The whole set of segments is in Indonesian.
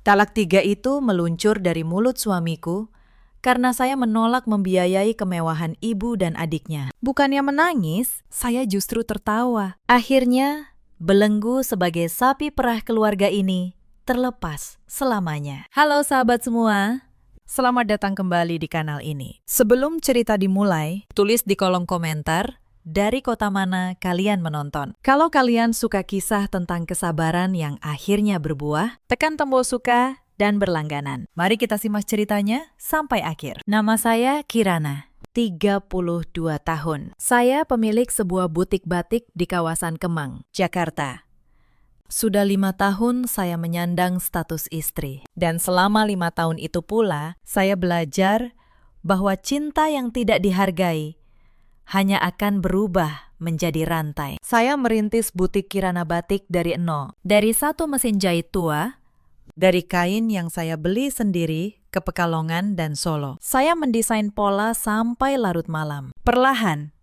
Talak 3 itu meluncur dari mulut suamiku karena saya menolak membiayai kemewahan ibu dan adiknya. Bukannya menangis, saya justru tertawa. Akhirnya, belenggu sebagai sapi perah keluarga ini terlepas selamanya. Halo sahabat semua, selamat datang kembali di kanal ini. Sebelum cerita dimulai, tulis di kolom komentar dari kota mana kalian menonton. Kalau kalian suka kisah tentang kesabaran yang akhirnya berbuah, tekan tombol suka dan berlangganan. Mari kita simak ceritanya sampai akhir. Nama saya Kirana, 32 tahun. Saya pemilik sebuah butik batik di kawasan Kemang, Jakarta. Sudah 5 tahun saya menyandang status istri. Dan selama 5 tahun itu pula, saya belajar bahwa cinta yang tidak dihargai hanya akan berubah menjadi rantai. Saya merintis butik Kirana Batik dari nol. Dari satu mesin jahit tua, dari kain yang saya beli sendiri ke Pekalongan dan Solo. Saya mendesain pola sampai larut malam. Perlahan,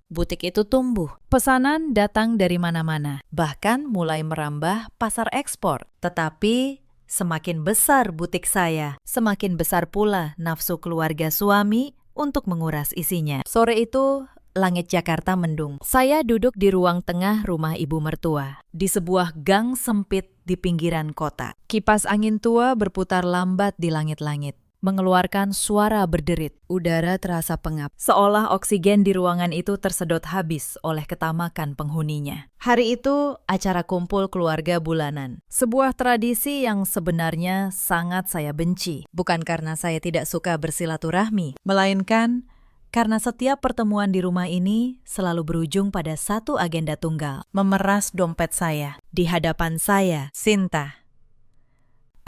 butik itu tumbuh. Pesanan datang dari mana-mana, bahkan mulai merambah pasar ekspor. Tetapi semakin besar butik saya, semakin besar pula nafsu keluarga suami untuk menguras isinya. Sore itu, langit Jakarta mendung. Saya duduk di ruang tengah rumah ibu mertua, di sebuah gang sempit di pinggiran kota. Kipas angin tua berputar lambat di langit-langit, mengeluarkan suara berderit. Udara terasa pengap, seolah oksigen di ruangan itu tersedot habis oleh ketamakan penghuninya. Hari itu acara kumpul keluarga bulanan. Sebuah tradisi yang sebenarnya sangat saya benci. Bukan karena saya tidak suka bersilaturahmi, melainkan karena setiap pertemuan di rumah ini selalu berujung pada satu agenda tunggal. Memeras dompet saya. Di hadapan saya, Sinta,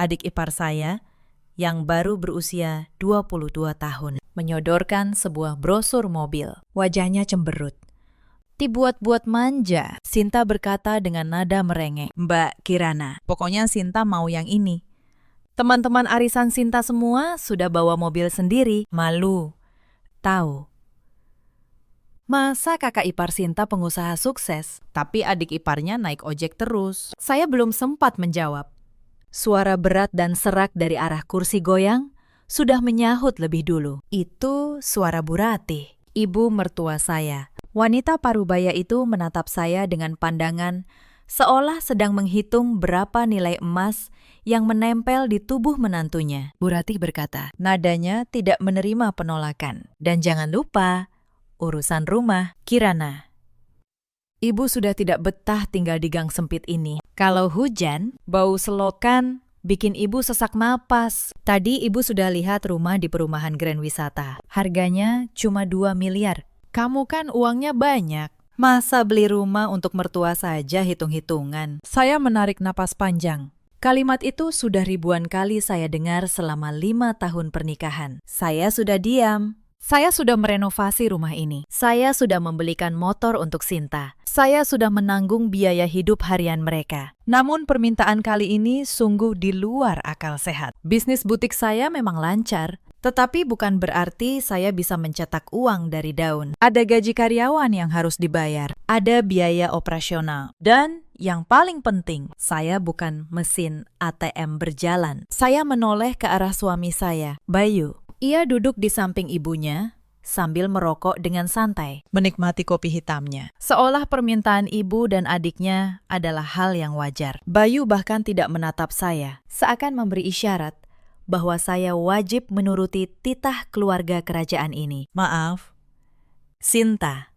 adik ipar saya, yang baru berusia 22 tahun, menyodorkan sebuah brosur mobil. Wajahnya cemberut. Dibuat-buat manja, Sinta berkata dengan nada merengek, "Mbak Kirana, pokoknya Sinta mau yang ini. Teman-teman arisan Sinta semua sudah bawa mobil sendiri. Malu. Tahu. Masa kakak ipar Sinta pengusaha sukses, tapi adik iparnya naik ojek terus?" Saya belum sempat menjawab. Suara berat dan serak dari arah kursi goyang sudah menyahut lebih dulu. Itu suara Bu Ratih, ibu mertua saya. Wanita parubaya itu menatap saya dengan pandangan seolah sedang menghitung berapa nilai emas yang menempel di tubuh menantunya. Bu Ratih berkata, nadanya tidak menerima penolakan. Dan jangan lupa, urusan rumah, Kirana. Ibu sudah tidak betah tinggal di gang sempit ini. Kalau hujan, bau selokan bikin ibu sesak napas. Tadi ibu sudah lihat rumah di perumahan Grand Wisata. Harganya cuma 2 miliar. Kamu kan uangnya banyak. Masa beli rumah untuk mertua saja hitung-hitungan? Saya menarik napas panjang. Kalimat itu sudah ribuan kali saya dengar selama 5 tahun pernikahan. Saya sudah diam. Saya sudah merenovasi rumah ini. Saya sudah membelikan motor untuk Sinta. Saya sudah menanggung biaya hidup harian mereka. Namun permintaan kali ini sungguh di luar akal sehat. Bisnis butik saya memang lancar, tetapi bukan berarti saya bisa mencetak uang dari daun. Ada gaji karyawan yang harus dibayar, ada biaya operasional, dan yang paling penting, saya bukan mesin ATM berjalan. Saya menoleh ke arah suami saya, Bayu. Ia duduk di samping ibunya sambil merokok dengan santai, menikmati kopi hitamnya. Seolah permintaan ibu dan adiknya adalah hal yang wajar. Bayu bahkan tidak menatap saya, seakan memberi isyarat bahwa saya wajib menuruti titah keluarga kerajaan ini. Maaf, Sinta,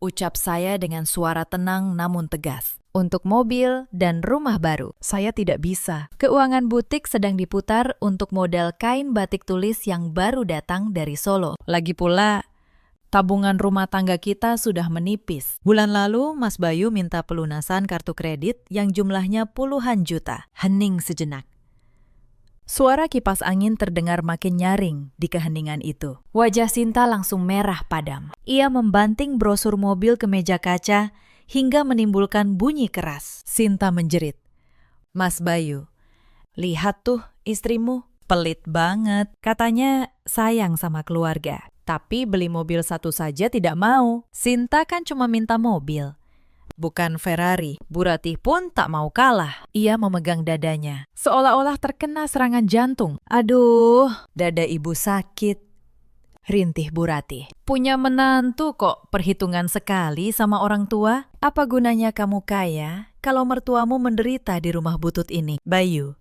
ucap saya dengan suara tenang namun tegas. Untuk mobil dan rumah baru, saya tidak bisa. Keuangan butik sedang diputar untuk modal kain batik tulis yang baru datang dari Solo. Lagi pula, tabungan rumah tangga kita sudah menipis. Bulan lalu, Mas Bayu minta pelunasan kartu kredit yang jumlahnya puluhan juta. Hening sejenak. Suara kipas angin terdengar makin nyaring di keheningan itu. Wajah Sinta langsung merah padam. Ia membanting brosur mobil ke meja kaca hingga menimbulkan bunyi keras. Sinta menjerit, "Mas Bayu, lihat tuh istrimu, pelit banget. Katanya sayang sama keluarga, tapi beli mobil satu saja tidak mau. Sinta kan cuma minta mobil. bukan Ferrari. Bu Ratih pun tak mau kalah. Ia memegang dadanya, seolah-olah terkena serangan jantung. Aduh, dada ibu sakit. Rintih Bu Ratih. Punya menantu kok perhitungan sekali sama orang tua? Apa gunanya kamu kaya kalau mertuamu menderita di rumah butut ini? Bayu,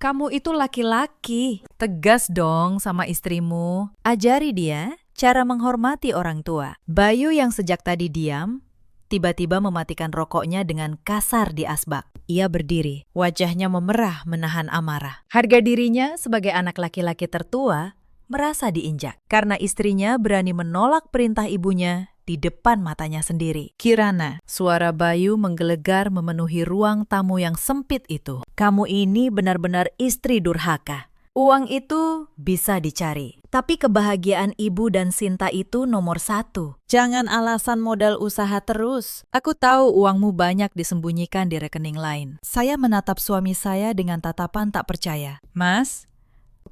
kamu itu laki-laki. Tegas dong sama istrimu. Ajari dia cara menghormati orang tua. Bayu yang sejak tadi diam, tiba-tiba mematikan rokoknya dengan kasar di asbak. Ia berdiri, wajahnya memerah menahan amarah. Harga dirinya sebagai anak laki-laki tertua merasa diinjak karena istrinya berani menolak perintah ibunya di depan matanya sendiri. Kirana, suara Bayu menggelegar memenuhi ruang tamu yang sempit itu. Kamu ini benar-benar istri durhaka. Uang itu bisa dicari, tapi kebahagiaan ibu dan Sinta itu nomor 1. Jangan alasan modal usaha terus. Aku tahu uangmu banyak disembunyikan di rekening lain. Saya menatap suami saya dengan tatapan tak percaya. Mas,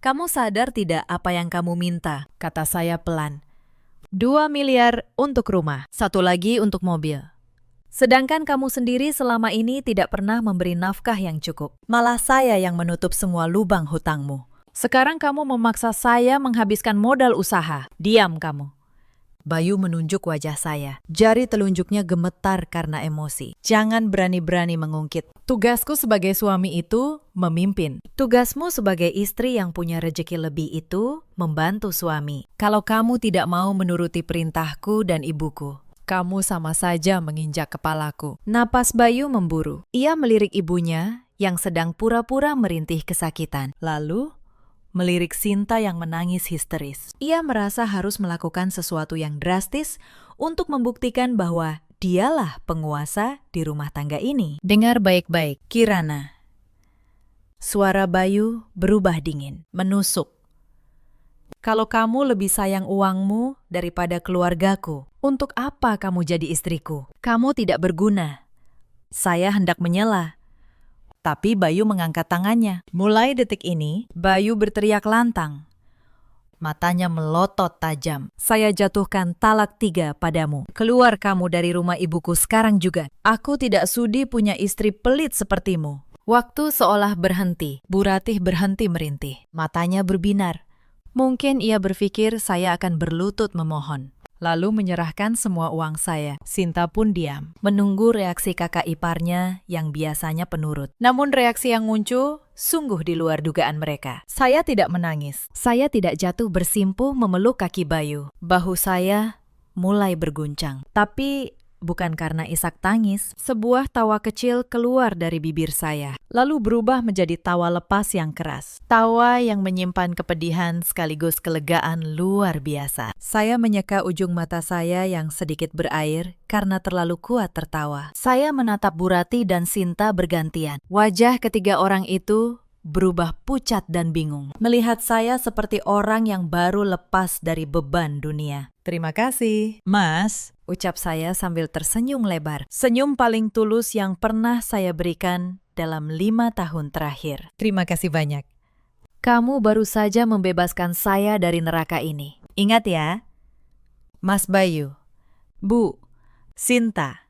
kamu sadar tidak apa yang kamu minta? Kata saya pelan. 2 miliar untuk rumah, 1 lagi untuk mobil. Sedangkan kamu sendiri selama ini tidak pernah memberi nafkah yang cukup. Malah saya yang menutup semua lubang hutangmu. Sekarang kamu memaksa saya menghabiskan modal usaha. Diam kamu. Bayu menunjuk wajah saya. Jari telunjuknya gemetar karena emosi. Jangan berani-berani mengungkit. Tugasku sebagai suami itu memimpin. Tugasmu sebagai istri yang punya rejeki lebih itu membantu suami. Kalau kamu tidak mau menuruti perintahku dan ibuku, kamu sama saja menginjak kepalaku. Napas Bayu memburu. Ia melirik ibunya yang sedang pura-pura merintih kesakitan. Lalu melirik Sinta yang menangis histeris. Ia merasa harus melakukan sesuatu yang drastis untuk membuktikan bahwa dialah penguasa di rumah tangga ini. Dengar baik-baik, Kirana. Suara Bayu berubah dingin, menusuk. Kalau kamu lebih sayang uangmu daripada keluargaku, untuk apa kamu jadi istriku? Kamu tidak berguna. Saya hendak menyela. Tapi Bayu mengangkat tangannya. Mulai detik ini, Bayu berteriak lantang. Matanya melotot tajam. Saya jatuhkan talak 3 padamu. Keluar kamu dari rumah ibuku sekarang juga. Aku tidak sudi punya istri pelit sepertimu. Waktu seolah berhenti. Bu Ratih berhenti merintih. Matanya berbinar. Mungkin ia berpikir saya akan berlutut memohon. Lalu menyerahkan semua uang saya. Sinta pun diam, menunggu reaksi kakak iparnya yang biasanya penurut. Namun reaksi yang muncul sungguh di luar dugaan mereka. Saya tidak menangis. Saya tidak jatuh bersimpuh memeluk kaki Bayu. Bahu saya mulai berguncang. Tapi bukan karena isak tangis, sebuah tawa kecil keluar dari bibir saya, lalu berubah menjadi tawa lepas yang keras. Tawa yang menyimpan kepedihan sekaligus kelegaan luar biasa. Saya menyeka ujung mata saya yang sedikit berair karena terlalu kuat tertawa. Saya menatap Bu Ratih dan Sinta bergantian. Wajah ketiga orang itu berubah pucat dan bingung, melihat saya seperti orang yang baru lepas dari beban dunia. Terima kasih, Mas, ucap saya sambil tersenyum lebar. Senyum paling tulus yang pernah saya berikan dalam 5 tahun terakhir. Terima kasih banyak. Kamu baru saja membebaskan saya dari neraka ini. Ingat ya, Mas Bayu, Bu, Sinta.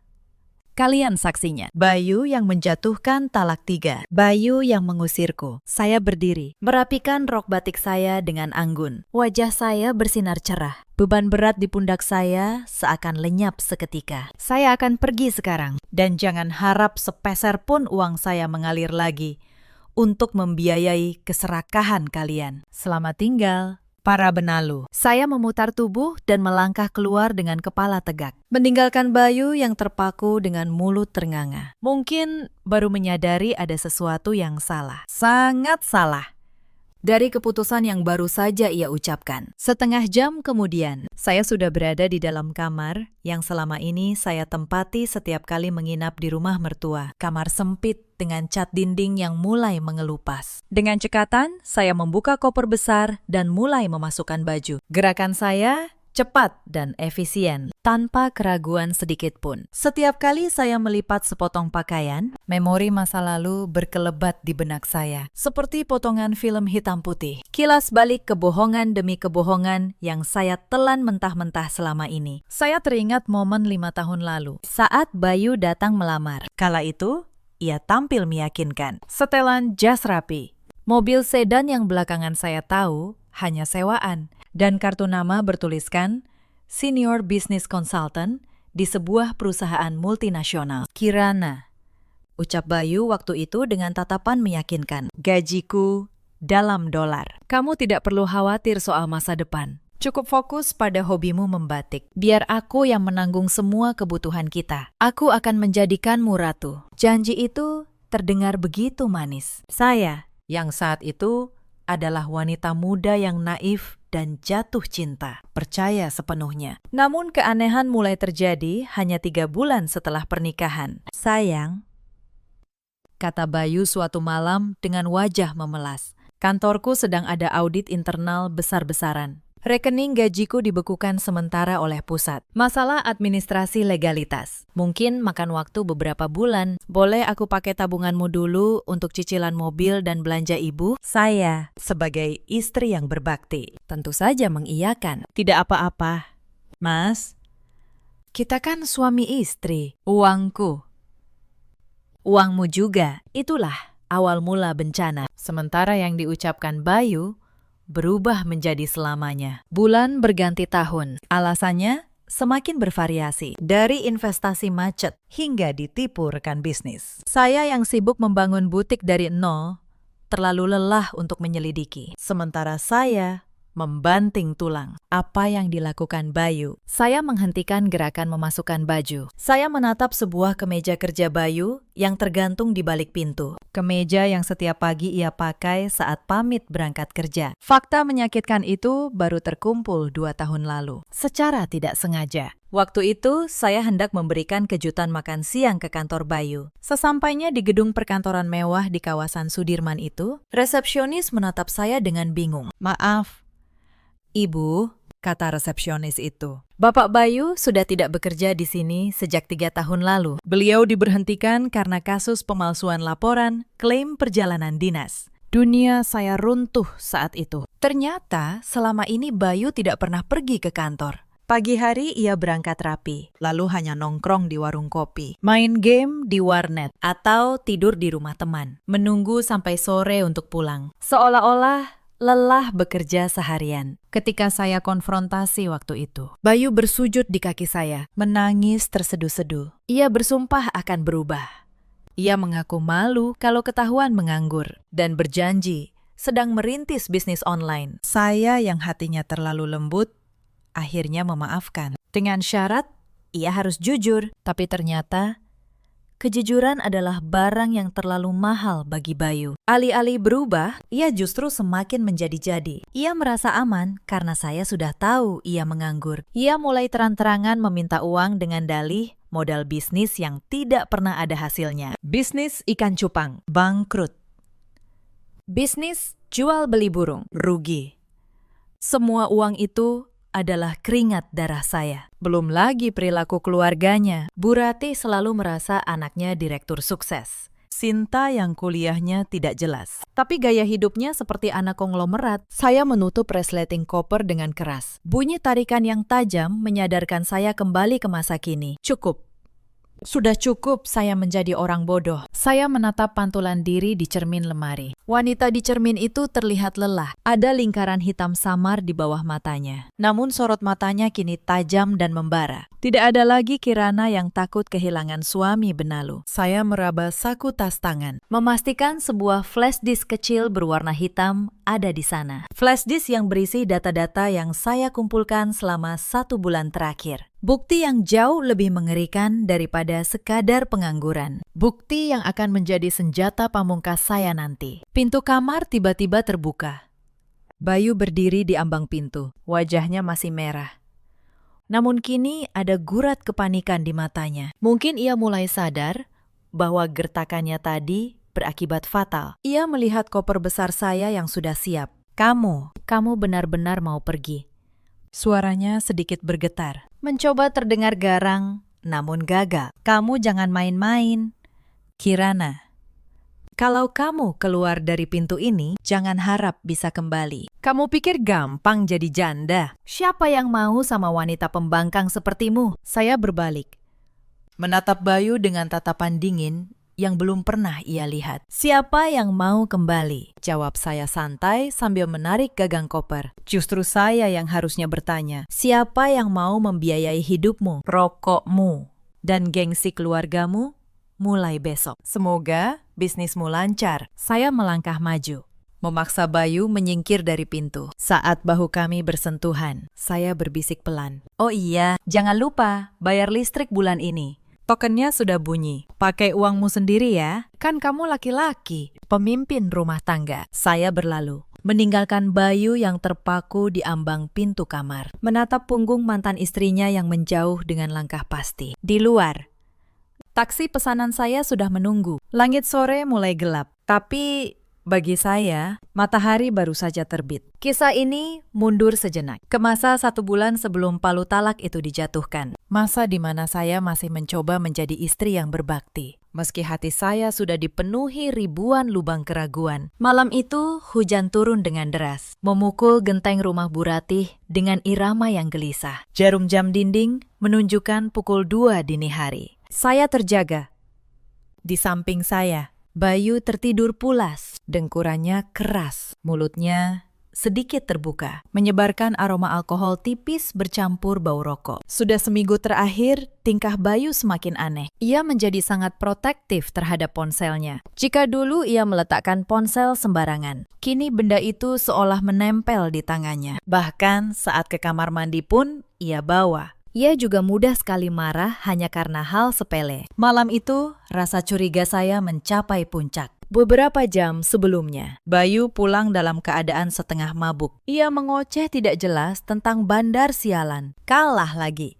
Kalian saksinya. Bayu yang menjatuhkan talak 3. Bayu yang mengusirku. Saya berdiri, merapikan rok batik saya dengan anggun. Wajah saya bersinar cerah. Beban berat di pundak saya seakan lenyap seketika. Saya akan pergi sekarang. Dan jangan harap sepeser pun uang saya mengalir lagi untuk membiayai keserakahan kalian. Selamat tinggal, para benalu. Saya memutar tubuh dan melangkah keluar dengan kepala tegak, meninggalkan Bayu yang terpaku dengan mulut ternganga. Mungkin baru menyadari ada sesuatu yang salah. Sangat salah dari keputusan yang baru saja ia ucapkan. Setengah jam kemudian, saya sudah berada di dalam kamar yang selama ini saya tempati setiap kali menginap di rumah mertua. Kamar sempit dengan cat dinding yang mulai mengelupas. Dengan cekatan, saya membuka koper besar dan mulai memasukkan baju. Gerakan saya cepat dan efisien, tanpa keraguan sedikit pun. Setiap kali saya melipat sepotong pakaian, memori masa lalu berkelebat di benak saya, seperti potongan film hitam putih. Kilas balik kebohongan demi kebohongan yang saya telan mentah-mentah selama ini. Saya teringat momen 5 tahun lalu, saat Bayu datang melamar. Kala itu, ia tampil meyakinkan. Setelan jas rapi. Mobil sedan yang belakangan saya tahu hanya sewaan, dan kartu nama bertuliskan Senior Business Consultant di sebuah perusahaan multinasional. Kirana, ucap Bayu waktu itu dengan tatapan meyakinkan. Gajiku dalam dolar. Kamu tidak perlu khawatir soal masa depan. Cukup fokus pada hobimu membatik. Biar aku yang menanggung semua kebutuhan kita. Aku akan menjadikanmu ratu. Janji itu terdengar begitu manis. Saya, yang saat itu adalah wanita muda yang naif dan jatuh cinta, percaya sepenuhnya. Namun keanehan mulai terjadi hanya 3 bulan setelah pernikahan. Sayang, kata Bayu suatu malam dengan wajah memelas. Kantorku sedang ada audit internal besar-besaran. Rekening gajiku dibekukan sementara oleh pusat. Masalah administrasi legalitas. Mungkin makan waktu beberapa bulan. Boleh aku pakai tabunganmu dulu untuk cicilan mobil dan belanja ibu? Saya, sebagai istri yang berbakti, tentu saja mengiyakan. Tidak apa-apa. Mas, kita kan suami istri. Uangku. Uangmu juga. Itulah awal mula bencana. Sementara yang diucapkan Bayu berubah menjadi selamanya. Bulan berganti tahun. Alasannya semakin bervariasi. Dari investasi macet hingga ditipu rekan bisnis. Saya yang sibuk membangun butik dari nol, terlalu lelah untuk menyelidiki. Sementara saya membanting tulang. Apa yang dilakukan Bayu? Saya menghentikan gerakan memasukkan baju. Saya menatap sebuah kemeja kerja Bayu yang tergantung di balik pintu. Kemeja yang setiap pagi ia pakai saat pamit berangkat kerja. Fakta menyakitkan itu baru terkumpul 2 tahun lalu. Secara tidak sengaja. Waktu itu, saya hendak memberikan kejutan makan siang ke kantor Bayu. Sesampainya di gedung perkantoran mewah di kawasan Sudirman itu, resepsionis menatap saya dengan bingung. Maaf, Ibu, kata resepsionis itu. Bapak Bayu sudah tidak bekerja di sini sejak 3 tahun lalu. Beliau diberhentikan karena kasus pemalsuan laporan klaim perjalanan dinas. Dunia saya runtuh saat itu. Ternyata selama ini Bayu tidak pernah pergi ke kantor. Pagi hari ia berangkat rapi, lalu hanya nongkrong di warung kopi, main game di warnet, atau tidur di rumah teman, menunggu sampai sore untuk pulang. Seolah-olah lelah bekerja seharian. Ketika saya konfrontasi waktu itu, Bayu bersujud di kaki saya, menangis terseduh-seduh. Ia bersumpah akan berubah. Ia mengaku malu kalau ketahuan menganggur, dan berjanji sedang merintis bisnis online. Saya yang hatinya terlalu lembut, akhirnya memaafkan. Dengan syarat, ia harus jujur. Tapi ternyata kejujuran adalah barang yang terlalu mahal bagi Bayu. Alih-alih berubah, ia justru semakin menjadi-jadi. Ia merasa aman karena saya sudah tahu ia menganggur. Ia mulai terang-terangan meminta uang dengan dalih modal bisnis yang tidak pernah ada hasilnya. Bisnis ikan cupang, bangkrut. Bisnis jual beli burung, rugi. Semua uang itu adalah keringat darah saya. Belum lagi perilaku keluarganya. Bu Rati selalu merasa anaknya direktur sukses. Sinta yang kuliahnya tidak jelas. Tapi gaya hidupnya seperti anak konglomerat. Saya menutup resleting koper dengan keras. Bunyi tarikan yang tajam menyadarkan saya kembali ke masa kini. Cukup. Sudah cukup saya menjadi orang bodoh. Saya menatap pantulan diri di cermin lemari. Wanita di cermin itu terlihat lelah. Ada lingkaran hitam samar di bawah matanya. Namun sorot matanya kini tajam dan membara. Tidak ada lagi Kirana yang takut kehilangan suami benalu. Saya meraba saku tas tangan, memastikan sebuah flash disk kecil berwarna hitam ada di sana. Flash disk yang berisi data-data yang saya kumpulkan selama 1 bulan terakhir. Bukti yang jauh lebih mengerikan daripada sekadar pengangguran. Bukti yang akan menjadi senjata pamungkas saya nanti. Pintu kamar tiba-tiba terbuka. Bayu berdiri di ambang pintu. Wajahnya masih merah. Namun kini ada gurat kepanikan di matanya. Mungkin ia mulai sadar bahwa gertakannya tadi berakibat fatal. Ia melihat koper besar saya yang sudah siap. Kamu benar-benar mau pergi. Suaranya sedikit bergetar. Mencoba terdengar garang, namun gagal. Kamu jangan main-main. Kirana, kalau kamu keluar dari pintu ini, jangan harap bisa kembali. Kamu pikir gampang jadi janda? Siapa yang mau sama wanita pembangkang sepertimu? Saya berbalik, menatap Bayu dengan tatapan dingin yang belum pernah ia lihat. Siapa yang mau kembali? Jawab saya santai sambil menarik gagang koper. Justru saya yang harusnya bertanya. Siapa yang mau membiayai hidupmu, rokokmu, dan gengsi keluargamu mulai besok? Semoga bisnismu lancar. Saya melangkah maju, memaksa Bayu menyingkir dari pintu. Saat bahu kami bersentuhan, saya berbisik pelan. Oh iya, jangan lupa bayar listrik bulan ini. Tokennya sudah bunyi. Pakai uangmu sendiri ya. Kan kamu laki-laki, pemimpin rumah tangga. Saya berlalu, meninggalkan Bayu yang terpaku di ambang pintu kamar. Menatap punggung mantan istrinya yang menjauh dengan langkah pasti. Di luar, taksi pesanan saya sudah menunggu. Langit sore mulai gelap. Tapi bagi saya, matahari baru saja terbit. Kisah ini mundur sejenak, ke masa 1 bulan sebelum palu talak itu dijatuhkan. Masa di mana saya masih mencoba menjadi istri yang berbakti. Meski hati saya sudah dipenuhi ribuan lubang keraguan. Malam itu, hujan turun dengan deras, memukul genteng rumah Bu Ratih dengan irama yang gelisah. Jarum jam dinding menunjukkan pukul 2 dini hari. Saya terjaga. Di samping saya, Bayu tertidur pulas, dengkurannya keras, mulutnya sedikit terbuka, menyebarkan aroma alkohol tipis bercampur bau rokok. Sudah seminggu terakhir, tingkah Bayu semakin aneh. Ia menjadi sangat protektif terhadap ponselnya. Jika dulu ia meletakkan ponsel sembarangan, kini benda itu seolah menempel di tangannya. Bahkan saat ke kamar mandi pun ia bawa. Ia juga mudah sekali marah hanya karena hal sepele. Malam itu, rasa curiga saya mencapai puncak. Beberapa jam sebelumnya, Bayu pulang dalam keadaan setengah mabuk. Ia mengoceh tidak jelas tentang bandar sialan. Kalah lagi.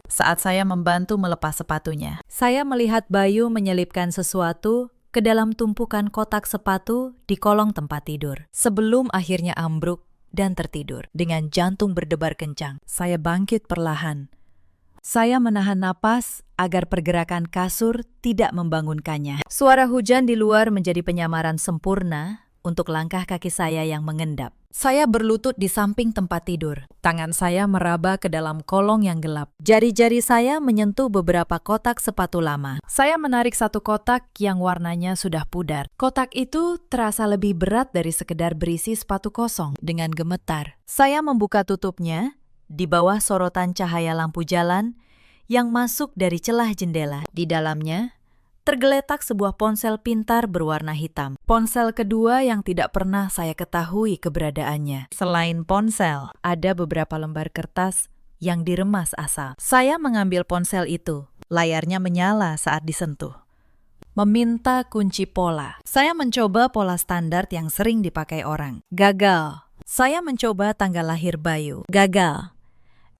Saat saya membantu melepas sepatunya, saya melihat Bayu menyelipkan sesuatu ke dalam tumpukan kotak sepatu di kolong tempat tidur. Sebelum akhirnya ambruk dan tertidur dengan jantung berdebar kencang. Saya bangkit perlahan. Saya menahan napas agar pergerakan kasur tidak membangunkannya. Suara hujan di luar menjadi penyamaran sempurna untuk langkah kaki saya yang mengendap. Saya berlutut di samping tempat tidur. Tangan saya meraba ke dalam kolong yang gelap. Jari-jari saya menyentuh beberapa kotak sepatu lama. Saya menarik satu kotak yang warnanya sudah pudar. Kotak itu terasa lebih berat dari sekedar berisi sepatu kosong. Dengan gemetar, saya membuka tutupnya di bawah sorotan cahaya lampu jalan yang masuk dari celah jendela. Di dalamnya tergeletak sebuah ponsel pintar berwarna hitam. Ponsel kedua yang tidak pernah saya ketahui keberadaannya. Selain ponsel, ada beberapa lembar kertas yang diremas asal. Saya mengambil ponsel itu. Layarnya menyala saat disentuh. Meminta kunci pola. Saya mencoba pola standar yang sering dipakai orang. Gagal. Saya mencoba tanggal lahir Bayu. Gagal.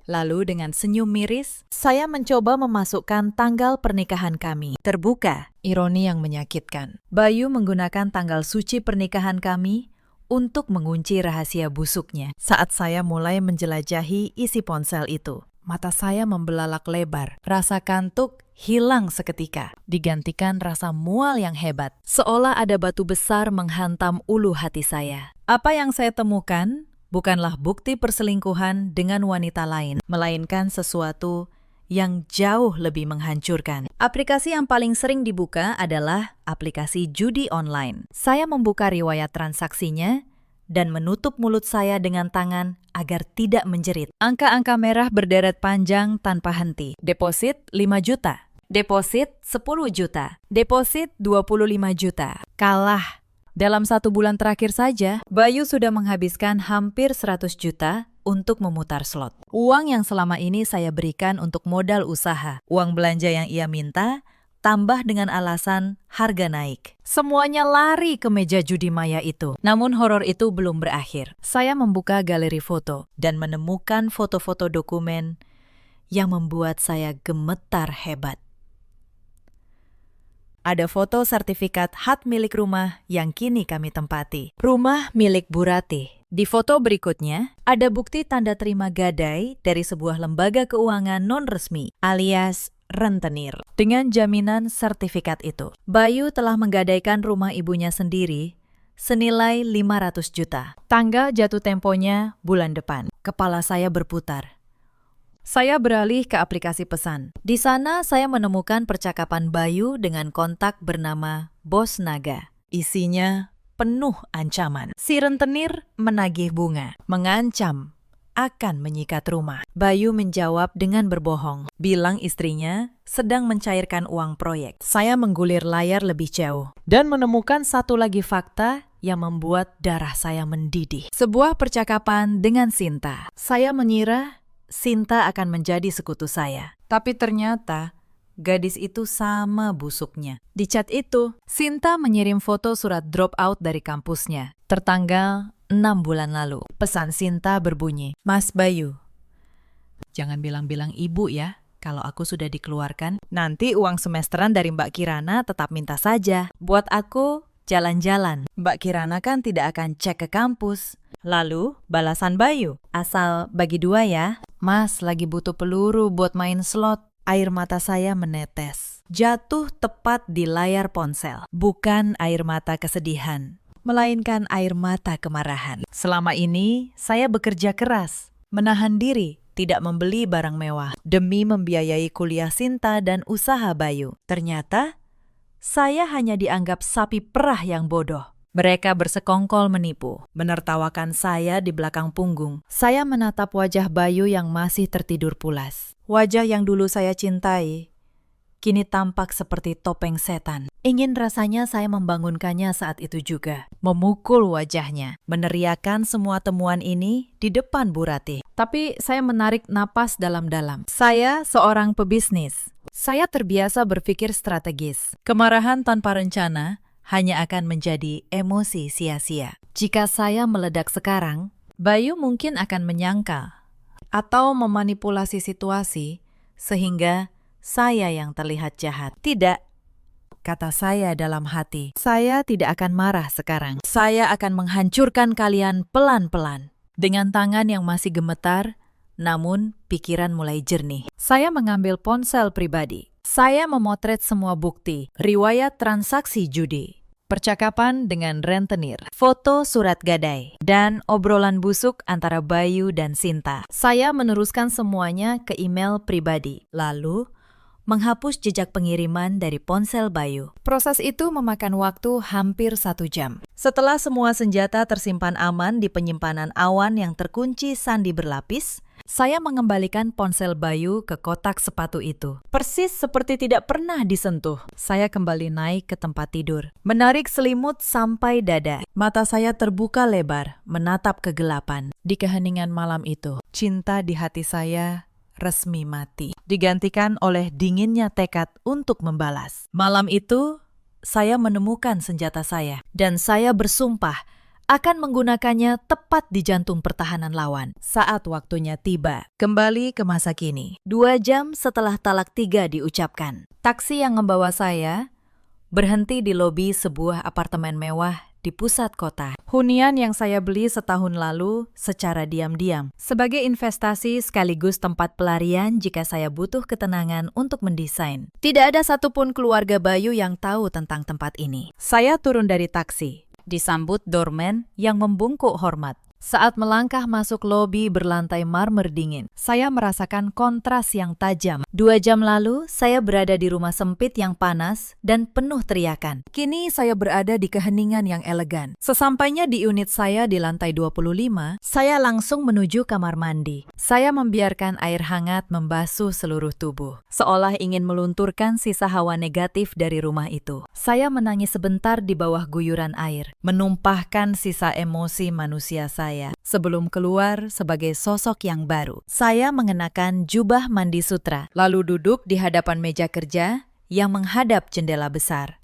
Lalu dengan senyum miris, saya mencoba memasukkan tanggal pernikahan kami. Terbuka, ironi yang menyakitkan. Bayu menggunakan tanggal suci pernikahan kami untuk mengunci rahasia busuknya. Saat saya mulai menjelajahi isi ponsel itu, mata saya membelalak lebar. Rasa kantuk hilang seketika, digantikan rasa mual yang hebat. Seolah ada batu besar menghantam ulu hati saya. Apa yang saya temukan bukanlah bukti perselingkuhan dengan wanita lain, melainkan sesuatu yang jauh lebih menghancurkan. Aplikasi yang paling sering dibuka adalah aplikasi judi online. Saya membuka riwayat transaksinya dan menutup mulut saya dengan tangan agar tidak menjerit. Angka-angka merah berderet panjang tanpa henti. Deposit 5 juta. Deposit 10 juta. Deposit 25 juta. Kalah. Dalam 1 bulan terakhir saja, Bayu sudah menghabiskan hampir 100 juta untuk memutar slot. Uang yang selama ini saya berikan untuk modal usaha. Uang belanja yang ia minta, tambah dengan alasan harga naik. Semuanya lari ke meja judi maya itu. Namun horor itu belum berakhir. Saya membuka galeri foto dan menemukan foto-foto dokumen yang membuat saya gemetar hebat. ada foto sertifikat hak milik rumah yang kini kami tempati. Rumah milik Bu Ratih. Di foto berikutnya, ada bukti tanda terima gadai dari sebuah lembaga keuangan non-resmi alias rentenir. Dengan jaminan sertifikat itu, Bayu telah menggadaikan rumah ibunya sendiri senilai 500 juta. Tanggal jatuh temponya bulan depan. Kepala saya berputar. Saya beralih ke aplikasi pesan. Di sana saya menemukan percakapan Bayu dengan kontak bernama Bos Naga. Isinya penuh ancaman. Si rentenir menagih bunga, mengancam akan menyikat rumah. Bayu menjawab dengan berbohong, bilang istrinya sedang mencairkan uang proyek. Saya menggulir layar lebih jauh dan menemukan satu lagi fakta yang membuat darah saya mendidih. Sebuah percakapan dengan Sinta. Saya mengira Sinta akan menjadi sekutu saya. Tapi ternyata gadis itu sama busuknya. Di chat itu, Sinta mengirim foto surat drop out dari kampusnya, tertanggal 6 bulan lalu. Pesan Sinta berbunyi, Mas Bayu, jangan bilang-bilang ibu ya kalau aku sudah dikeluarkan. Nanti uang semesteran dari Mbak Kirana tetap minta saja. Buat aku jalan-jalan. Mbak Kirana kan tidak akan cek ke kampus. Lalu, balasan Bayu, asal bagi 2 ya. Mas lagi butuh peluru buat main slot. Air mata saya menetes. Jatuh tepat di layar ponsel. Bukan air mata kesedihan, melainkan air mata kemarahan. Selama ini, saya bekerja keras, menahan diri, tidak membeli barang mewah, demi membiayai kuliah Sinta dan usaha Bayu. Ternyata, saya hanya dianggap sapi perah yang bodoh. Mereka bersekongkol menipu, menertawakan saya di belakang punggung. Saya menatap wajah Bayu yang masih tertidur pulas. Wajah yang dulu saya cintai, kini tampak seperti topeng setan. Ingin rasanya saya membangunkannya saat itu juga, memukul wajahnya, meneriakan semua temuan ini di depan Bu Ratih. Tapi saya menarik napas dalam-dalam. Saya seorang pebisnis. Saya terbiasa berpikir strategis. Kemarahan tanpa rencana hanya akan menjadi emosi sia-sia. Jika saya meledak sekarang, Bayu mungkin akan menyangkal atau memanipulasi situasi sehingga saya yang terlihat jahat. Tidak, kata saya dalam hati. Saya tidak akan marah sekarang. Saya akan menghancurkan kalian pelan-pelan. Dengan tangan yang masih gemetar, namun pikiran mulai jernih. Saya mengambil ponsel pribadi. Saya memotret semua bukti, riwayat transaksi judi, percakapan dengan rentenir, foto surat gadai, dan obrolan busuk antara Bayu dan Sinta. Saya meneruskan semuanya ke email pribadi, lalu menghapus jejak pengiriman dari ponsel Bayu. Proses itu memakan waktu hampir 1 jam. Setelah semua senjata tersimpan aman di penyimpanan awan yang terkunci sandi berlapis, saya mengembalikan ponsel Bayu ke kotak sepatu itu. Persis seperti tidak pernah disentuh. Saya kembali naik ke tempat tidur, menarik selimut sampai dada. Mata saya terbuka lebar, menatap kegelapan. Di keheningan malam itu, cinta di hati saya resmi mati, digantikan oleh dinginnya tekad untuk membalas. Malam itu, saya menemukan senjata saya, dan saya bersumpah akan menggunakannya tepat di jantung pertahanan lawan saat waktunya tiba. Kembali ke masa kini. 2 jam setelah talak 3 diucapkan, taksi yang membawa saya berhenti di lobi sebuah apartemen mewah di pusat kota. Hunian yang saya beli setahun lalu secara diam-diam, sebagai investasi sekaligus tempat pelarian jika saya butuh ketenangan untuk mendesain. Tidak ada satupun keluarga Bayu yang tahu tentang tempat ini. Saya turun dari taksi, disambut doorman yang membungkuk hormat. Saat melangkah masuk lobi berlantai marmer dingin, saya merasakan kontras yang tajam. 2 jam lalu, saya berada di rumah sempit yang panas dan penuh teriakan. Kini saya berada di keheningan yang elegan. Sesampainya di unit saya di lantai 25, saya langsung menuju kamar mandi. Saya membiarkan air hangat membasuh seluruh tubuh, seolah ingin melunturkan sisa hawa negatif dari rumah itu. Saya menangis sebentar di bawah guyuran air, menumpahkan sisa emosi manusia saya. Sebelum keluar sebagai sosok yang baru, saya mengenakan jubah mandi sutra, lalu duduk di hadapan meja kerja yang menghadap jendela besar.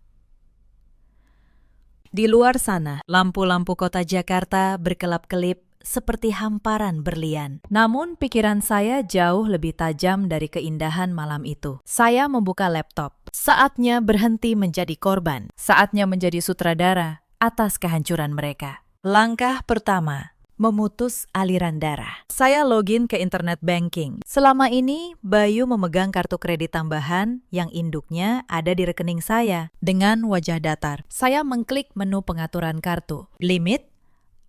Di luar sana, lampu-lampu kota Jakarta berkelap-kelip seperti hamparan berlian. Namun pikiran saya jauh lebih tajam dari keindahan malam itu. Saya membuka laptop. Saatnya berhenti menjadi korban. Saatnya menjadi sutradara atas kehancuran mereka. Langkah pertama, memutus aliran darah. Saya login ke internet banking. Selama ini, Bayu memegang kartu kredit tambahan yang induknya ada di rekening saya. Dengan wajah datar, saya mengklik menu pengaturan kartu. Limit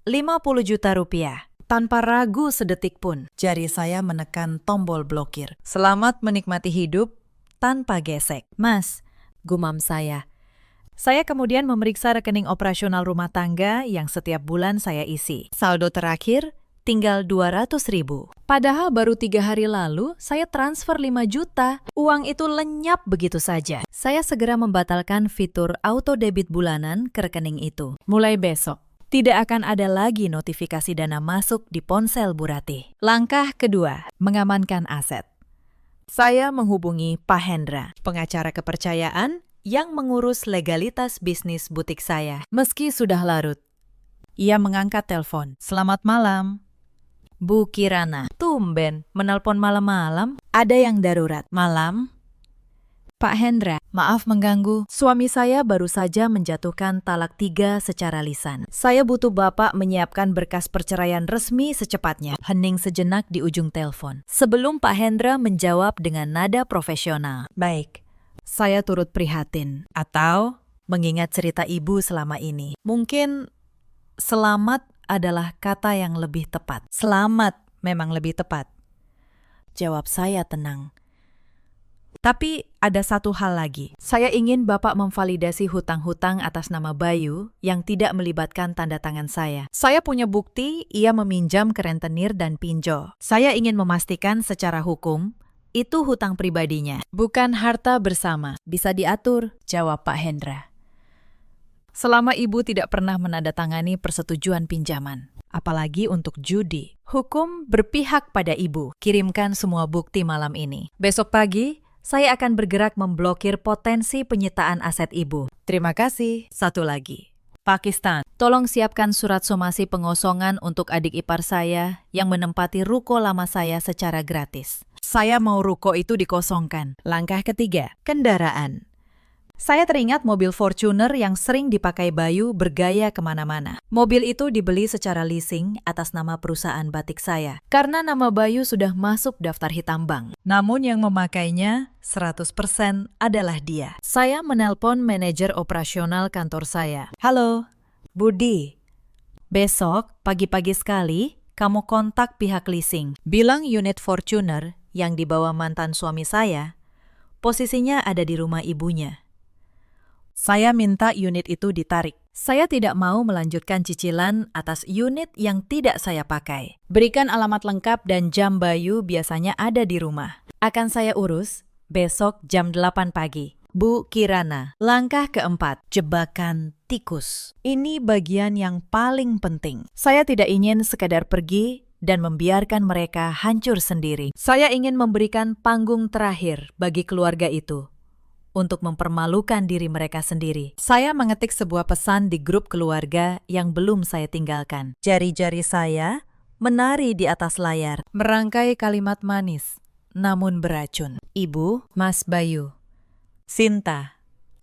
50 juta rupiah. Tanpa ragu sedetik pun, jari saya menekan tombol blokir. Selamat menikmati hidup tanpa gesek. Mas, gumam saya. Saya kemudian memeriksa rekening operasional rumah tangga yang setiap bulan saya isi. Saldo terakhir tinggal 200.000. Padahal baru 3 hari lalu saya transfer 5 juta. Uang itu lenyap begitu saja. Saya segera membatalkan fitur auto debit bulanan ke rekening itu. Mulai besok, tidak akan ada lagi notifikasi dana masuk di ponsel Bu Ratih. Langkah kedua, mengamankan aset. Saya menghubungi Pak Hendra, pengacara kepercayaan yang mengurus legalitas bisnis butik saya. Meski sudah larut, ia mengangkat telepon. Selamat malam. Bu Kirana, tumben menelpon malam-malam. Ada yang darurat. Malam. Pak Hendra, maaf mengganggu. Suami saya baru saja menjatuhkan talak 3 secara lisan. Saya butuh Bapak menyiapkan berkas perceraian resmi secepatnya. Hening sejenak di ujung telepon. Sebelum Pak Hendra menjawab dengan nada profesional. Baik. Saya turut prihatin atau mengingat cerita ibu selama ini. Mungkin selamat adalah kata yang lebih tepat. Selamat memang lebih tepat. Jawab saya tenang. Tapi ada satu hal lagi. Saya ingin Bapak memvalidasi hutang-hutang atas nama Bayu yang tidak melibatkan tanda tangan saya. Saya punya bukti ia meminjam ke rentenir dan pinjol. Saya ingin memastikan secara hukum itu hutang pribadinya, bukan harta bersama. Bisa diatur, jawab Pak Hendra. Selama ibu tidak pernah menandatangani persetujuan pinjaman, apalagi untuk judi, hukum berpihak pada ibu. Kirimkan semua bukti malam ini. Besok pagi, saya akan bergerak memblokir potensi penyitaan aset ibu. Terima kasih. Satu lagi. Pakistan, tolong siapkan surat somasi pengosongan untuk adik ipar saya yang menempati ruko lama saya secara gratis. Saya mau ruko itu dikosongkan. Langkah ketiga, kendaraan. Saya teringat mobil Fortuner yang sering dipakai Bayu bergaya kemana-mana. Mobil itu dibeli secara leasing atas nama perusahaan batik saya, karena nama Bayu sudah masuk daftar hitam bank. Namun yang memakainya 100% adalah dia. Saya menelpon manajer operasional kantor saya. Halo, Budi. Besok pagi-pagi sekali kamu kontak pihak leasing. Bilang unit Fortuner yang dibawa mantan suami saya, posisinya ada di rumah ibunya. Saya minta unit itu ditarik. Saya tidak mau melanjutkan cicilan atas unit yang tidak saya pakai. Berikan alamat lengkap dan jam Bayu biasanya ada di rumah. Akan saya urus besok jam 8 pagi. Bu Kirana, langkah keempat, jebakan tikus. Ini bagian yang paling penting. Saya tidak ingin sekadar pergi dan membiarkan mereka hancur sendiri. Saya ingin memberikan panggung terakhir bagi keluarga itu untuk mempermalukan diri mereka sendiri. Saya mengetik sebuah pesan di grup keluarga yang belum saya tinggalkan. Jari-jari saya menari di atas layar, merangkai kalimat manis, namun beracun. Ibu, Mas Bayu, Sinta,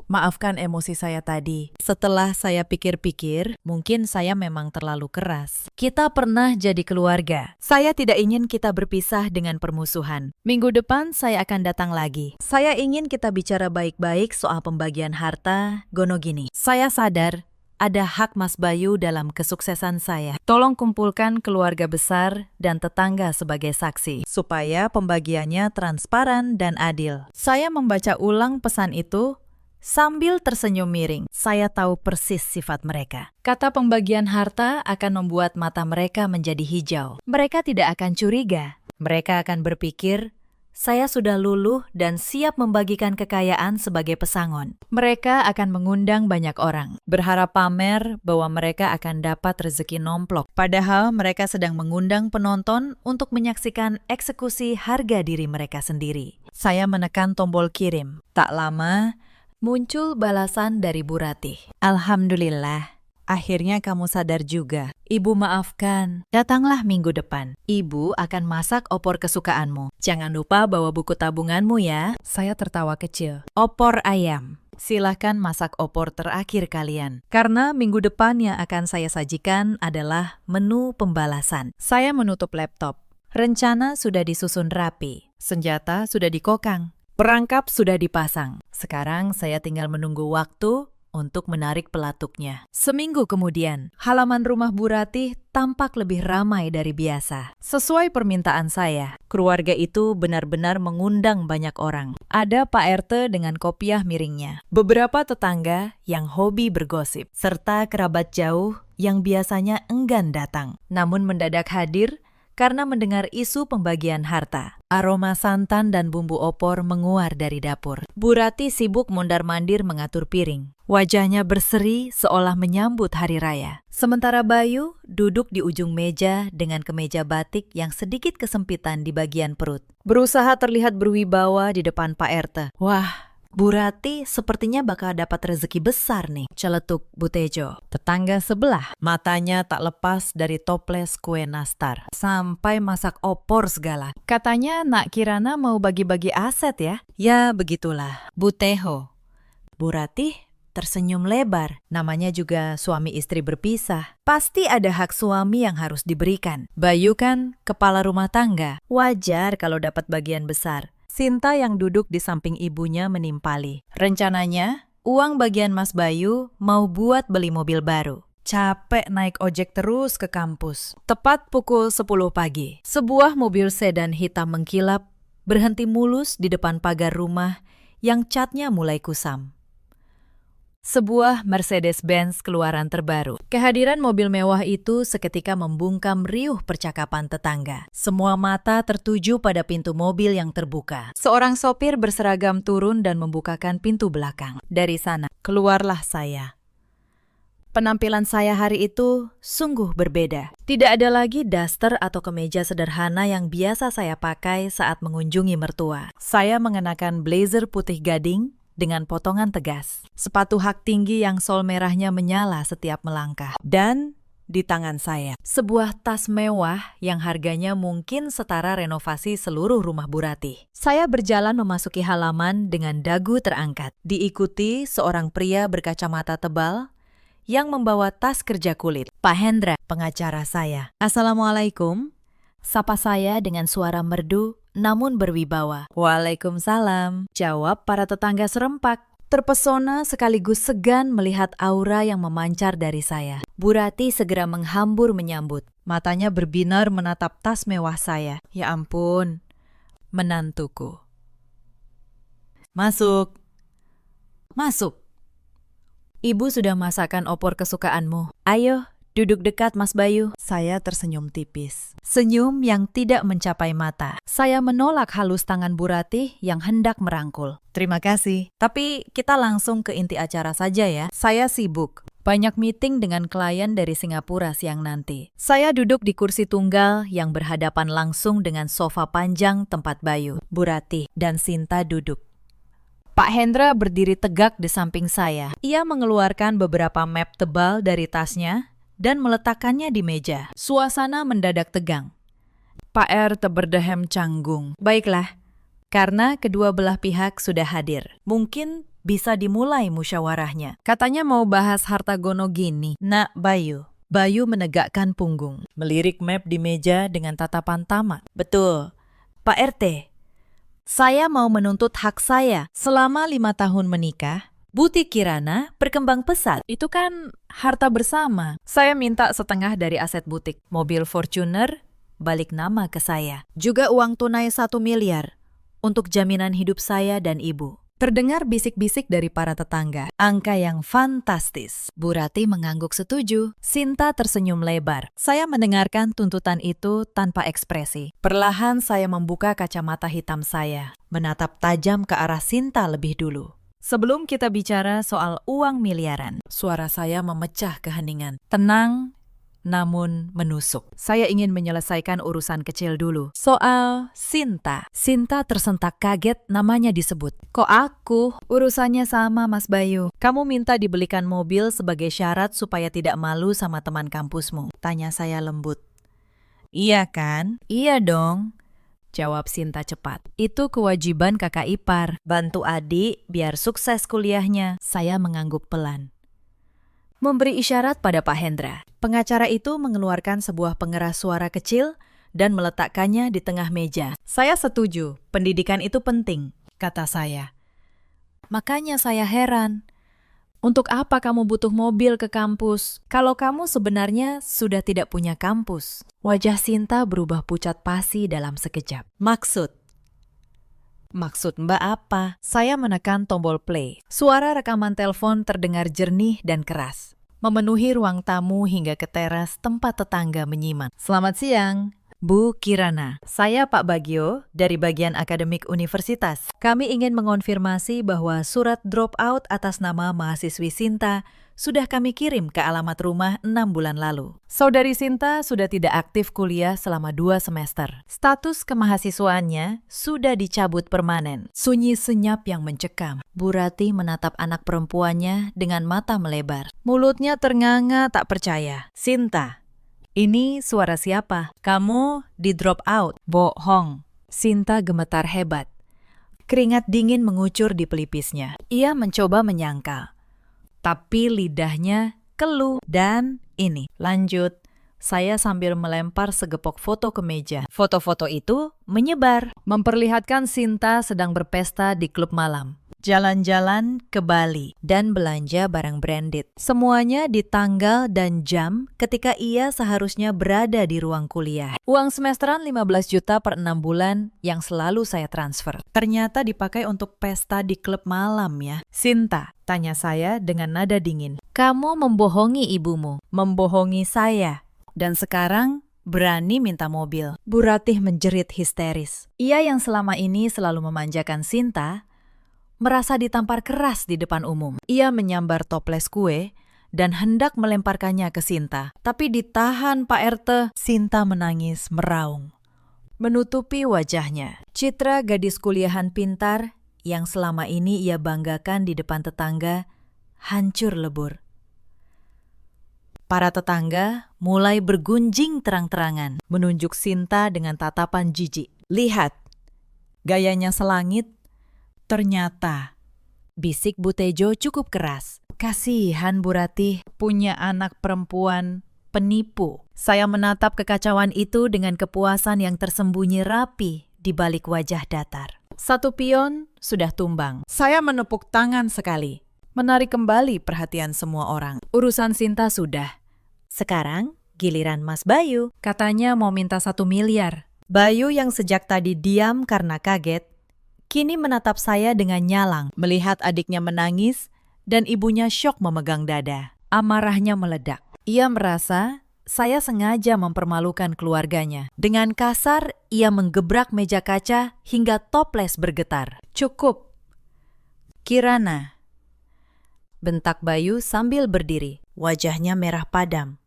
maafkan emosi saya tadi. Setelah saya pikir-pikir, mungkin saya memang terlalu keras. Kita pernah jadi keluarga. Saya tidak ingin kita berpisah dengan permusuhan. Minggu depan saya akan datang lagi. Saya ingin kita bicara baik-baik soal pembagian harta, gono gini. Saya sadar ada hak Mas Bayu dalam kesuksesan saya. Tolong kumpulkan keluarga besar dan tetangga sebagai saksi, supaya pembagiannya transparan dan adil. Saya membaca ulang pesan itu sambil tersenyum miring. Saya tahu persis sifat mereka. Kata pembagian harta akan membuat mata mereka menjadi hijau. Mereka tidak akan curiga. Mereka akan berpikir, saya sudah luluh dan siap membagikan kekayaan sebagai pesangon. Mereka akan mengundang banyak orang, berharap pamer bahwa mereka akan dapat rezeki nomplok. Padahal mereka sedang mengundang penonton untuk menyaksikan eksekusi harga diri mereka sendiri. Saya menekan tombol kirim. Tak lama, muncul balasan dari Bu Ratih. Alhamdulillah, Akhirnya kamu sadar juga. Ibu maafkan. Datanglah minggu depan. Ibu akan masak opor kesukaanmu. Jangan lupa bawa buku tabunganmu ya. Saya tertawa kecil. Opor ayam. Silakan masak opor terakhir kalian. Karena minggu depan yang akan saya sajikan adalah menu pembalasan. Saya menutup laptop. Rencana sudah disusun rapi. Senjata sudah dikokang. Perangkap sudah dipasang. Sekarang saya tinggal menunggu waktu untuk menarik pelatuknya. Seminggu kemudian, halaman rumah Bu Ratih tampak lebih ramai dari biasa. Sesuai permintaan saya, keluarga itu benar-benar mengundang banyak orang. Ada Pak RT dengan kopiah miringnya, beberapa tetangga yang hobi bergosip, serta kerabat jauh yang biasanya enggan datang, namun mendadak hadir karena mendengar isu pembagian harta. Aroma santan dan bumbu opor menguar dari dapur. Bu Ratih sibuk mondar-mandir mengatur piring. Wajahnya berseri seolah menyambut hari raya. Sementara Bayu duduk di ujung meja dengan kemeja batik yang sedikit kesempitan di bagian perut. Berusaha terlihat berwibawa di depan Pak RT. Wah, Bu Ratih sepertinya bakal dapat rezeki besar nih, celetuk Bu Tejo. Tetangga sebelah, matanya tak lepas dari toples kue nastar. Sampai masak opor segala. Katanya Nak Kirana mau bagi-bagi aset ya? Ya begitulah, Bu Teho. Bu Ratih tersenyum lebar. Namanya juga suami istri berpisah. Pasti ada hak suami yang harus diberikan. Bayu kan kepala rumah tangga. Wajar kalau dapat bagian besar. Sinta yang duduk di samping ibunya menimpali. Rencananya, uang bagian Mas Bayu mau buat beli mobil baru. Capek naik ojek terus ke kampus. Tepat pukul 10 pagi, sebuah mobil sedan hitam mengkilap berhenti mulus di depan pagar rumah yang catnya mulai kusam. Sebuah Mercedes-Benz keluaran terbaru. Kehadiran mobil mewah itu seketika membungkam riuh percakapan tetangga. Semua mata tertuju pada pintu mobil yang terbuka. Seorang sopir berseragam turun dan membukakan pintu belakang. Dari sana, keluarlah saya. Penampilan saya hari itu sungguh berbeda. Tidak ada lagi daster atau kemeja sederhana yang biasa saya pakai saat mengunjungi mertua. Saya mengenakan blazer putih gading dengan potongan tegas, sepatu hak tinggi yang sol merahnya menyala setiap melangkah, dan di tangan saya sebuah tas mewah yang harganya mungkin setara renovasi seluruh rumah Bu Ratih. Saya berjalan memasuki halaman dengan dagu terangkat, diikuti seorang pria berkacamata tebal yang membawa tas kerja kulit. Pak Hendra, pengacara saya. Assalamualaikum. Sapa saya dengan suara merdu namun berwibawa. Waalaikumsalam, jawab para tetangga serempak. Terpesona sekaligus segan melihat aura yang memancar dari saya. Bu Ratih segera menghambur menyambut. Matanya berbinar menatap tas mewah saya. Ya ampun, menantuku. Masuk. Masuk. Ibu sudah masakan opor kesukaanmu. Ayo, duduk dekat Mas Bayu. Saya tersenyum tipis. Senyum yang tidak mencapai mata. Saya menolak halus tangan Bu Ratih yang hendak merangkul. Terima kasih. Tapi kita langsung ke inti acara saja ya. Saya sibuk. Banyak meeting dengan klien dari Singapura siang nanti. Saya duduk di kursi tunggal yang berhadapan langsung dengan sofa panjang tempat Bayu, Bu Ratih, dan Sinta duduk. Pak Hendra berdiri tegak di samping saya. Ia mengeluarkan beberapa map tebal dari tasnya dan meletakkannya di meja. Suasana mendadak tegang. Pak RT berdehem canggung. Baiklah, karena kedua belah pihak sudah hadir. Mungkin bisa dimulai musyawarahnya. Katanya mau bahas harta gono gini. Nak Bayu. Bayu menegakkan punggung. Melirik map di meja dengan tatapan tamak. Betul. Pak RT, saya mau menuntut hak saya. Selama 5 tahun menikah, Butik Kirana berkembang pesat. Itu kan harta bersama. Saya minta setengah dari aset butik. Mobil Fortuner balik nama ke saya. Juga uang tunai 1 miliar untuk jaminan hidup saya dan ibu. Terdengar bisik-bisik dari para tetangga. Angka yang fantastis. Bu Ratih mengangguk setuju. Sinta tersenyum lebar. Saya mendengarkan tuntutan itu tanpa ekspresi. Perlahan saya membuka kacamata hitam saya, menatap tajam ke arah Sinta lebih dulu. Sebelum kita bicara soal uang miliaran, suara saya memecah keheningan. Tenang, namun menusuk. Saya ingin menyelesaikan urusan kecil dulu. Soal Sinta. Sinta tersentak kaget namanya disebut. Kok aku? Urusannya sama, Mas Bayu. Kamu minta dibelikan mobil sebagai syarat supaya tidak malu sama teman kampusmu. Tanya saya lembut. Iya kan? Iya dong. Jawab Sinta cepat. Itu kewajiban kakak ipar. Bantu adik biar sukses kuliahnya. Saya mengangguk pelan. Memberi isyarat pada Pak Hendra. Pengacara itu mengeluarkan sebuah pengeras suara kecil dan meletakkannya di tengah meja. Saya setuju, pendidikan itu penting, kata saya. Makanya saya heran. Untuk apa kamu butuh mobil ke kampus kalau kamu sebenarnya sudah tidak punya kampus? Wajah Sinta berubah pucat pasi dalam sekejap. Maksud Mbak apa? Saya menekan tombol play. Suara rekaman telepon terdengar jernih dan keras, memenuhi ruang tamu hingga ke teras tempat tetangga menyimak. Selamat siang, Bu Kirana. Saya Pak Bagio dari bagian akademik universitas. Kami ingin mengonfirmasi bahwa surat dropout atas nama mahasiswi Sinta sudah kami kirim ke alamat rumah 6 bulan lalu. Saudari Sinta sudah tidak aktif kuliah selama 2 semester. Status kemahasiswaannya sudah dicabut permanen. Sunyi senyap yang mencekam. Bu Rati menatap anak perempuannya dengan mata melebar. Mulutnya ternganga tak percaya. Sinta, ini suara siapa? Kamu di drop out. Bohong. Sinta gemetar hebat. Keringat dingin mengucur di pelipisnya. Ia mencoba menyangkal. Tapi lidahnya keluh. Dan ini, lanjut. Saya sambil melempar segepok foto ke meja. Foto-foto itu menyebar, memperlihatkan Sinta sedang berpesta di klub malam, jalan-jalan ke Bali, dan belanja barang branded. Semuanya di tanggal dan jam ketika ia seharusnya berada di ruang kuliah. Uang semesteran 15 juta per 6 bulan yang selalu saya transfer. Ternyata dipakai untuk pesta di klub malam ya. Sinta, tanya saya dengan nada dingin. Kamu membohongi ibumu, membohongi saya. Dan sekarang berani minta mobil. Bu Ratih menjerit histeris. Ia yang selama ini selalu memanjakan Sinta, merasa ditampar keras di depan umum. Ia menyambar toples kue dan hendak melemparkannya ke Sinta. Tapi ditahan Pak RT. Sinta menangis meraung, menutupi wajahnya. Citra gadis kuliahan pintar yang selama ini ia banggakan di depan tetangga hancur lebur. Para tetangga mulai bergunjing terang-terangan, menunjuk Sinta dengan tatapan jijik. Lihat, gayanya selangit. Ternyata, bisik Bu Tejo cukup keras. Kasihan Bu Ratih punya anak perempuan penipu. Saya menatap kekacauan itu dengan kepuasan yang tersembunyi rapi di balik wajah datar. Satu pion sudah tumbang. Saya menepuk tangan sekali, menarik kembali perhatian semua orang. Urusan Sinta sudah. Sekarang giliran Mas Bayu. Katanya mau minta 1 miliar. Bayu yang sejak tadi diam karena kaget, kini menatap saya dengan nyalang, melihat adiknya menangis dan ibunya syok memegang dada. Amarahnya meledak. Ia merasa saya sengaja mempermalukan keluarganya. Dengan kasar, ia menggebrak meja kaca hingga toples bergetar. Cukup. Kirana, bentak Bayu sambil berdiri. Wajahnya merah padam.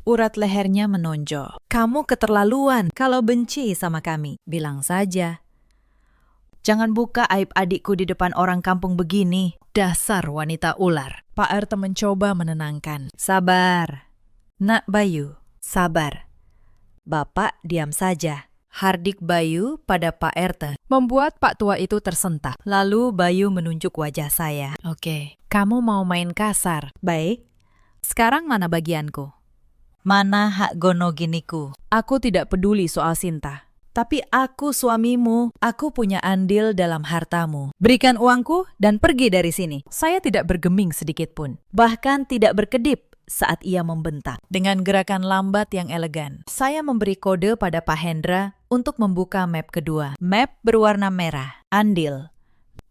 Urat lehernya menonjol. Kamu keterlaluan kalau benci sama kami. Bilang saja. Jangan buka aib adikku di depan orang kampung begini. Dasar wanita ular. Pak RT mencoba menenangkan. Sabar. Nak Bayu, sabar. Bapak diam saja. Hardik Bayu pada Pak RT membuat Pak tua itu tersentak. Lalu Bayu menunjuk wajah saya. Oke, kamu mau main kasar. Baik. Sekarang mana bagianku? Mana hak gonoginiku? Aku tidak peduli soal Sinta. Tapi aku suamimu. Aku punya andil dalam hartamu. Berikan uangku dan pergi dari sini. Saya tidak bergeming sedikit pun. Bahkan tidak berkedip saat ia membentak. Dengan gerakan lambat yang elegan, saya memberi kode pada Pak Hendra untuk membuka map kedua. Map berwarna merah. Andil.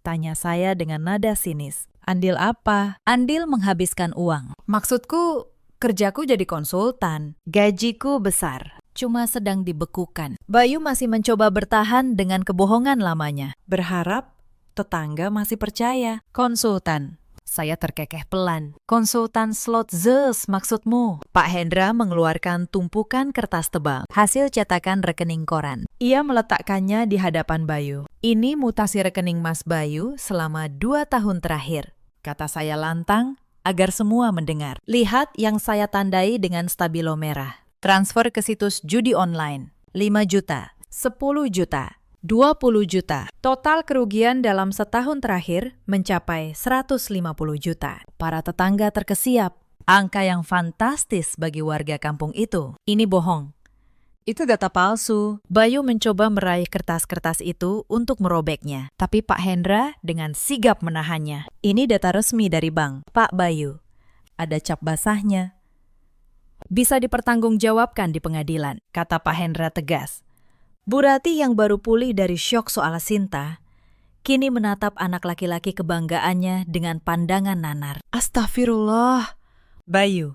Tanya saya dengan nada sinis. Andil apa? Andil menghabiskan uang. Maksudku, kerjaku jadi konsultan. Gajiku besar. Cuma sedang dibekukan. Bayu masih mencoba bertahan dengan kebohongan lamanya. Berharap tetangga masih percaya. Konsultan. Saya terkekeh pelan. Konsultan slot Zeus maksudmu? Pak Hendra mengeluarkan tumpukan kertas tebal, hasil cetakan rekening koran. Ia meletakkannya di hadapan Bayu. Ini mutasi rekening Mas Bayu selama 2 tahun terakhir, kata saya lantang agar semua mendengar. Lihat yang saya tandai dengan stabilo merah. Transfer ke situs judi online. 5 juta, 10 juta. 20 juta. Total kerugian dalam setahun terakhir mencapai 150 juta. Para tetangga terkesiap. Angka yang fantastis bagi warga kampung itu. Ini bohong. Itu data palsu. Bayu mencoba meraih kertas-kertas itu untuk merobeknya. Tapi Pak Hendra dengan sigap menahannya. Ini data resmi dari bank. Pak Bayu, ada cap basahnya. Bisa dipertanggungjawabkan di pengadilan, kata Pak Hendra tegas. Bu Rati yang baru pulih dari syok soal Sinta, kini menatap anak laki-laki kebanggaannya dengan pandangan nanar. Astagfirullah. Bayu,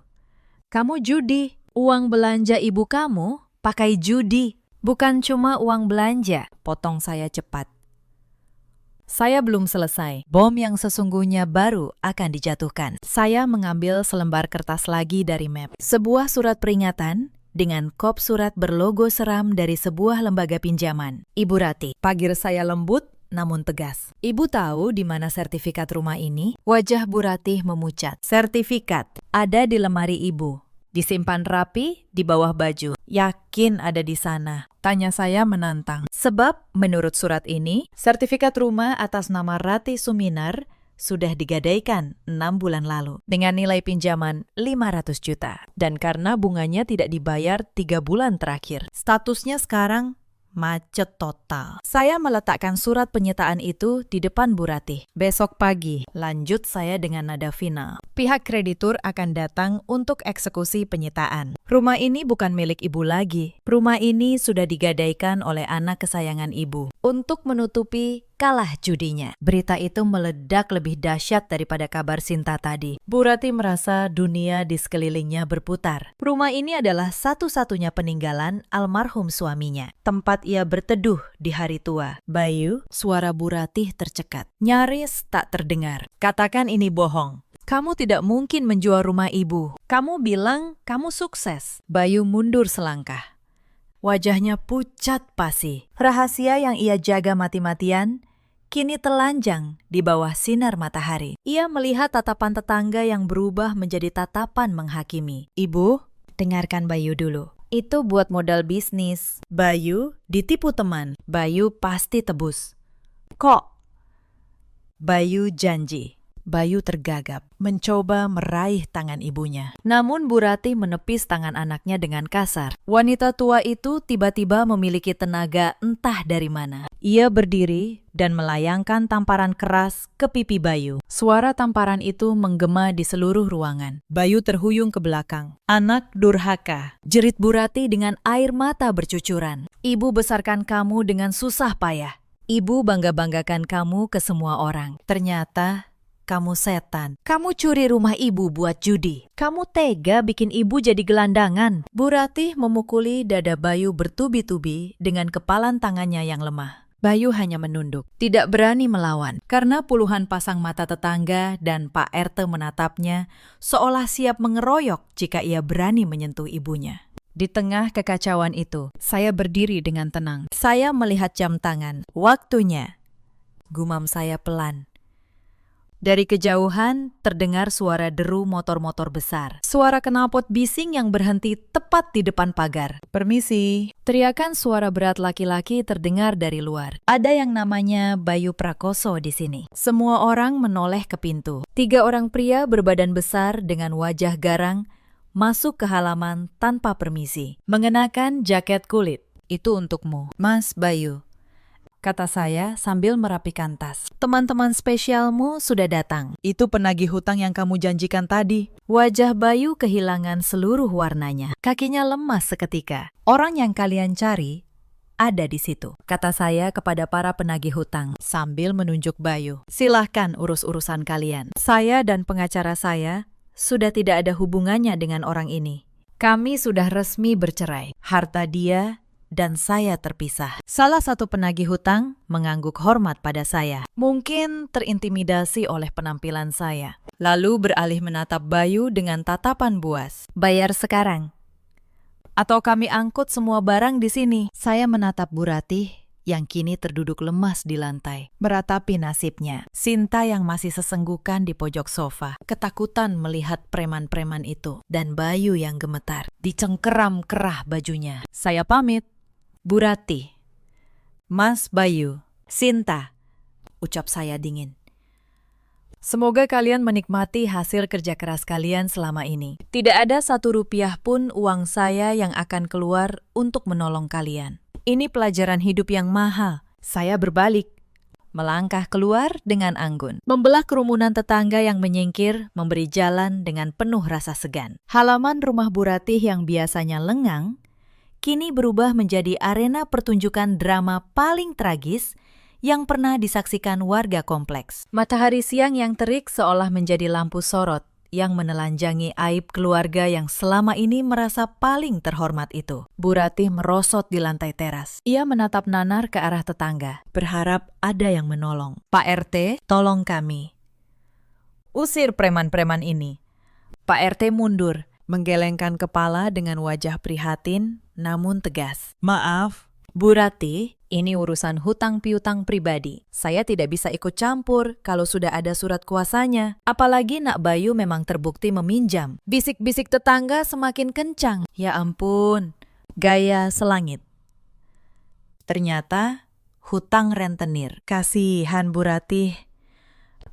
kamu judi. Uang belanja ibu kamu pakai judi. Bukan cuma uang belanja, potong saya cepat. Saya belum selesai. Bom yang sesungguhnya baru akan dijatuhkan. Saya mengambil selembar kertas lagi dari map. Sebuah surat peringatan dengan kop surat berlogo seram dari sebuah lembaga pinjaman. Ibu Rati, pagir saya lembut namun tegas. Ibu tahu di mana sertifikat rumah ini? Wajah Bu Ratih memucat. Sertifikat ada di lemari ibu. Disimpan rapi di bawah baju. Yakin ada di sana? Tanya saya menantang. Sebab menurut surat ini, sertifikat rumah atas nama Rati Suminar sudah digadaikan 6 bulan lalu dengan nilai pinjaman 500 juta. Dan karena bunganya tidak dibayar 3 bulan terakhir, statusnya sekarang macet total. Saya meletakkan surat penyitaan itu di depan Bu Ratih. Besok pagi, lanjut saya dengan nada final. Pihak kreditur akan datang untuk eksekusi penyitaan. Rumah ini bukan milik ibu lagi. Rumah ini sudah digadaikan oleh anak kesayangan ibu untuk menutupi kalah judinya. Berita itu meledak lebih dahsyat daripada kabar Sinta tadi. Bu Rati merasa dunia di sekelilingnya berputar. Rumah ini adalah satu-satunya peninggalan almarhum suaminya. Tempat ia berteduh di hari tua. Bayu, suara Bu Ratih tercekat. Nyaris tak terdengar. Katakan ini bohong. Kamu tidak mungkin menjual rumah ibu. Kamu bilang kamu sukses. Bayu mundur selangkah. Wajahnya pucat pasi. Rahasia yang ia jaga mati-matian kini telanjang di bawah sinar matahari. Ia melihat tatapan tetangga yang berubah menjadi tatapan menghakimi. Ibu, dengarkan Bayu dulu. Itu buat modal bisnis. Bayu ditipu teman. Bayu pasti tebus. Kok? Bayu janji. Bayu tergagap, mencoba meraih tangan ibunya. Namun Bu Rati menepis tangan anaknya dengan kasar. Wanita tua itu tiba-tiba memiliki tenaga entah dari mana. Ia berdiri dan melayangkan tamparan keras ke pipi Bayu. Suara tamparan itu menggema di seluruh ruangan. Bayu terhuyung ke belakang. Anak durhaka, jerit Bu Rati dengan air mata bercucuran. Ibu besarkan kamu dengan susah payah. Ibu bangga-banggakan kamu ke semua orang. Ternyata kamu setan. Kamu curi rumah ibu buat judi. Kamu tega bikin ibu jadi gelandangan. Bu Ratih memukuli dada Bayu bertubi-tubi dengan kepalan tangannya yang lemah. Bayu hanya menunduk, tidak berani melawan. Karena puluhan pasang mata tetangga dan Pak RT menatapnya, seolah siap mengeroyok jika ia berani menyentuh ibunya. Di tengah kekacauan itu, saya berdiri dengan tenang. Saya melihat jam tangan. Waktunya. Gumam saya pelan. Dari kejauhan, terdengar suara deru motor-motor besar. Suara knalpot bising yang berhenti tepat di depan pagar. Permisi. Teriakan suara berat laki-laki terdengar dari luar. Ada yang namanya Bayu Prakoso di sini. Semua orang menoleh ke pintu. 3 orang pria berbadan besar dengan wajah garang masuk ke halaman tanpa permisi. Mengenakan jaket kulit. Itu untukmu, Mas Bayu, kata saya sambil merapikan tas. Teman-teman spesialmu sudah datang. Itu penagih hutang yang kamu janjikan tadi. Wajah Bayu kehilangan seluruh warnanya. Kakinya lemas seketika. Orang yang kalian cari ada di situ, kata saya kepada para penagih hutang sambil menunjuk Bayu. Silahkan urus urusan kalian. Saya dan pengacara saya sudah tidak ada hubungannya dengan orang ini. Kami sudah resmi bercerai. Harta dia dan saya terpisah. Salah satu penagih hutang mengangguk hormat pada saya. Mungkin terintimidasi oleh penampilan saya. Lalu beralih menatap Bayu dengan tatapan buas. Bayar sekarang. Atau kami angkut semua barang di sini. Saya menatap Bu Ratih yang kini terduduk lemas di lantai, meratapi nasibnya. Sinta yang masih sesenggukan di pojok sofa, ketakutan melihat preman-preman itu, dan Bayu yang gemetar, dicengkeram kerah bajunya. Saya pamit. Bu Ratih, Mas Bayu, Sinta, ucap saya dingin. Semoga kalian menikmati hasil kerja keras kalian selama ini. Tidak ada 1 rupiah pun uang saya yang akan keluar untuk menolong kalian. Ini pelajaran hidup yang mahal. Saya berbalik, melangkah keluar dengan anggun. Membelah kerumunan tetangga yang menyingkir, memberi jalan dengan penuh rasa segan. Halaman rumah Bu Ratih yang biasanya lengang, kini berubah menjadi arena pertunjukan drama paling tragis yang pernah disaksikan warga kompleks. Matahari siang yang terik seolah menjadi lampu sorot yang menelanjangi aib keluarga yang selama ini merasa paling terhormat itu. Bu Ratih merosot di lantai teras. Ia menatap nanar ke arah tetangga, berharap ada yang menolong. Pak RT, tolong kami. Usir preman-preman ini. Pak RT mundur, menggelengkan kepala dengan wajah prihatin namun tegas. Maaf, Bu Ratih, ini urusan hutang piutang pribadi. Saya tidak bisa ikut campur kalau sudah ada surat kuasanya. Apalagi Nak Bayu memang terbukti meminjam. Bisik-bisik tetangga semakin kencang. Ya ampun, gaya selangit. Ternyata hutang rentenir. Kasihan Bu Ratih.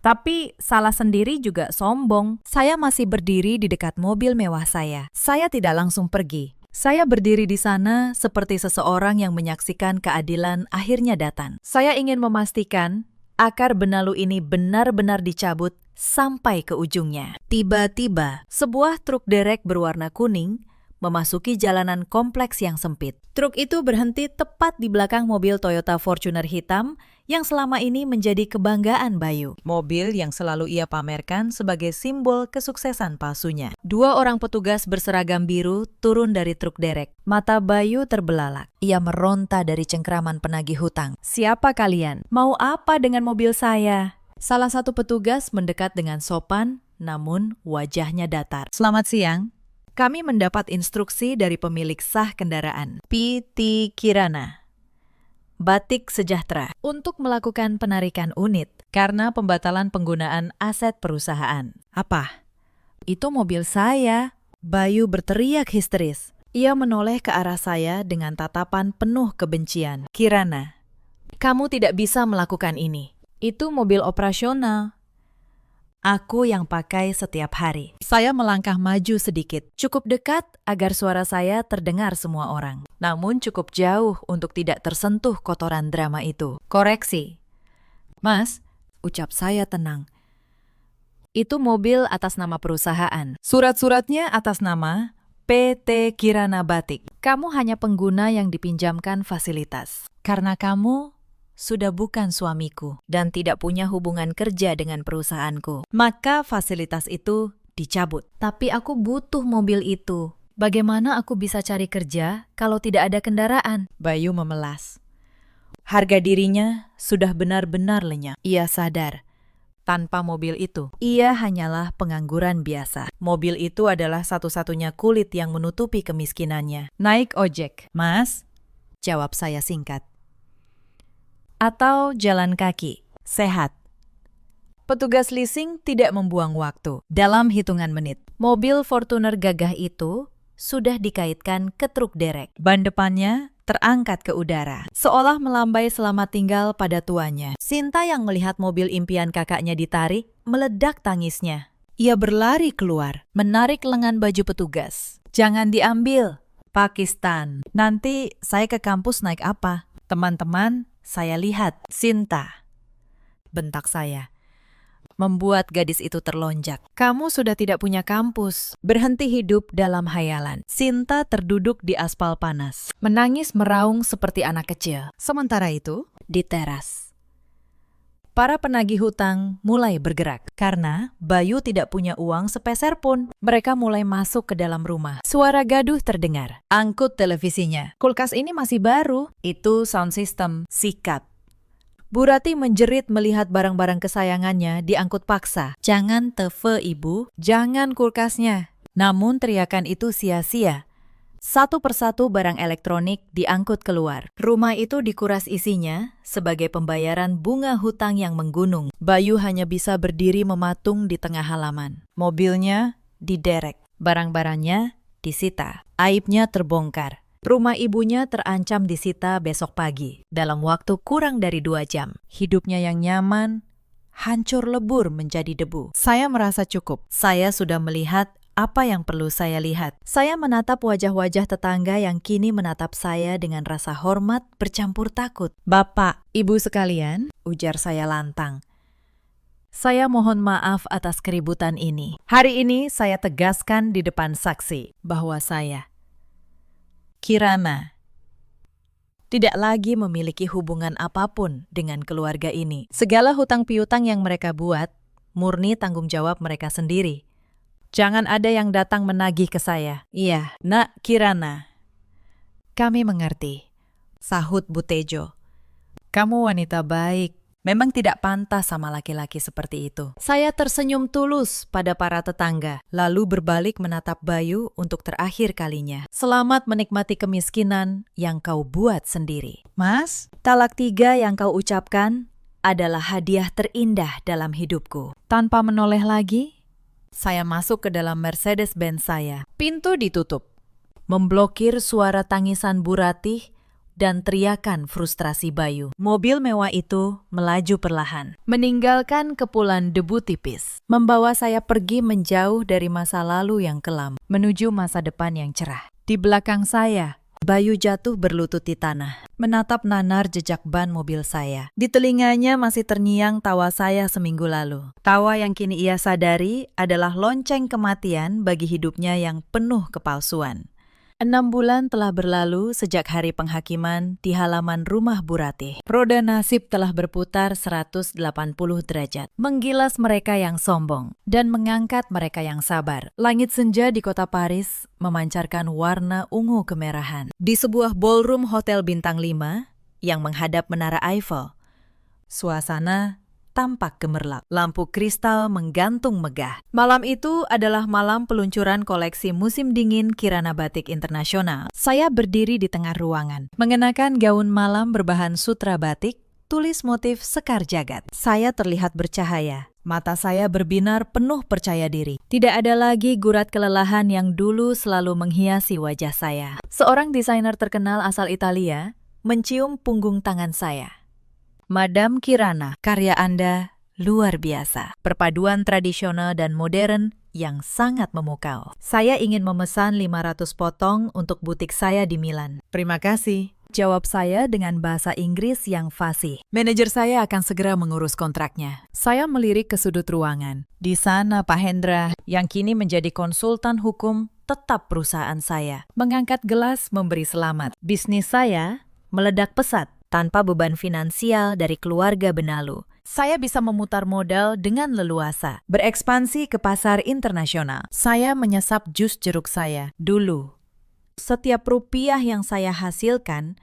Tapi salah sendiri juga sombong. Saya masih berdiri di dekat mobil mewah saya. Saya tidak langsung pergi. Saya berdiri di sana seperti seseorang yang menyaksikan keadilan akhirnya datang. Saya ingin memastikan akar benalu ini benar-benar dicabut sampai ke ujungnya. Tiba-tiba, sebuah truk derek berwarna kuning memasuki jalanan kompleks yang sempit. Truk itu berhenti tepat di belakang mobil Toyota Fortuner hitam yang selama ini menjadi kebanggaan Bayu. Mobil yang selalu ia pamerkan sebagai simbol kesuksesan palsunya. 2 orang petugas berseragam biru turun dari truk derek. Mata Bayu terbelalak. Ia meronta dari cengkraman penagih hutang. Siapa kalian? Mau apa dengan mobil saya? Salah satu petugas mendekat dengan sopan, namun wajahnya datar. Selamat siang. Kami mendapat instruksi dari pemilik sah kendaraan, PT Kirana, Batik Sejahtera, untuk melakukan penarikan unit karena pembatalan penggunaan aset perusahaan. Apa? Itu mobil saya. Bayu berteriak histeris. Ia menoleh ke arah saya dengan tatapan penuh kebencian. Kirana, kamu tidak bisa melakukan ini. Itu mobil operasional. Aku yang pakai setiap hari. Saya melangkah maju sedikit, cukup dekat agar suara saya terdengar semua orang. Namun cukup jauh untuk tidak tersentuh kotoran drama itu. Koreksi. Mas, ucap saya tenang. Itu mobil atas nama perusahaan. Surat-suratnya atas nama PT Kirana Batik. Kamu hanya pengguna yang dipinjamkan fasilitas. Karena kamu sudah bukan suamiku dan tidak punya hubungan kerja dengan perusahaanku, maka fasilitas itu dicabut. Tapi aku butuh mobil itu. Bagaimana aku bisa cari kerja kalau tidak ada kendaraan? Bayu memelas. Harga dirinya sudah benar-benar lenyap. Ia sadar, tanpa mobil itu, ia hanyalah pengangguran biasa. Mobil itu adalah satu-satunya kulit yang menutupi kemiskinannya. Naik ojek. Mas, jawab saya singkat. Atau jalan kaki, sehat. Petugas leasing tidak membuang waktu. Dalam hitungan menit, mobil Fortuner gagah itu sudah dikaitkan ke truk derek. Ban depannya terangkat ke udara, seolah melambai selamat tinggal pada tuannya. Sinta yang melihat mobil impian kakaknya ditarik, meledak tangisnya. Ia berlari keluar, menarik lengan baju petugas. Jangan diambil, Pakistan. Nanti saya ke kampus naik apa? Teman-teman, saya lihat Sinta, bentak saya, membuat gadis itu terlonjak. Kamu sudah tidak punya kampus, berhenti hidup dalam hayalan. Sinta terduduk di aspal panas, menangis meraung seperti anak kecil. Sementara itu, di teras, Para penagih hutang mulai bergerak. Karena Bayu tidak punya uang sepeser pun, mereka mulai masuk ke dalam rumah. Suara gaduh terdengar. Angkut televisinya. Kulkas ini masih baru. Itu sound system. Sikat. Bu Rati menjerit melihat barang-barang kesayangannya diangkut paksa. Jangan TV, Ibu. Jangan kulkasnya. Namun teriakan itu sia-sia. Satu persatu barang elektronik diangkut keluar. Rumah itu dikuras isinya sebagai pembayaran bunga hutang yang menggunung. Bayu hanya bisa berdiri mematung di tengah halaman. Mobilnya diderek. Barang-barangnya disita. Aibnya terbongkar. Rumah ibunya terancam disita besok pagi. Dalam waktu kurang dari 2 jam. Hidupnya yang nyaman hancur lebur menjadi debu. Saya merasa cukup. Saya sudah melihat apa yang perlu saya lihat. Saya menatap wajah-wajah tetangga yang kini menatap saya dengan rasa hormat bercampur takut. Bapak, Ibu sekalian, ujar saya lantang. Saya mohon maaf atas keributan ini. Hari ini saya tegaskan di depan saksi bahwa saya, Kirana, tidak lagi memiliki hubungan apapun dengan keluarga ini. Segala hutang piutang yang mereka buat, murni tanggung jawab mereka sendiri. Jangan ada yang datang menagih ke saya. Iya, Nak Kirana. Kami mengerti, sahut Bu Tejo. Kamu wanita baik. Memang tidak pantas sama laki-laki seperti itu. Saya tersenyum tulus pada para tetangga, lalu berbalik menatap Bayu untuk terakhir kalinya. Selamat menikmati kemiskinan yang kau buat sendiri. Mas, talak 3 yang kau ucapkan adalah hadiah terindah dalam hidupku. Tanpa menoleh lagi, saya masuk ke dalam Mercedes-Benz saya. Pintu ditutup, memblokir suara tangisan Bu Ratih dan teriakan frustrasi Bayu. Mobil mewah itu melaju perlahan, meninggalkan kepulan debu tipis, membawa saya pergi menjauh dari masa lalu yang kelam, menuju masa depan yang cerah. Di belakang saya, Bayu jatuh berlutut di tanah, menatap nanar jejak ban mobil saya. Di telinganya masih terngiang tawa saya seminggu lalu. Tawa yang kini ia sadari adalah lonceng kematian bagi hidupnya yang penuh kepalsuan. 6 bulan telah berlalu sejak hari penghakiman di halaman rumah Bu Ratih. Roda nasib telah berputar 180 derajat, menggilas mereka yang sombong dan mengangkat mereka yang sabar. Langit senja di kota Paris memancarkan warna ungu kemerahan. Di sebuah ballroom hotel bintang 5 yang menghadap Menara Eiffel, suasana tampak gemerlap. Lampu kristal menggantung megah. Malam itu adalah malam peluncuran koleksi musim dingin Kirana Batik Internasional. Saya berdiri di tengah ruangan, mengenakan gaun malam berbahan sutra batik, tulis motif Sekar Jagat. Saya terlihat bercahaya. Mata saya berbinar penuh percaya diri. Tidak ada lagi gurat kelelahan yang dulu selalu menghiasi wajah saya. Seorang desainer terkenal asal Italia mencium punggung tangan saya. Madam Kirana, karya Anda luar biasa. Perpaduan tradisional dan modern yang sangat memukau. Saya ingin memesan 500 potong untuk butik saya di Milan. Terima kasih, jawab saya dengan bahasa Inggris yang fasih. Manajer saya akan segera mengurus kontraknya. Saya melirik ke sudut ruangan. Di sana Pak Hendra, yang kini menjadi konsultan hukum tetap perusahaan saya, mengangkat gelas memberi selamat. Bisnis saya meledak pesat. Tanpa beban finansial dari keluarga Benalu, saya bisa memutar modal dengan leluasa, berekspansi ke pasar internasional. Saya menyesap jus jeruk saya dulu. Setiap rupiah yang saya hasilkan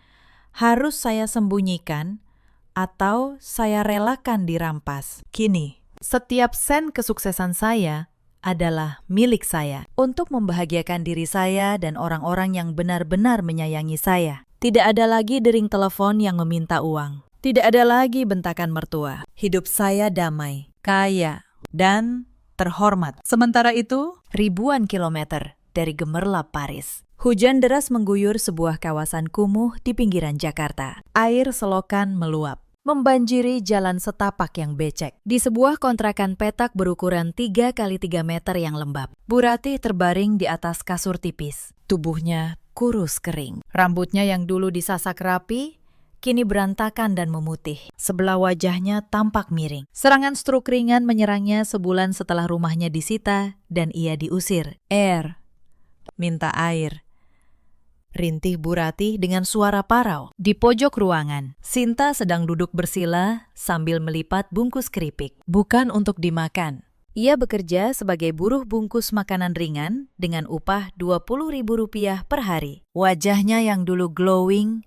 harus saya sembunyikan atau saya relakan dirampas. Kini, setiap sen kesuksesan saya adalah milik saya untuk membahagiakan diri saya dan orang-orang yang benar-benar menyayangi saya. Tidak ada lagi dering telepon yang meminta uang. Tidak ada lagi bentakan mertua. Hidup saya damai, kaya, dan terhormat. Sementara itu, ribuan kilometer dari gemerlap Paris, hujan deras mengguyur sebuah kawasan kumuh di pinggiran Jakarta. Air selokan meluap, membanjiri jalan setapak yang becek. Di sebuah kontrakan petak berukuran 3 kali 3 meter yang lembab, Bu Ratih terbaring di atas kasur tipis. Tubuhnya kurus kering. Rambutnya yang dulu disasak rapi, kini berantakan dan memutih. Sebelah wajahnya tampak miring. Serangan stroke ringan menyerangnya sebulan setelah rumahnya disita dan ia diusir. Minta air. rintih Bu Ratih dengan suara parau. Di pojok ruangan, Sinta sedang duduk bersila sambil melipat bungkus keripik. Bukan untuk dimakan. Ia bekerja sebagai buruh bungkus makanan ringan dengan upah Rp20.000 per hari. Wajahnya yang dulu glowing,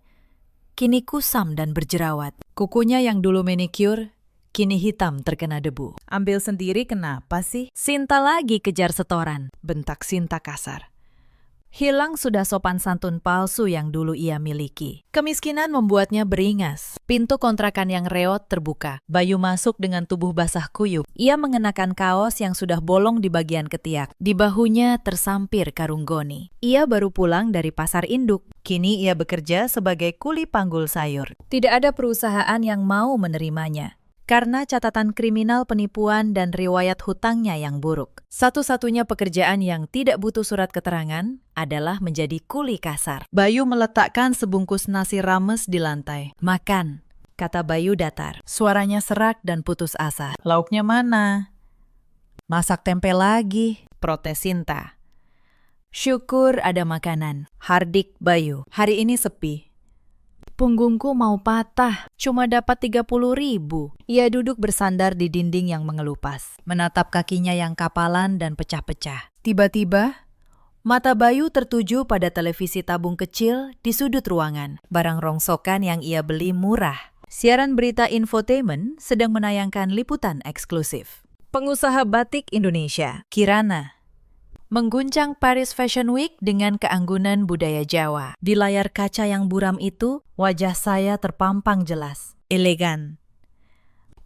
kini kusam dan berjerawat. Kukunya yang dulu manicure, kini hitam terkena debu. Ambil sendiri kenapa sih? Sinta lagi kejar setoran, bentak Sinta kasar. Hilang sudah sopan santun palsu yang dulu ia miliki. Kemiskinan membuatnya beringas. Pintu kontrakan yang reot terbuka. Bayu masuk dengan tubuh basah kuyup. Ia mengenakan kaos yang sudah bolong di bagian ketiak. Di bahunya tersampir karung goni. Ia baru pulang dari pasar induk. Kini ia bekerja sebagai kuli panggul sayur. Tidak ada perusahaan yang mau menerimanya karena catatan kriminal penipuan dan riwayat hutangnya yang buruk. Satu-satunya pekerjaan yang tidak butuh surat keterangan adalah menjadi kuli kasar. Bayu meletakkan sebungkus nasi rames di lantai. "Makan," kata Bayu datar. Suaranya serak dan putus asa. "Lauknya mana?" "Masak tempe lagi," protes Sinta. "Syukur ada makanan," hardik Bayu. "Hari ini sepi. Punggungku mau patah, cuma dapat 30.000. Ia duduk bersandar di dinding yang mengelupas, menatap kakinya yang kapalan dan pecah-pecah. Tiba-tiba, mata Bayu tertuju pada televisi tabung kecil di sudut ruangan, barang rongsokan yang ia beli murah. Siaran berita infotainment sedang menayangkan liputan eksklusif. Pengusaha batik Indonesia, Kirana, mengguncang Paris Fashion Week dengan keanggunan budaya Jawa. Di layar kaca yang buram itu, wajah saya terpampang jelas, elegan.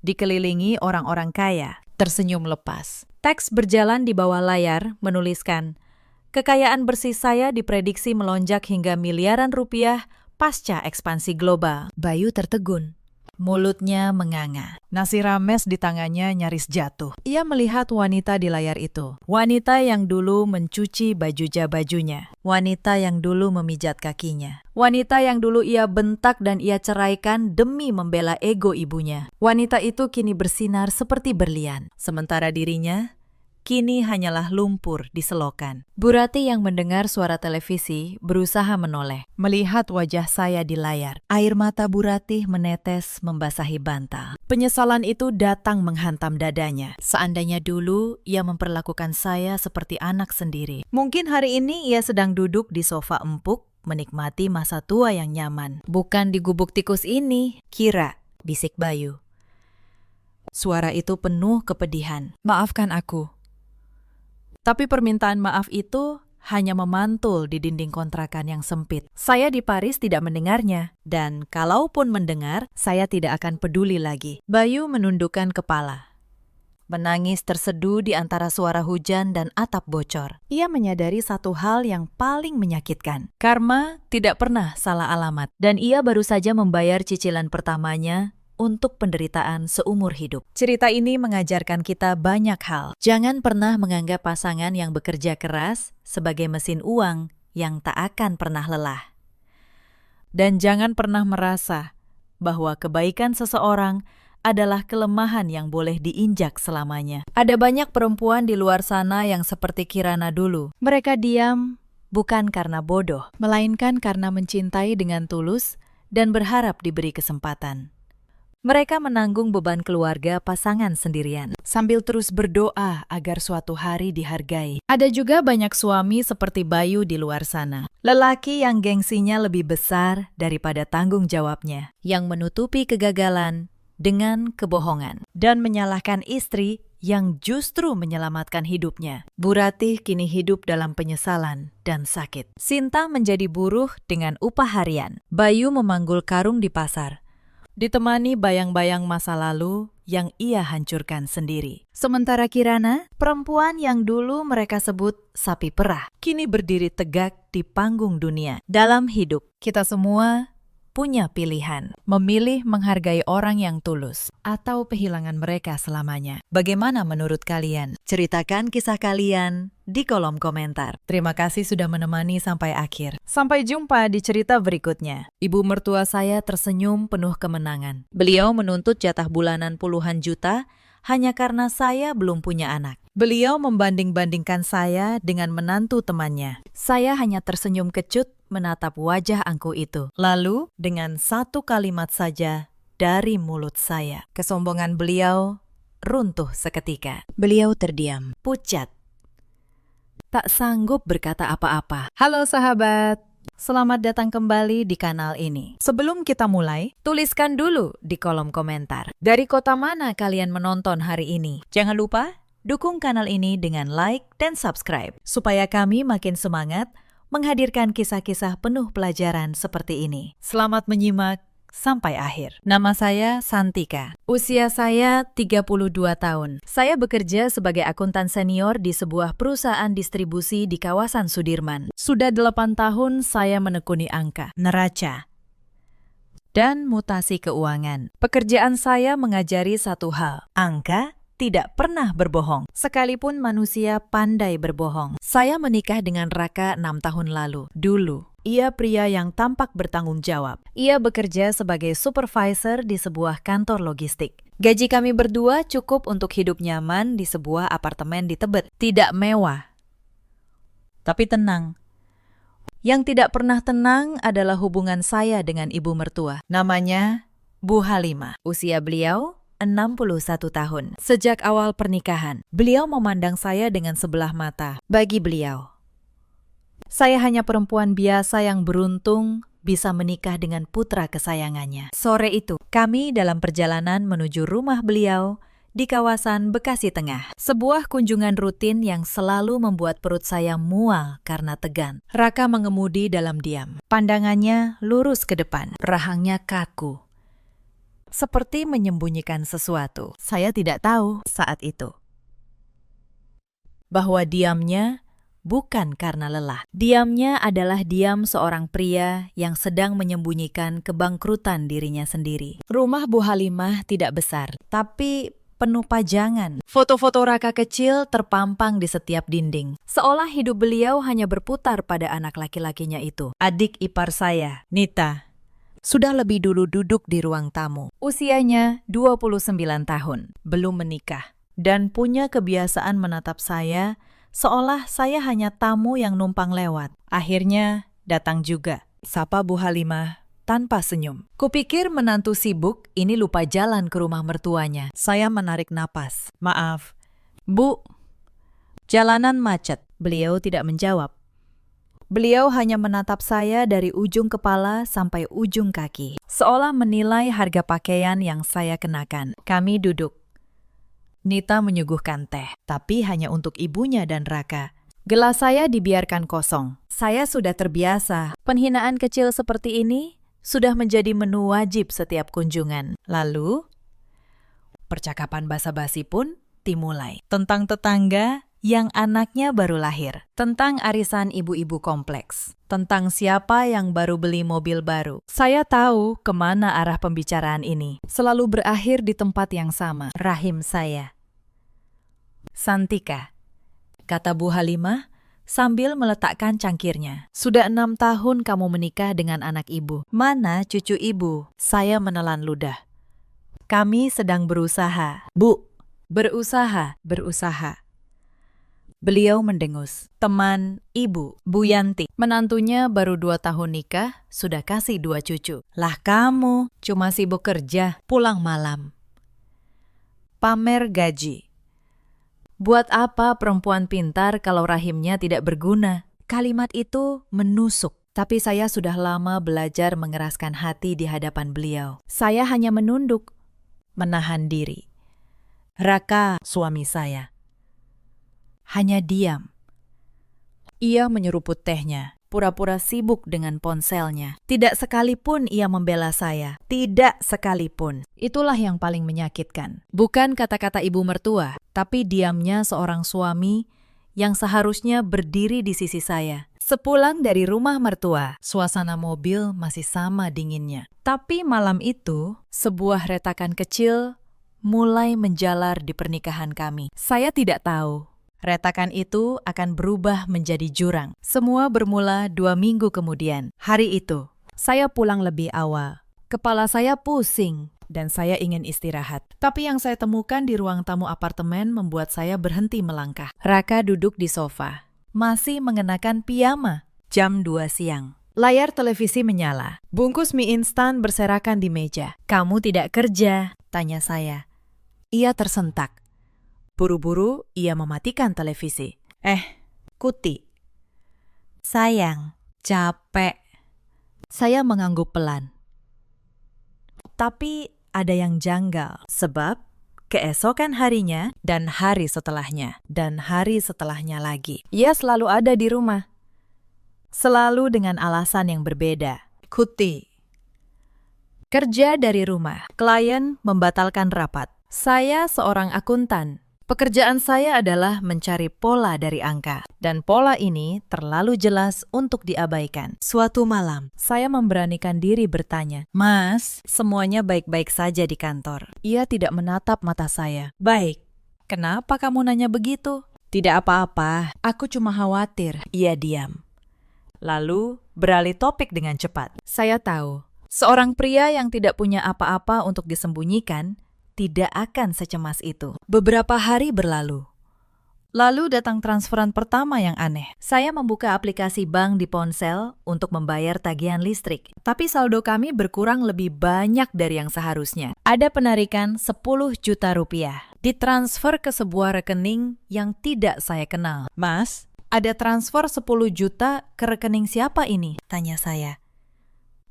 Dikelilingi orang-orang kaya, tersenyum lepas. Teks berjalan di bawah layar menuliskan, "Kekayaan bersih saya diprediksi melonjak hingga miliaran rupiah pasca ekspansi global." Bayu tertegun. Mulutnya menganga. Nasi rames di tangannya nyaris jatuh. Ia melihat wanita di layar itu. Wanita yang dulu mencuci baju-bajunya. Wanita yang dulu memijat kakinya. Wanita yang dulu ia bentak dan ia ceraikan demi membela ego ibunya. Wanita itu kini bersinar seperti berlian. Sementara dirinya kini hanyalah lumpur di selokan. Bu Ratih yang mendengar suara televisi berusaha menoleh, melihat wajah saya di layar. Air mata Bu Ratih menetes membasahi bantal. Penyesalan itu datang menghantam dadanya. Seandainya dulu ia memperlakukan saya seperti anak sendiri. Mungkin hari ini ia sedang duduk di sofa empuk, menikmati masa tua yang nyaman. "Bukan di gubuk tikus ini, Kira," bisik Bayu. Suara itu penuh kepedihan. "Maafkan aku." Tapi permintaan maaf itu hanya memantul di dinding kontrakan yang sempit. Saya di Paris tidak mendengarnya, dan kalaupun mendengar, saya tidak akan peduli lagi. Bayu menundukkan kepala. Menangis terseduh di antara suara hujan dan atap bocor. Ia menyadari satu hal yang paling menyakitkan. Karma tidak pernah salah alamat, dan ia baru saja membayar cicilan pertamanya untuk penderitaan seumur hidup. Cerita ini mengajarkan kita banyak hal. Jangan pernah menganggap pasangan yang bekerja keras sebagai mesin uang yang tak akan pernah lelah. Dan jangan pernah merasa bahwa kebaikan seseorang adalah kelemahan yang boleh diinjak selamanya. Ada banyak perempuan di luar sana yang seperti Kirana dulu. Mereka diam bukan karena bodoh, melainkan karena mencintai dengan tulus dan berharap diberi kesempatan. Mereka menanggung beban keluarga pasangan sendirian, sambil terus berdoa agar suatu hari dihargai. Ada juga banyak suami seperti Bayu di luar sana. Lelaki yang gengsinya lebih besar daripada tanggung jawabnya, yang menutupi kegagalan dengan kebohongan, dan menyalahkan istri yang justru menyelamatkan hidupnya. Bu Ratih kini hidup dalam penyesalan dan sakit. Sinta menjadi buruh dengan upah harian. Bayu memanggul karung di pasar, ditemani bayang-bayang masa lalu yang ia hancurkan sendiri. Sementara Kirana, perempuan yang dulu mereka sebut sapi perah, kini berdiri tegak di panggung dunia. Dalam hidup, kita semua punya pilihan, memilih menghargai orang yang tulus atau kehilangan mereka selamanya. Bagaimana menurut kalian? Ceritakan kisah kalian di kolom komentar. Terima kasih sudah menemani sampai akhir. Sampai jumpa di cerita berikutnya. Ibu mertua saya tersenyum penuh kemenangan. Beliau menuntut jatah bulanan puluhan juta hanya karena saya belum punya anak. Beliau membanding-bandingkan saya dengan menantu temannya. Saya hanya tersenyum kecut menatap wajah angkuh itu. Lalu, dengan satu kalimat saja dari mulut saya, kesombongan beliau runtuh seketika. Beliau terdiam, pucat. Tak sanggup berkata apa-apa. Halo sahabat, selamat datang kembali di kanal ini. Sebelum kita mulai, tuliskan dulu di kolom komentar, dari kota mana kalian menonton hari ini. Jangan lupa, dukung kanal ini dengan like dan subscribe, supaya kami makin semangat menghadirkan kisah-kisah penuh pelajaran seperti ini. Selamat menyimak sampai akhir. Nama saya Santika. Usia saya 32 tahun. Saya bekerja sebagai akuntan senior di sebuah perusahaan distribusi di kawasan Sudirman. Sudah 8 tahun saya menekuni angka, neraca, dan mutasi keuangan. Pekerjaan saya mengajari satu hal, angka tidak pernah berbohong, sekalipun manusia pandai berbohong. Saya menikah dengan Raka 6 tahun lalu. Dulu, ia pria yang tampak bertanggung jawab. Ia bekerja sebagai supervisor di sebuah kantor logistik. Gaji kami berdua cukup untuk hidup nyaman di sebuah apartemen di Tebet. Tidak mewah, tapi tenang. Yang tidak pernah tenang adalah hubungan saya dengan ibu mertua. Namanya Bu Halimah. Usia beliau 61 tahun. Sejak awal pernikahan, beliau memandang saya dengan sebelah mata. Bagi beliau, saya hanya perempuan biasa yang beruntung bisa menikah dengan putra kesayangannya. Sore itu, kami dalam perjalanan menuju rumah beliau di kawasan Bekasi Tengah. Sebuah kunjungan rutin yang selalu membuat perut saya mual karena tegang. Raka mengemudi dalam diam. Pandangannya lurus ke depan, rahangnya kaku, seperti menyembunyikan sesuatu. Saya tidak tahu saat itu bahwa diamnya bukan karena lelah. Diamnya adalah diam seorang pria yang sedang menyembunyikan kebangkrutan dirinya sendiri. Rumah Bu Halimah tidak besar, tapi penuh pajangan. Foto-foto Raka kecil terpampang di setiap dinding. Seolah hidup beliau hanya berputar pada anak laki-lakinya itu. Adik ipar saya, Nita, sudah lebih dulu duduk di ruang tamu. Usianya 29 tahun, belum menikah, dan punya kebiasaan menatap saya seolah saya hanya tamu yang numpang lewat. Akhirnya datang juga, sapa Bu Halimah tanpa senyum. Kupikir menantu sibuk, ini lupa jalan ke rumah mertuanya. Saya menarik napas. Maaf, Bu, jalanan macet. Beliau tidak menjawab. Beliau hanya menatap saya dari ujung kepala sampai ujung kaki, seolah menilai harga pakaian yang saya kenakan. Kami duduk. Nita menyuguhkan teh, tapi hanya untuk ibunya dan Raka. Gelas saya dibiarkan kosong. Saya sudah terbiasa. Penghinaan kecil seperti ini sudah menjadi menu wajib setiap kunjungan. Lalu, percakapan basa-basi pun dimulai. Tentang tetangga yang anaknya baru lahir, tentang arisan ibu-ibu kompleks, tentang siapa yang baru beli mobil baru. Saya tahu kemana arah pembicaraan ini. Selalu berakhir di tempat yang sama, rahim saya. Santika, kata Bu Halimah sambil meletakkan cangkirnya. Sudah 6 tahun kamu menikah dengan anak ibu. Mana cucu ibu? Saya menelan ludah. Kami sedang berusaha. Bu, berusaha. Beliau mendengus. Teman ibu, Bu Yanti, menantunya baru 2 tahun nikah, sudah kasih 2 cucu. Lah kamu, cuma sibuk kerja, pulang malam, pamer gaji. Buat apa perempuan pintar kalau rahimnya tidak berguna? Kalimat itu menusuk, tapi saya sudah lama belajar mengeraskan hati di hadapan beliau. Saya hanya menunduk, menahan diri. Raka, suami saya, hanya diam. Ia menyeruput tehnya, pura-pura sibuk dengan ponselnya. Tidak sekalipun ia membela saya. Tidak sekalipun. Itulah yang paling menyakitkan. Bukan kata-kata ibu mertua, tapi diamnya seorang suami yang seharusnya berdiri di sisi saya. Sepulang dari rumah mertua, suasana mobil masih sama dinginnya. Tapi malam itu, sebuah retakan kecil mulai menjalar di pernikahan kami. Saya tidak tahu retakan itu akan berubah menjadi jurang. Semua bermula 2 minggu kemudian. Hari itu, saya pulang lebih awal. Kepala saya pusing dan saya ingin istirahat. Tapi yang saya temukan di ruang tamu apartemen membuat saya berhenti melangkah. Raka duduk di sofa, masih mengenakan piyama. Jam 2 siang. Layar televisi menyala. Bungkus mie instan berserakan di meja. "Kamu tidak kerja?" tanya saya. Ia tersentak. Buru-buru ia mematikan televisi. Kuti. "Sayang, capek." Saya mengangguk pelan. Tapi ada yang janggal, sebab keesokan harinya dan hari setelahnya dan hari setelahnya lagi, ia selalu ada di rumah. Selalu dengan alasan yang berbeda. Kuti. Kerja dari rumah. Klien membatalkan rapat. Saya seorang akuntan. Pekerjaan saya adalah mencari pola dari angka, dan pola ini terlalu jelas untuk diabaikan. Suatu malam, saya memberanikan diri bertanya, "Mas, semuanya baik-baik saja di kantor?" Ia tidak menatap mata saya. "Baik." "Kenapa kamu nanya begitu?" "Tidak apa-apa, aku cuma khawatir." Ia diam. Lalu beralih topik dengan cepat. Saya tahu, seorang pria yang tidak punya apa-apa untuk disembunyikan tidak akan secemas itu. Beberapa hari berlalu. Lalu datang transferan pertama yang aneh. Saya membuka aplikasi bank di ponsel untuk membayar tagihan listrik. Tapi saldo kami berkurang lebih banyak dari yang seharusnya. Ada penarikan 10 juta rupiah. Ditransfer ke sebuah rekening yang tidak saya kenal. "Mas, ada transfer 10 juta ke rekening siapa ini?" tanya saya.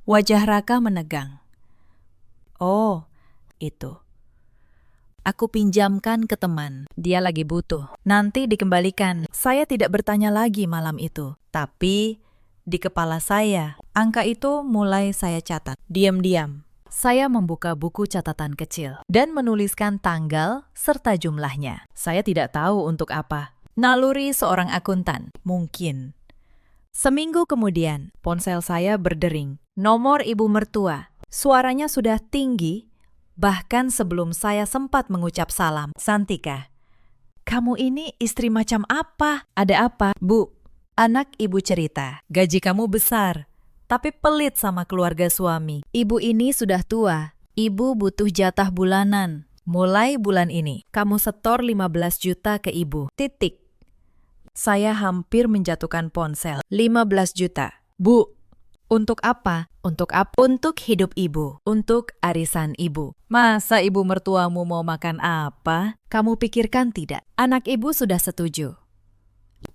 Wajah Raka menegang. "Oh, itu. Aku pinjamkan ke teman. Dia lagi butuh. Nanti dikembalikan." Saya tidak bertanya lagi malam itu. Tapi di kepala saya, angka itu mulai saya catat. Diam-diam, saya membuka buku catatan kecil dan menuliskan tanggal serta jumlahnya. Saya tidak tahu untuk apa. Naluri seorang akuntan, mungkin. Seminggu kemudian, ponsel saya berdering. Nomor ibu mertua. Suaranya sudah tinggi, bahkan sebelum saya sempat mengucap salam. "Santika, kamu ini istri macam apa? Ada apa?" "Bu," anak ibu cerita, "gaji kamu besar, tapi pelit sama keluarga suami. Ibu ini sudah tua. Ibu butuh jatah bulanan. Mulai bulan ini, kamu setor 15 juta ke ibu. Titik." Saya hampir menjatuhkan ponsel. 15 juta. "Bu, untuk apa?" "Untuk apa?" "Untuk hidup ibu. Untuk arisan ibu." "Masa ibu mertuamu mau makan apa?" "Kamu pikirkan tidak? Anak ibu sudah setuju.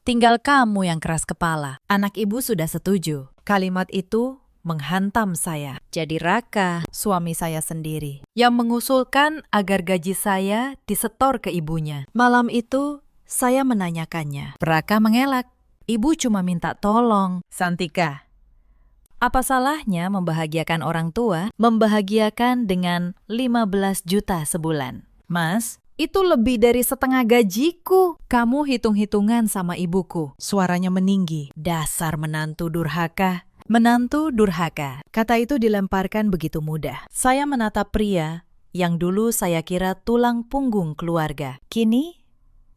Tinggal kamu yang keras kepala." "Anak ibu sudah setuju." Kalimat itu menghantam saya. Jadi Raka, suami saya sendiri, yang mengusulkan agar gaji saya disetor ke ibunya. Malam itu, saya menanyakannya. Raka mengelak. "Ibu cuma minta tolong." "Santika, apa salahnya membahagiakan orang tua? Membahagiakan dengan 15 juta sebulan." "Mas, itu lebih dari setengah gajiku. Kamu hitung-hitungan sama ibuku." Suaranya meninggi. "Dasar menantu durhaka." Menantu durhaka. Kata itu dilemparkan begitu mudah. Saya menatap pria yang dulu saya kira tulang punggung keluarga. Kini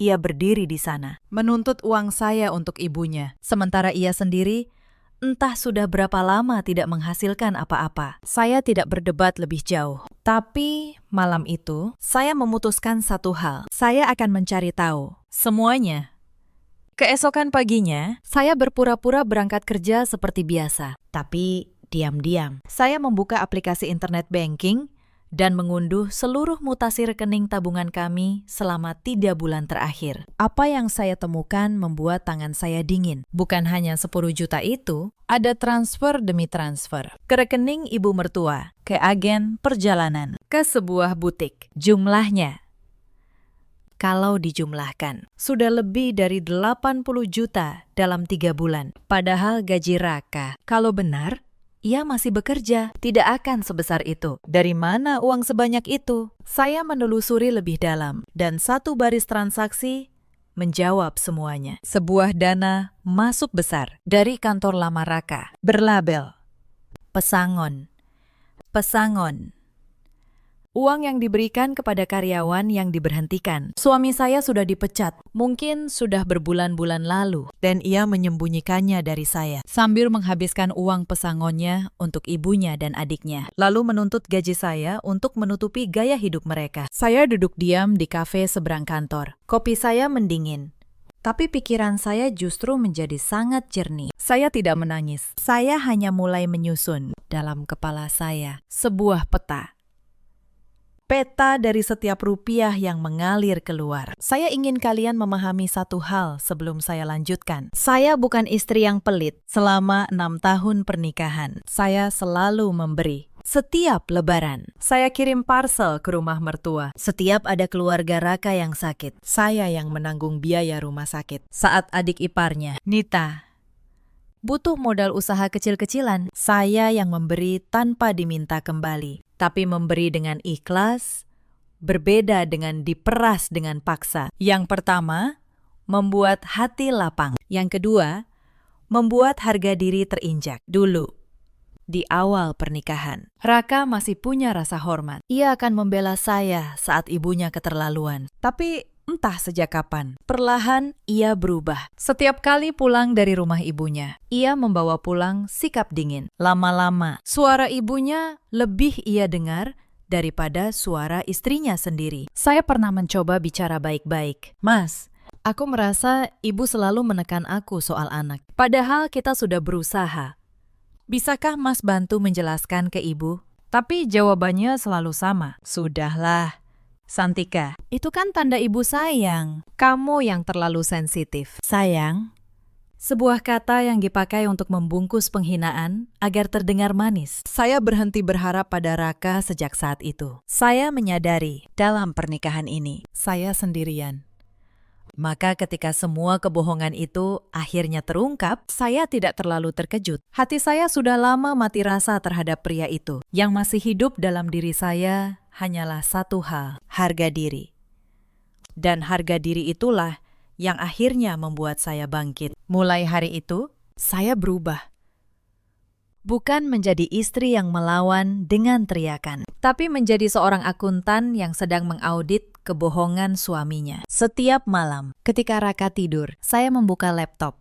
ia berdiri di sana, menuntut uang saya untuk ibunya. Sementara ia sendiri entah sudah berapa lama tidak menghasilkan apa-apa. Saya tidak berdebat lebih jauh. Tapi malam itu, saya memutuskan satu hal. Saya akan mencari tahu semuanya. Keesokan paginya, saya berpura-pura berangkat kerja seperti biasa. Tapi diam-diam, saya membuka aplikasi internet banking dan mengunduh seluruh mutasi rekening tabungan kami selama 3 bulan terakhir. Apa yang saya temukan membuat tangan saya dingin. Bukan hanya 10 juta itu, ada transfer demi transfer. Ke rekening ibu mertua, ke agen perjalanan, ke sebuah butik. Jumlahnya, kalau dijumlahkan, sudah lebih dari 80 juta dalam 3 bulan. Padahal gaji Raka, kalau benar, ia masih bekerja, tidak akan sebesar itu. Dari mana uang sebanyak itu? Saya menelusuri lebih dalam, dan satu baris transaksi menjawab semuanya. Sebuah dana masuk besar dari kantor lama Raka, berlabel Pesangon. Pesangon. Uang yang diberikan kepada karyawan yang diberhentikan. Suami saya sudah dipecat, mungkin sudah berbulan-bulan lalu, dan ia menyembunyikannya dari saya, sambil menghabiskan uang pesangonnya untuk ibunya dan adiknya, lalu menuntut gaji saya untuk menutupi gaya hidup mereka. Saya duduk diam di kafe seberang kantor. Kopi saya mendingin. Tapi pikiran saya justru menjadi sangat jernih. Saya tidak menangis. Saya hanya mulai menyusun dalam kepala saya sebuah peta. Peta dari setiap rupiah yang mengalir keluar. Saya ingin kalian memahami satu hal sebelum saya lanjutkan. Saya bukan istri yang pelit. Selama 6 tahun pernikahan, saya selalu memberi. Setiap lebaran, saya kirim parcel ke rumah mertua. Setiap ada keluarga Raka yang sakit, saya yang menanggung biaya rumah sakit. Saat adik iparnya, Nita, butuh modal usaha kecil-kecilan, saya yang memberi tanpa diminta kembali. Tapi memberi dengan ikhlas, berbeda dengan diperas dengan paksa. Yang pertama, membuat hati lapang. Yang kedua, membuat harga diri terinjak. Dulu, di awal pernikahan, Raka masih punya rasa hormat. Ia akan membela saya saat ibunya keterlaluan. Tapi entah sejak kapan, perlahan ia berubah. Setiap kali pulang dari rumah ibunya, ia membawa pulang sikap dingin. Lama-lama, suara ibunya lebih ia dengar daripada suara istrinya sendiri. Saya pernah mencoba bicara baik-baik. Mas, aku merasa ibu selalu menekan aku soal anak. Padahal kita sudah berusaha. Bisakah Mas bantu menjelaskan ke ibu? Tapi jawabannya selalu sama. Sudahlah, Santika, itu kan tanda ibu sayang. Kamu yang terlalu sensitif. Sayang, sebuah kata yang dipakai untuk membungkus penghinaan agar terdengar manis. Saya berhenti berharap pada Raka sejak saat itu. Saya menyadari dalam pernikahan ini, saya sendirian. Maka ketika semua kebohongan itu akhirnya terungkap, saya tidak terlalu terkejut. Hati saya sudah lama mati rasa terhadap pria itu. Yang masih hidup dalam diri saya hanyalah satu hal, harga diri. Dan harga diri itulah yang akhirnya membuat saya bangkit. Mulai hari itu, saya berubah. Bukan menjadi istri yang melawan dengan teriakan, tapi menjadi seorang akuntan yang sedang mengaudit kebohongan suaminya. Setiap malam, ketika Raka tidur, saya membuka laptop.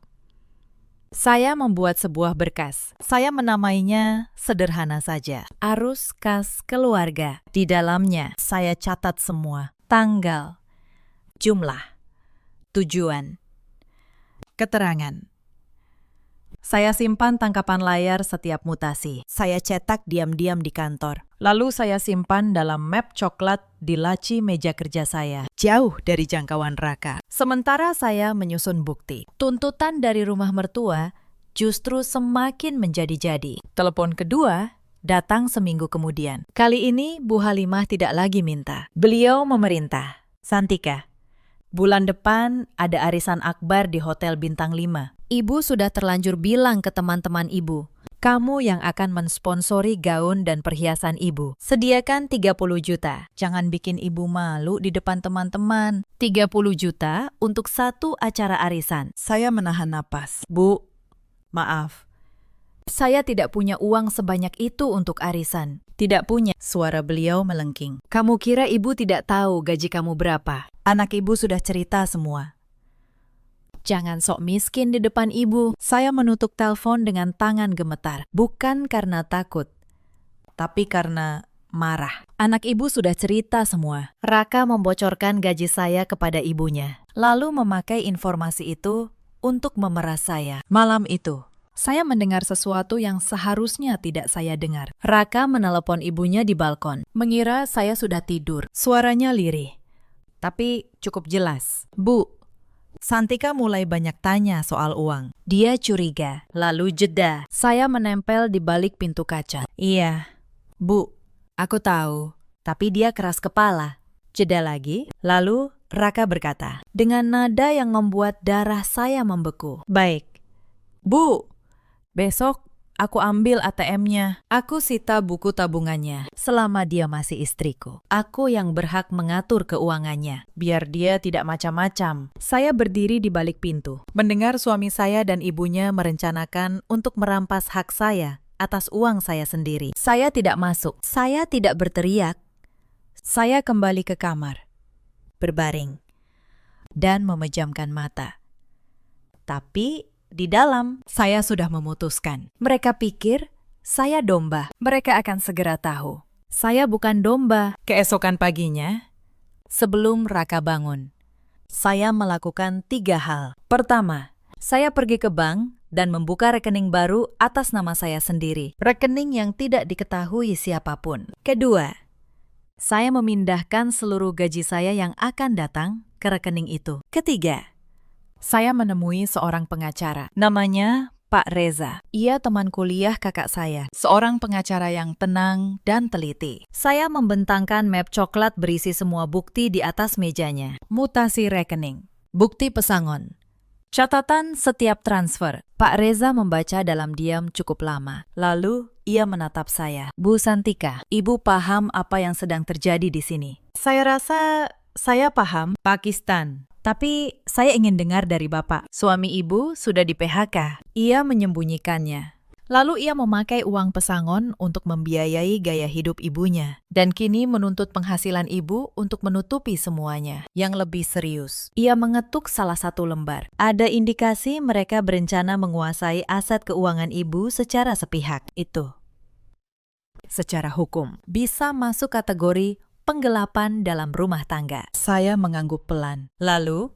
Saya membuat sebuah berkas. Saya menamainya sederhana saja, arus kas keluarga. Di dalamnya, saya catat semua, tanggal, jumlah, tujuan, keterangan. Saya simpan tangkapan layar setiap mutasi. Saya cetak diam-diam di kantor. Lalu saya simpan dalam map coklat di laci meja kerja saya, jauh dari jangkauan Raka. Sementara saya menyusun bukti. Tuntutan dari rumah mertua justru semakin menjadi-jadi. Telepon kedua datang seminggu kemudian. Kali ini Bu Halimah tidak lagi minta. Beliau memerintah. Santika, bulan depan ada arisan akbar di Hotel Bintang 5. Ibu sudah terlanjur bilang ke teman-teman ibu, kamu yang akan mensponsori gaun dan perhiasan ibu. Sediakan 30 juta. Jangan bikin ibu malu di depan teman-teman. 30 juta untuk satu acara arisan. Saya menahan napas. Bu, maaf. Saya tidak punya uang sebanyak itu untuk arisan. Tidak punya. Suara beliau melengking. Kamu kira ibu tidak tahu gaji kamu berapa? Anak ibu sudah cerita semua. Jangan sok miskin di depan ibu. Saya menutup telepon dengan tangan gemetar. Bukan karena takut, tapi karena marah. Anak ibu sudah cerita semua. Raka membocorkan gaji saya kepada ibunya, lalu memakai informasi itu untuk memeras saya. Malam itu, saya mendengar sesuatu yang seharusnya tidak saya dengar. Raka menelepon ibunya di balkon, mengira saya sudah tidur. Suaranya lirih, tapi cukup jelas. Bu, Santika mulai banyak tanya soal uang. Dia curiga, lalu jeda. Saya menempel di balik pintu kaca. Iya, Bu, aku tahu. Tapi dia keras kepala. Jeda lagi, lalu Raka berkata, dengan nada yang membuat darah saya membeku. Baik, Bu, besok aku ambil ATM-nya. Aku sita buku tabungannya. Selama dia masih istriku, aku yang berhak mengatur keuangannya. Biar dia tidak macam-macam. Saya berdiri di balik pintu, mendengar suami saya dan ibunya merencanakan untuk merampas hak saya atas uang saya sendiri. Saya tidak masuk. Saya tidak berteriak. Saya kembali ke kamar, berbaring, dan memejamkan mata. Tapi di dalam, saya sudah memutuskan. Mereka pikir saya domba. Mereka akan segera tahu. Saya bukan domba. Keesokan paginya, sebelum Raka bangun, Saya melakukan 3 hal. Pertama, saya pergi ke bank dan membuka rekening baru atas nama saya sendiri. Rekening yang tidak diketahui siapapun. Kedua, saya memindahkan seluruh gaji saya yang akan datang ke rekening itu. Ketiga, saya menemui seorang pengacara. Namanya Pak Reza. Ia teman kuliah kakak saya, seorang pengacara yang tenang dan teliti. Saya membentangkan map coklat berisi semua bukti di atas mejanya. Mutasi rekening, bukti pesangon, catatan setiap transfer. Pak Reza membaca dalam diam cukup lama. Lalu ia menatap saya. Bu Santika, Ibu paham apa yang sedang terjadi di sini? Saya rasa saya paham. Pakistan. Tapi saya ingin dengar dari Bapak. Suami Ibu sudah di PHK. Ia menyembunyikannya. Lalu ia memakai uang pesangon untuk membiayai gaya hidup ibunya. Dan kini menuntut penghasilan ibu untuk menutupi semuanya. Yang lebih serius, ia mengetuk salah satu lembar. Ada indikasi mereka berencana menguasai aset keuangan ibu secara sepihak. Itu, secara hukum, bisa masuk kategori penggelapan dalam rumah tangga. Saya mengangguk pelan. Lalu,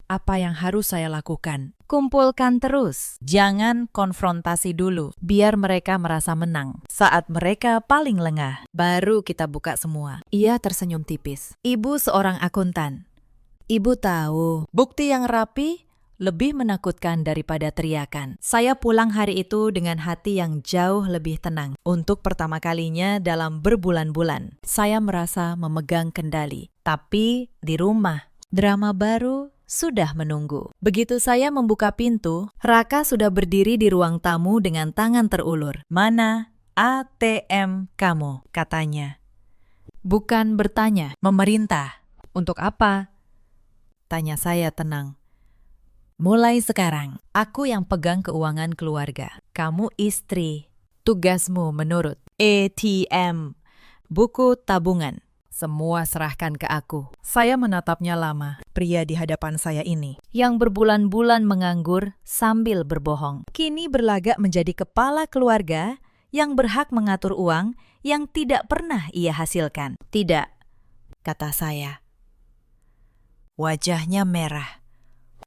apa yang harus saya lakukan? Kumpulkan terus. Jangan konfrontasi dulu. Biar mereka merasa menang. Saat mereka paling lengah, baru kita buka semua. Ia tersenyum tipis. Ibu seorang akuntan. Ibu tahu, bukti yang rapi lebih menakutkan daripada teriakan. Saya pulang hari itu dengan hati yang jauh lebih tenang. Untuk pertama kalinya dalam berbulan-bulan, saya merasa memegang kendali. Tapi di rumah, drama baru sudah menunggu. Begitu saya membuka pintu, Raka sudah berdiri di ruang tamu dengan tangan terulur. Mana ATM kamu? Katanya. Bukan bertanya, memerintah. Untuk apa? Tanya saya tenang. Mulai sekarang, aku yang pegang keuangan keluarga. Kamu istri. Tugasmu menurut ATM, buku tabungan. Semua serahkan ke aku. Saya menatapnya lama, pria di hadapan saya ini, yang berbulan-bulan menganggur sambil berbohong. Kini berlagak menjadi kepala keluarga yang berhak mengatur uang yang tidak pernah ia hasilkan. Tidak, kata saya. Wajahnya merah.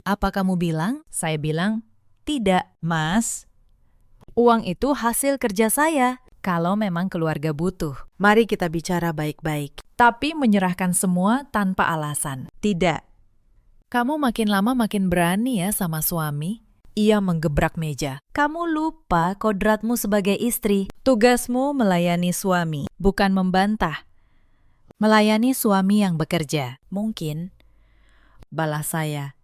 Apa kamu bilang? Saya bilang, tidak, Mas. Uang itu hasil kerja saya. Kalau memang keluarga butuh, mari kita bicara baik-baik. Tapi menyerahkan semua tanpa alasan. Tidak. Kamu makin lama makin berani ya sama suami. Ia menggebrak meja. Kamu lupa kodratmu sebagai istri. Tugasmu melayani suami, bukan membantah. Melayani suami yang bekerja. Mungkin. Balas saya.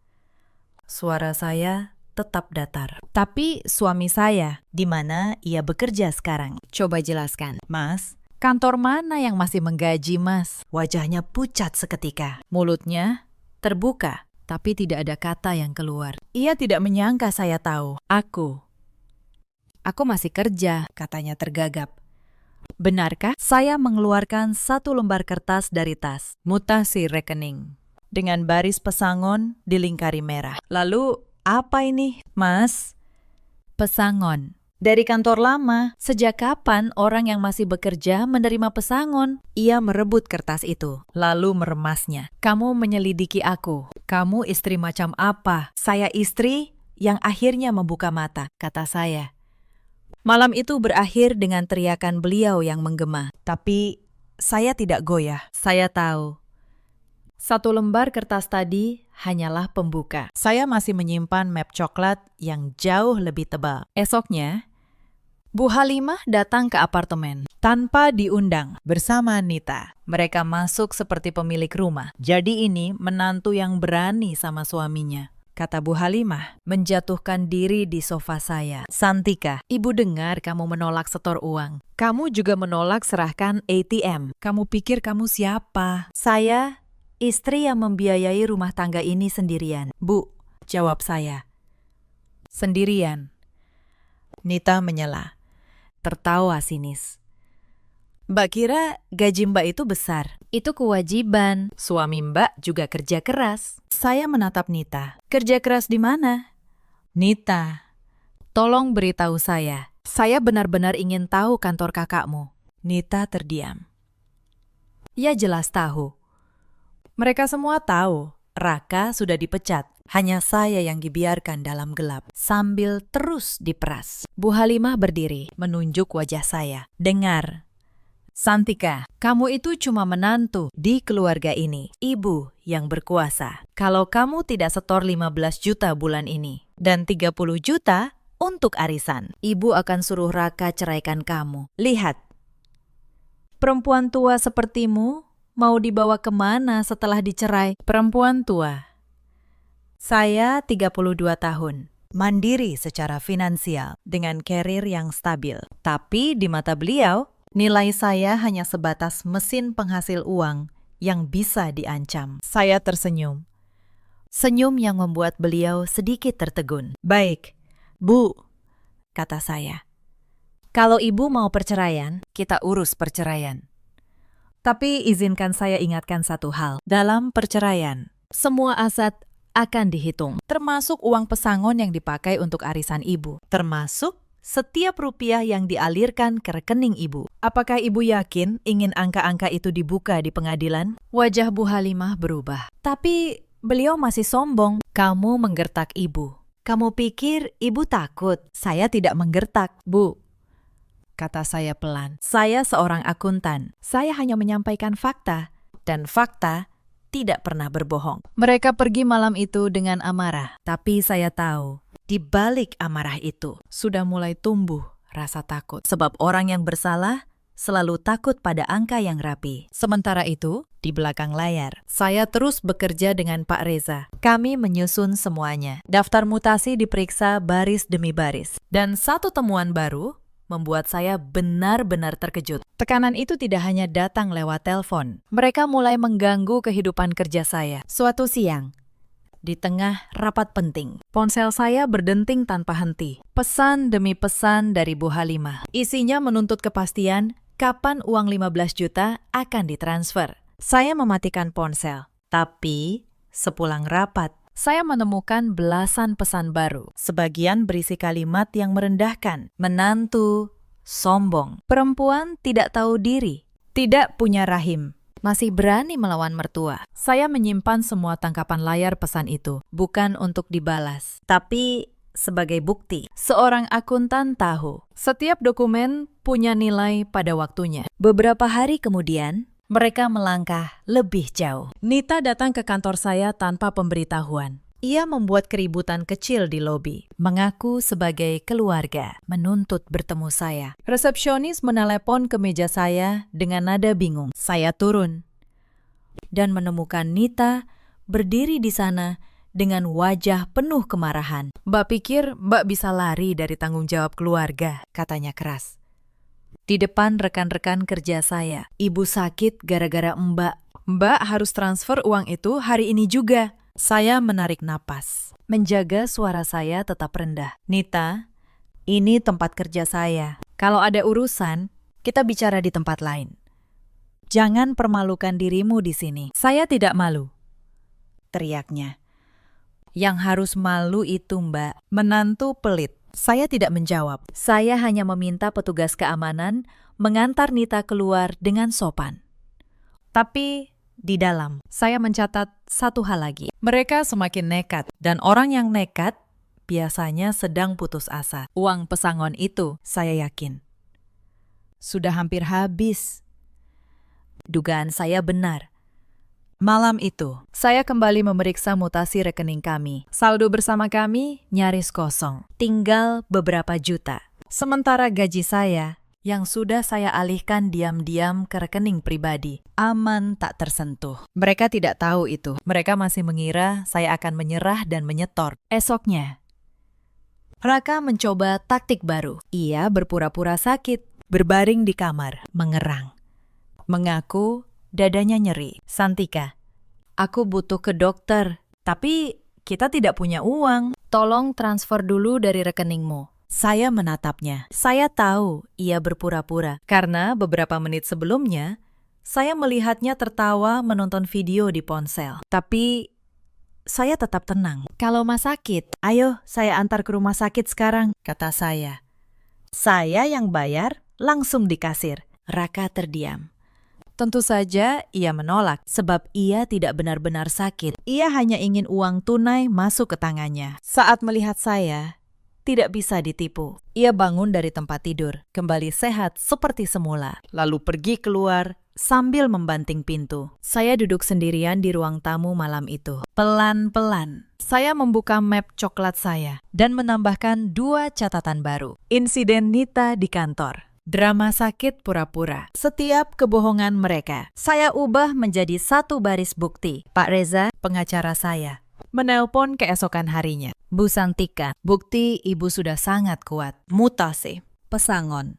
Suara saya tetap datar. Tapi suami saya, di mana ia bekerja sekarang? Coba jelaskan. Mas, kantor mana yang masih menggaji Mas? Wajahnya pucat seketika. Mulutnya terbuka, tapi tidak ada kata yang keluar. Ia tidak menyangka saya tahu. Aku masih kerja, katanya tergagap. Benarkah? Saya mengeluarkan satu lembar kertas dari tas. Mutasi rekening. Dengan baris pesangon dilingkari merah. Lalu, apa ini, Mas? Pesangon. Dari kantor lama. Sejak kapan orang yang masih bekerja menerima pesangon? Ia merebut kertas itu, lalu meremasnya. Kamu menyelidiki aku. Kamu istri macam apa? Saya istri yang akhirnya membuka mata, kata saya. Malam itu berakhir dengan teriakan beliau yang menggema. Tapi saya tidak goyah. Saya tahu. Satu lembar kertas tadi hanyalah pembuka. Saya masih menyimpan map coklat yang jauh lebih tebal. Esoknya, Bu Halimah datang ke apartemen tanpa diundang bersama Nita. Mereka masuk seperti pemilik rumah. Jadi ini menantu yang berani sama suaminya. Kata Bu Halimah, menjatuhkan diri di sofa saya. Santika, ibu dengar kamu menolak setor uang. Kamu juga menolak serahkan ATM. Kamu pikir kamu siapa? Saya istri yang membiayai rumah tangga ini sendirian. Bu, jawab saya. Sendirian. Nita menyela. Tertawa sinis. Mbak kira gaji Mbak itu besar. Itu kewajiban. Suami Mbak juga kerja keras. Saya menatap Nita. Kerja keras di mana? Nita, tolong beritahu saya. Saya benar-benar ingin tahu kantor kakakmu. Nita terdiam. Ya jelas tahu. Mereka semua tahu. Raka sudah dipecat. Hanya saya yang dibiarkan dalam gelap, sambil terus diperas. Bu Halimah berdiri, menunjuk wajah saya. Dengar, Santika, kamu itu cuma menantu di keluarga ini. Ibu yang berkuasa. Kalau kamu tidak setor 15 juta bulan ini, dan 30 juta untuk arisan, ibu akan suruh Raka ceraikan kamu. Lihat, perempuan tua sepertimu mau dibawa kemana setelah dicerai? Perempuan tua. Saya 32 tahun, mandiri secara finansial, dengan karir yang stabil. Tapi di mata beliau, nilai saya hanya sebatas mesin penghasil uang yang bisa diancam. Saya tersenyum. Senyum yang membuat beliau sedikit tertegun. Baik, Bu, kata saya. Kalau ibu mau perceraian, kita urus perceraian. Tapi izinkan saya ingatkan satu hal. Dalam perceraian, semua aset akan dihitung, termasuk uang pesangon yang dipakai untuk arisan ibu, termasuk setiap rupiah yang dialirkan ke rekening ibu. Apakah ibu yakin ingin angka-angka itu dibuka di pengadilan? Wajah Bu Halimah berubah. Tapi beliau masih sombong. Kamu menggertak ibu. Kamu pikir ibu takut? Saya tidak menggertak, Bu, kata saya pelan. Saya seorang akuntan. Saya hanya menyampaikan fakta. Dan fakta tidak pernah berbohong. Mereka pergi malam itu dengan amarah. Tapi saya tahu, di balik amarah itu sudah mulai tumbuh rasa takut. Sebab orang yang bersalah selalu takut pada angka yang rapi. Sementara itu, di belakang layar, saya terus bekerja dengan Pak Reza. Kami menyusun semuanya. Daftar mutasi diperiksa baris demi baris. Dan satu temuan baru membuat saya benar-benar terkejut. Tekanan itu tidak hanya datang lewat telepon. Mereka mulai mengganggu kehidupan kerja saya. Suatu siang, di tengah rapat penting, ponsel saya berdenting tanpa henti. Pesan demi pesan dari Bu Halimah. Isinya menuntut kepastian kapan uang 15 juta akan ditransfer. Saya mematikan ponsel. Tapi, sepulang rapat, saya menemukan belasan pesan baru. Sebagian berisi kalimat yang merendahkan. Menantu, sombong. Perempuan tidak tahu diri. Tidak punya rahim. Masih berani melawan mertua. Saya menyimpan semua tangkapan layar pesan itu. Bukan untuk dibalas, tapi sebagai bukti. Seorang akuntan tahu, setiap dokumen punya nilai pada waktunya. Beberapa hari kemudian, mereka melangkah lebih jauh. Nita datang ke kantor saya tanpa pemberitahuan. Ia membuat keributan kecil di lobi, mengaku sebagai keluarga, menuntut bertemu saya. Resepsionis menelepon ke meja saya dengan nada bingung. Saya turun dan menemukan Nita berdiri di sana dengan wajah penuh kemarahan. Mbak pikir Mbak bisa lari dari tanggung jawab keluarga, katanya keras. Di depan rekan-rekan kerja saya, ibu sakit gara-gara Mbak. Mbak harus transfer uang itu hari ini juga. Saya menarik napas, menjaga suara saya tetap rendah. Nita, ini tempat kerja saya. Kalau ada urusan, kita bicara di tempat lain. Jangan permalukan dirimu di sini. Saya tidak malu, teriaknya. Yang harus malu itu Mbak, menantu pelit. Saya tidak menjawab. Saya hanya meminta petugas keamanan mengantar Nita keluar dengan sopan. Tapi di dalam, saya mencatat satu hal lagi. Mereka semakin nekat, dan orang yang nekat biasanya sedang putus asa. Uang pesangon itu, saya yakin, sudah hampir habis. Dugaan saya benar. Malam itu, saya kembali memeriksa mutasi rekening kami. Saldo bersama kami nyaris kosong. Tinggal beberapa juta. Sementara gaji saya, yang sudah saya alihkan diam-diam ke rekening pribadi, aman tak tersentuh. Mereka tidak tahu itu. Mereka masih mengira saya akan menyerah dan menyetor. Esoknya, Raka mencoba taktik baru. Ia berpura-pura sakit, berbaring di kamar, mengerang. Mengaku dadanya nyeri. Santika, aku butuh ke dokter, tapi kita tidak punya uang. Tolong transfer dulu dari rekeningmu. Saya menatapnya. Saya tahu ia berpura-pura, karena beberapa menit sebelumnya, saya melihatnya tertawa menonton video di ponsel. Tapi saya tetap tenang. Kalau Mas sakit, ayo saya antar ke rumah sakit sekarang, kata saya. Saya yang bayar, langsung di kasir. Raka terdiam. Tentu saja ia menolak sebab ia tidak benar-benar sakit. Ia hanya ingin uang tunai masuk ke tangannya. Saat melihat saya, tidak bisa ditipu. Ia bangun dari tempat tidur, kembali sehat seperti semula, lalu pergi keluar sambil membanting pintu. Saya duduk sendirian di ruang tamu malam itu. Pelan-pelan, saya membuka map coklat saya dan menambahkan 2 catatan baru. Insiden Nita di kantor. Drama sakit pura-pura. Setiap kebohongan mereka, saya ubah menjadi 1 baris bukti. Pak Reza, pengacara saya, menelpon keesokan harinya. Bu Santika, bukti ibu sudah sangat kuat. Mutasi, pesangon,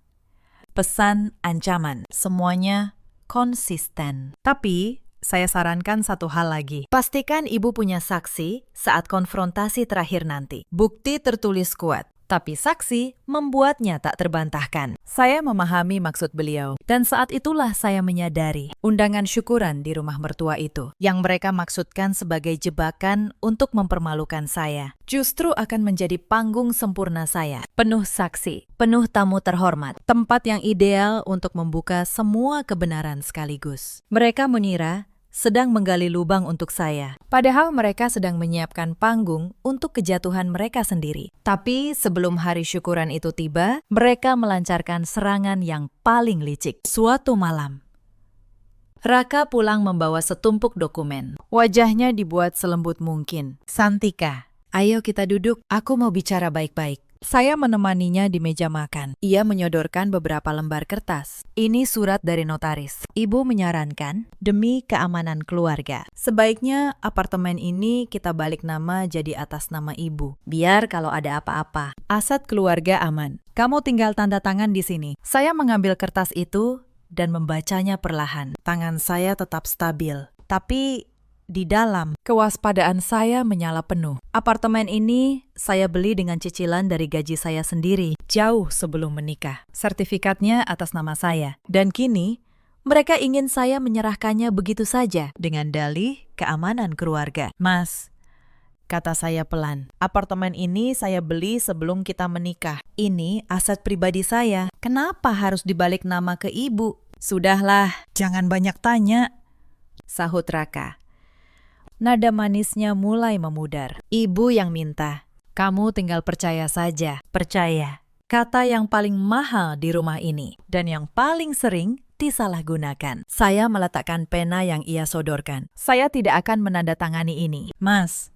pesan ancaman, semuanya konsisten. Tapi, saya sarankan satu hal lagi. Pastikan ibu punya saksi saat konfrontasi terakhir nanti. Bukti tertulis kuat, tapi saksi membuatnya tak terbantahkan. Saya memahami maksud beliau, dan saat itulah saya menyadari undangan syukuran di rumah mertua itu, yang mereka maksudkan sebagai jebakan untuk mempermalukan saya, justru akan menjadi panggung sempurna saya. Penuh saksi, penuh tamu terhormat, tempat yang ideal untuk membuka semua kebenaran sekaligus. Mereka mengira sedang menggali lubang untuk saya, padahal mereka sedang menyiapkan panggung untuk kejatuhan mereka sendiri. Tapi sebelum hari syukuran itu tiba, mereka melancarkan serangan yang paling licik. Suatu malam, Raka pulang membawa setumpuk dokumen. Wajahnya dibuat selembut mungkin. Santika, ayo kita duduk, aku mau bicara baik-baik. Saya menemaninya di meja makan. Ia menyodorkan beberapa lembar kertas. Ini surat dari notaris. Ibu menyarankan, demi keamanan keluarga, sebaiknya apartemen ini kita balik nama jadi atas nama ibu. Biar kalau ada apa-apa, aset keluarga aman. Kamu tinggal tanda tangan di sini. Saya mengambil kertas itu dan membacanya perlahan. Tangan saya tetap stabil. Tapi di dalam, kewaspadaan saya menyala penuh. Apartemen ini saya beli dengan cicilan dari gaji saya sendiri, jauh sebelum menikah. Sertifikatnya atas nama saya. Dan kini, mereka ingin saya menyerahkannya begitu saja dengan dalih keamanan keluarga. Mas, kata saya pelan, apartemen ini saya beli sebelum kita menikah. Ini aset pribadi saya. Kenapa harus dibalik nama ke ibu? Sudahlah, jangan banyak tanya, sahut Raka. Nada manisnya mulai memudar. Ibu yang minta, kamu tinggal percaya saja. Percaya, kata yang paling mahal di rumah ini dan yang paling sering disalahgunakan. Saya meletakkan pena yang ia sodorkan. Saya tidak akan menandatangani ini. Mas,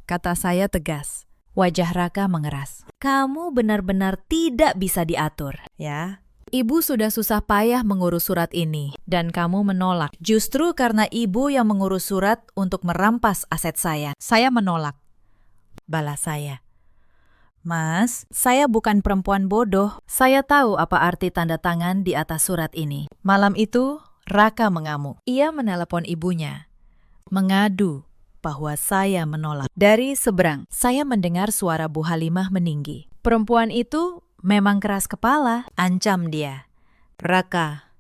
kata saya tegas. Wajah Raka mengeras. Kamu benar-benar tidak bisa diatur, ya? Ibu sudah susah payah mengurus surat ini, dan kamu menolak. Justru karena ibu yang mengurus surat untuk merampas aset saya. Saya menolak, balas saya. Mas, saya bukan perempuan bodoh. Saya tahu apa arti tanda tangan di atas surat ini. Malam itu, Raka mengamuk. Ia menelepon ibunya, mengadu bahwa saya menolak. Dari seberang, saya mendengar suara Bu Halimah meninggi. Perempuan itu memang keras kepala, ancam dia. Raka,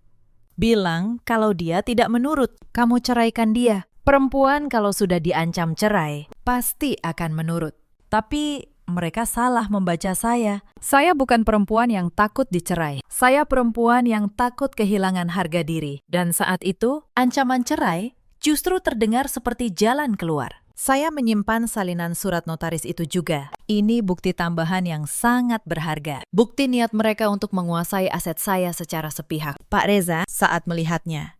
bilang kalau dia tidak menurut, kamu ceraikan dia. Perempuan kalau sudah diancam cerai, pasti akan menurut. Tapi mereka salah membaca saya. Saya bukan perempuan yang takut dicerai. Saya perempuan yang takut kehilangan harga diri. Dan saat itu, ancaman cerai justru terdengar seperti jalan keluar. Saya menyimpan salinan surat notaris itu juga. Ini bukti tambahan yang sangat berharga. Bukti niat mereka untuk menguasai aset saya secara sepihak. Pak Reza saat melihatnya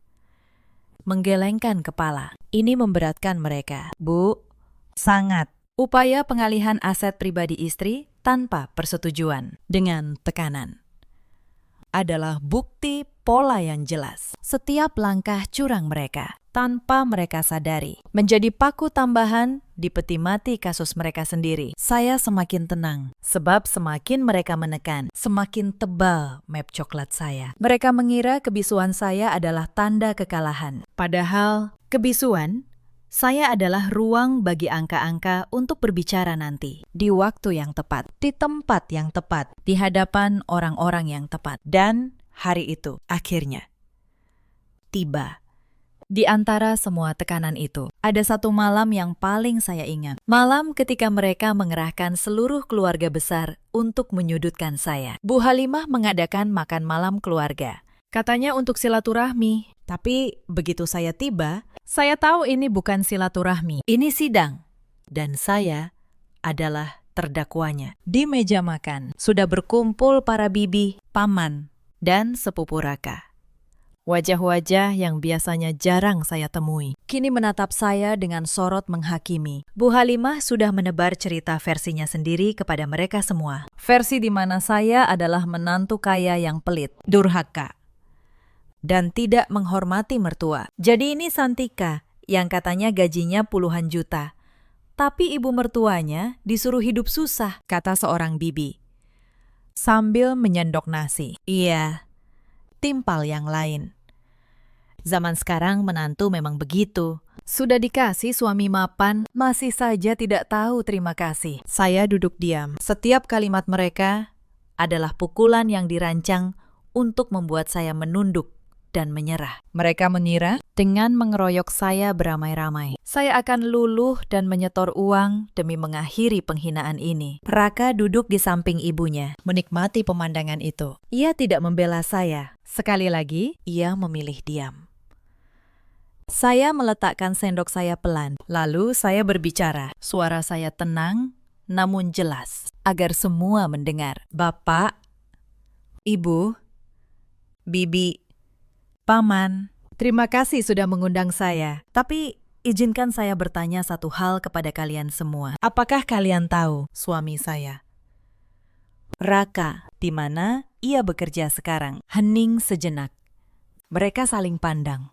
menggelengkan kepala. Ini memberatkan mereka. Bu, sangat. Upaya pengalihan aset pribadi istri tanpa persetujuan dengan tekanan adalah bukti pola yang jelas. Setiap langkah curang mereka, tanpa mereka sadari, menjadi paku tambahan di peti mati kasus mereka sendiri. Saya semakin tenang, sebab semakin mereka menekan, semakin tebal map coklat saya. Mereka mengira kebisuan saya adalah tanda kekalahan. Padahal, kebisuan saya adalah ruang bagi angka-angka untuk berbicara nanti, di waktu yang tepat, di tempat yang tepat, di hadapan orang-orang yang tepat. Dan hari itu, akhirnya, tiba. Di antara semua tekanan itu, ada satu malam yang paling saya ingat. Malam ketika mereka mengerahkan seluruh keluarga besar untuk menyudutkan saya. Bu Halimah mengadakan makan malam keluarga. Katanya untuk silaturahmi. Tapi begitu saya tiba, saya tahu ini bukan silaturahmi. Ini sidang. Dan saya adalah terdakwanya. Di meja makan, sudah berkumpul para bibi, paman, dan sepupu Raka. Wajah-wajah yang biasanya jarang saya temui, kini menatap saya dengan sorot menghakimi. Bu Halimah sudah menebar cerita versinya sendiri kepada mereka semua. Versi di mana saya adalah menantu kaya yang pelit, durhaka, dan tidak menghormati mertua. Jadi ini Santika, yang katanya gajinya puluhan juta. Tapi ibu mertuanya disuruh hidup susah, kata seorang bibi, sambil menyendok nasi. Iya, timpal yang lain. Zaman sekarang menantu memang begitu. Sudah dikasih suami mapan, masih saja tidak tahu terima kasih. Saya duduk diam. Setiap kalimat mereka adalah pukulan yang dirancang untuk membuat saya menunduk dan menyerah. Mereka mengira dengan mengeroyok saya beramai-ramai, saya akan luluh dan menyetor uang demi mengakhiri penghinaan ini. Raka duduk di samping ibunya, menikmati pemandangan itu. Ia tidak membela saya. Sekali lagi, ia memilih diam. Saya meletakkan sendok saya pelan, lalu saya berbicara. Suara saya tenang, namun jelas, agar semua mendengar. Bapak, Ibu, Bibi, Paman, terima kasih sudah mengundang saya. Tapi izinkan saya bertanya satu hal kepada kalian semua. Apakah kalian tahu suami saya? Raka, di mana ia bekerja sekarang? Hening sejenak. Mereka saling pandang.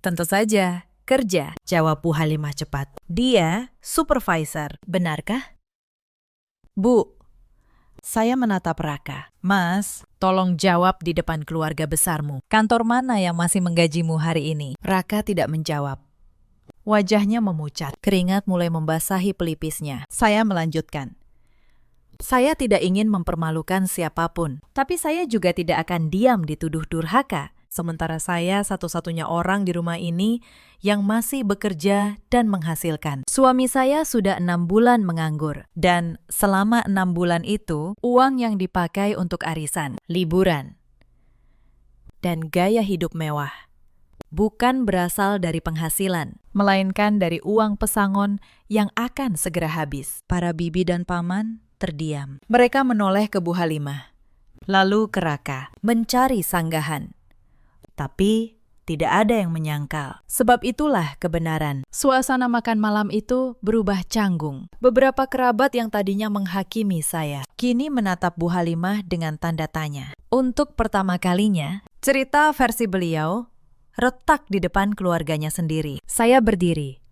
Tentu saja, kerja, jawab Bu Halimah cepat. Dia supervisor, benarkah? Bu, saya menatap Raka. Mas, tolong jawab di depan keluarga besarmu. Kantor mana yang masih menggajimu hari ini? Raka tidak menjawab. Wajahnya memucat, keringat mulai membasahi pelipisnya. Saya melanjutkan. Saya tidak ingin mempermalukan siapapun, tapi saya juga tidak akan diam dituduh durhaka. Sementara saya satu-satunya orang di rumah ini yang masih bekerja dan menghasilkan. Suami saya sudah 6 bulan menganggur. Dan selama 6 bulan itu, uang yang dipakai untuk arisan, liburan, dan gaya hidup mewah bukan berasal dari penghasilan, melainkan dari uang pesangon yang akan segera habis. Para bibi dan paman terdiam. Mereka menoleh ke Bu Halimah, lalu ke Raka, mencari sanggahan. Tapi tidak ada yang menyangkal. Sebab itulah kebenaran. Suasana makan malam itu berubah canggung. Beberapa kerabat yang tadinya menghakimi saya, kini menatap Bu Halimah dengan tanda tanya. Untuk pertama kalinya, cerita versi beliau retak di depan keluarganya sendiri. Saya berdiri,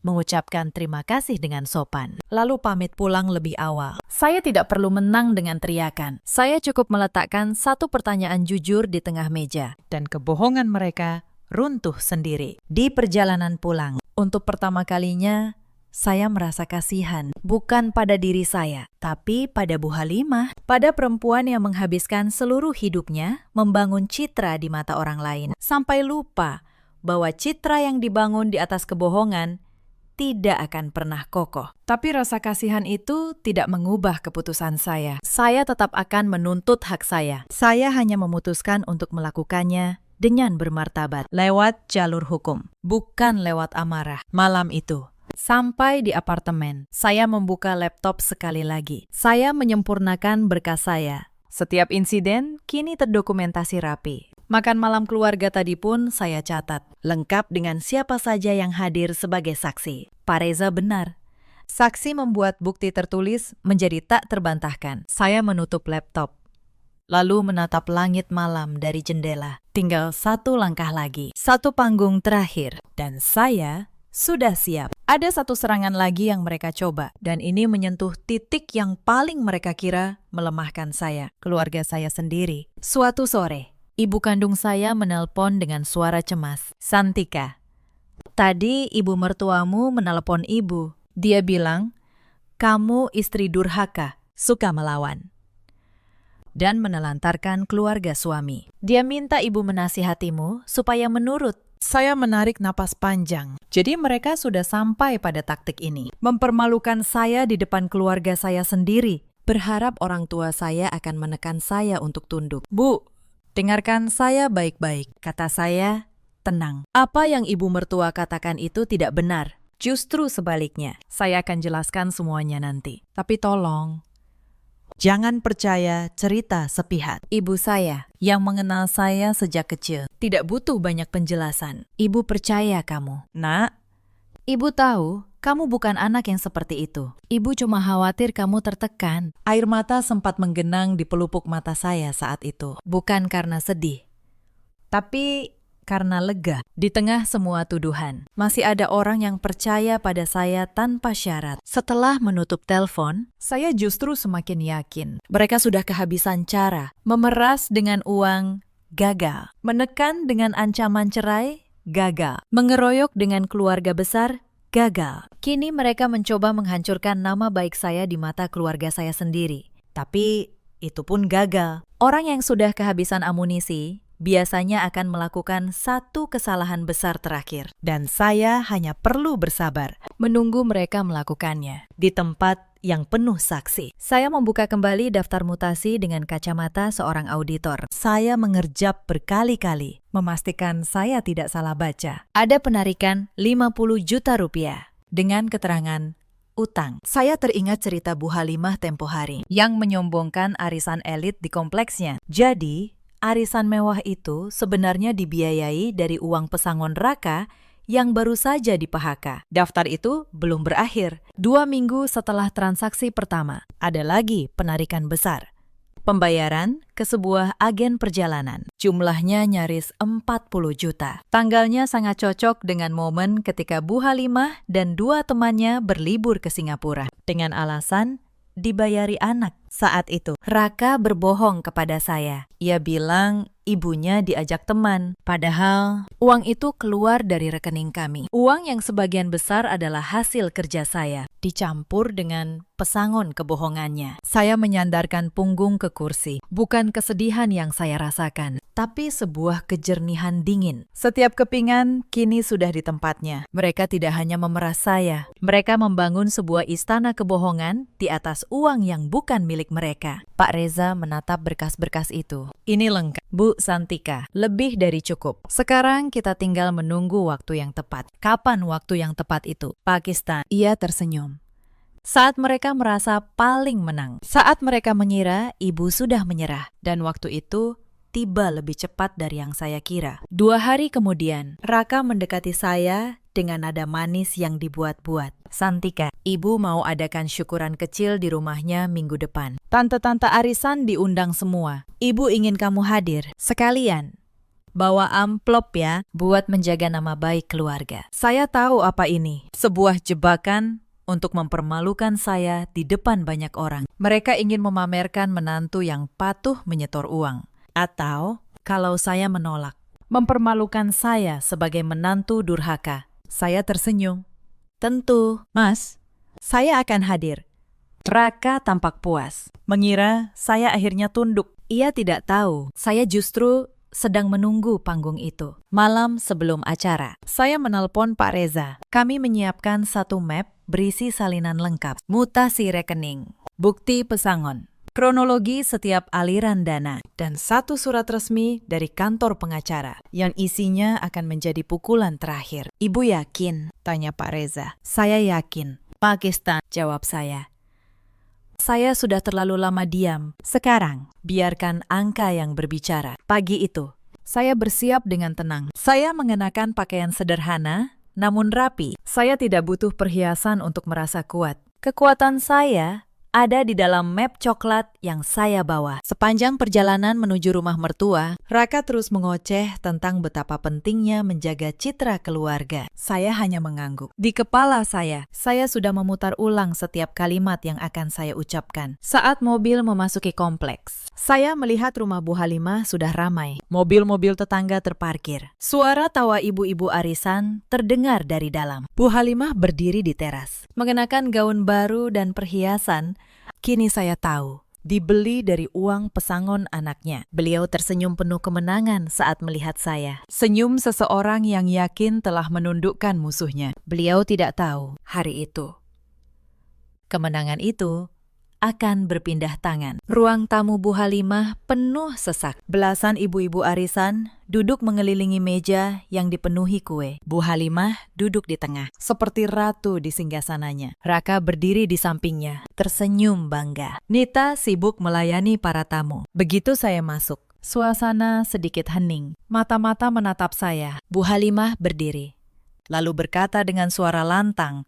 mengucapkan terima kasih dengan sopan, lalu pamit pulang lebih awal. Saya tidak perlu menang dengan teriakan. Saya cukup meletakkan satu pertanyaan jujur di tengah meja, dan kebohongan mereka runtuh sendiri. Di perjalanan pulang, untuk pertama kalinya, saya merasa kasihan, bukan pada diri saya, tapi pada Bu Halimah, pada perempuan yang menghabiskan seluruh hidupnya membangun citra di mata orang lain, sampai lupa bahwa citra yang dibangun di atas kebohongan tidak akan pernah kokoh. Tapi rasa kasihan itu tidak mengubah keputusan saya. Saya tetap akan menuntut hak saya. Saya hanya memutuskan untuk melakukannya dengan bermartabat, lewat jalur hukum, bukan lewat amarah. Malam itu, sampai di apartemen, saya membuka laptop sekali lagi. Saya menyempurnakan berkas saya. Setiap insiden kini terdokumentasi rapi. Makan malam keluarga tadi pun saya catat, lengkap dengan siapa saja yang hadir sebagai saksi. Pak Reza benar. Saksi membuat bukti tertulis menjadi tak terbantahkan. Saya menutup laptop, lalu menatap langit malam dari jendela. Tinggal satu langkah lagi, satu panggung terakhir, dan saya sudah siap. Ada satu serangan lagi yang mereka coba, dan ini menyentuh titik yang paling mereka kira melemahkan saya, keluarga saya sendiri. Suatu sore, ibu kandung saya menelpon dengan suara cemas. Santika, tadi ibu mertuamu menelpon ibu. Dia bilang, kamu istri durhaka, suka melawan, dan menelantarkan keluarga suami. Dia minta ibu menasihatimu supaya menurut. Saya menarik napas panjang. Jadi mereka sudah sampai pada taktik ini. Mempermalukan saya di depan keluarga saya sendiri. Berharap orang tua saya akan menekan saya untuk tunduk. Bu, Dengarkan saya baik-baik, kata saya, tenang. Apa yang ibu mertua katakan itu tidak benar. Justru sebaliknya. Saya akan jelaskan semuanya nanti. Tapi tolong, jangan percaya cerita sepihak. Ibu saya, yang mengenal saya sejak kecil, tidak butuh banyak penjelasan. Ibu percaya kamu. Nak, ibu tahu kamu bukan anak yang seperti itu. Ibu cuma khawatir kamu tertekan. Air mata sempat menggenang di pelupuk mata saya saat itu. Bukan karena sedih, tapi karena lega. Di tengah semua tuduhan, masih ada orang yang percaya pada saya tanpa syarat. Setelah menutup telepon, saya justru semakin yakin. Mereka sudah kehabisan cara. Memeras dengan uang, gagal. Menekan dengan ancaman cerai, gagal. Mengeroyok dengan keluarga besar, gagal. Kini mereka mencoba menghancurkan nama baik saya di mata keluarga saya sendiri. Tapi itu pun gagal. Orang yang sudah kehabisan amunisi biasanya akan melakukan satu kesalahan besar terakhir. Dan saya hanya perlu bersabar, menunggu mereka melakukannya. Di tempat yang penuh saksi. Saya membuka kembali daftar mutasi dengan kacamata seorang auditor. Saya mengerjap berkali-kali, memastikan saya tidak salah baca. Ada penarikan 50 juta rupiah dengan keterangan utang. Saya teringat cerita Bu Halimah tempo hari yang menyombongkan arisan elit di kompleksnya. Jadi, arisan mewah itu sebenarnya dibiayai dari uang pesangon Raka yang baru saja di PHK. Daftar itu belum berakhir. 2 minggu setelah transaksi pertama, ada lagi penarikan besar. Pembayaran ke sebuah agen perjalanan. Jumlahnya nyaris 40 juta. Tanggalnya sangat cocok dengan momen ketika Bu Halimah dan 2 temannya berlibur ke Singapura. Dengan alasan dibayari anak. Saat itu, Raka berbohong kepada saya. Ia bilang ibunya diajak teman. Padahal, uang itu keluar dari rekening kami. Uang yang sebagian besar adalah hasil kerja saya, dicampur dengan pesangon kebohongannya. Saya menyandarkan punggung ke kursi. Bukan kesedihan yang saya rasakan, tapi sebuah kejernihan dingin. Setiap kepingan kini sudah di tempatnya. Mereka tidak hanya memeras saya. Mereka membangun sebuah istana kebohongan di atas uang yang bukan milik mereka. Pak Reza menatap berkas-berkas itu. Ini lengkap, Bu Santika. Lebih dari cukup. Sekarang kita tinggal menunggu waktu yang tepat. Kapan waktu yang tepat itu? Pakistan. Ia tersenyum. Saat mereka merasa paling menang. Saat mereka mengira ibu sudah menyerah. Dan waktu itu tiba lebih cepat dari yang saya kira. 2 hari kemudian, Raka mendekati saya dengan nada manis yang dibuat-buat. Santika, ibu mau adakan syukuran kecil di rumahnya minggu depan. Tante-tante arisan diundang semua. Ibu ingin kamu hadir. Sekalian, bawa amplop ya, buat menjaga nama baik keluarga. Saya tahu apa ini. Sebuah jebakan untuk mempermalukan saya di depan banyak orang. Mereka ingin memamerkan menantu yang patuh menyetor uang. Atau, kalau saya menolak, mempermalukan saya sebagai menantu durhaka. Saya tersenyum. Tentu, Mas, saya akan hadir. Raka tampak puas, mengira saya akhirnya tunduk. Ia tidak tahu, saya justru sedang menunggu panggung itu. Malam sebelum acara, saya menelpon Pak Reza. Kami menyiapkan satu map berisi salinan lengkap, mutasi rekening, bukti pesangon, kronologi setiap aliran dana, dan satu surat resmi dari kantor pengacara yang isinya akan menjadi pukulan terakhir. Ibu yakin? Tanya Pak Reza. Saya yakin. Pakistan, jawab saya. Saya sudah terlalu lama diam. Sekarang, biarkan angka yang berbicara. Pagi itu, saya bersiap dengan tenang. Saya mengenakan pakaian sederhana, namun rapi. Saya tidak butuh perhiasan untuk merasa kuat. Kekuatan saya ada di dalam map coklat yang saya bawa. Sepanjang perjalanan menuju rumah mertua, Raka terus mengoceh tentang betapa pentingnya menjaga citra keluarga. Saya hanya mengangguk. Di kepala saya sudah memutar ulang setiap kalimat yang akan saya ucapkan. Saat mobil memasuki kompleks, saya melihat rumah Bu Halimah sudah ramai. Mobil-mobil tetangga terparkir. Suara tawa ibu-ibu arisan terdengar dari dalam. Bu Halimah berdiri di teras, mengenakan gaun baru dan perhiasan. Kini saya tahu, dibeli dari uang pesangon anaknya. Beliau tersenyum penuh kemenangan saat melihat saya. Senyum seseorang yang yakin telah menundukkan musuhnya. Beliau tidak tahu hari itu. Kemenangan itu akan berpindah tangan. Ruang tamu Bu Halimah penuh sesak. Belasan ibu-ibu arisan duduk mengelilingi meja yang dipenuhi kue. Bu Halimah duduk di tengah, seperti ratu di singgasananya. Raka berdiri di sampingnya, tersenyum bangga. Nita sibuk melayani para tamu. Begitu saya masuk, suasana sedikit hening. Mata-mata menatap saya. Bu Halimah berdiri, lalu berkata dengan suara lantang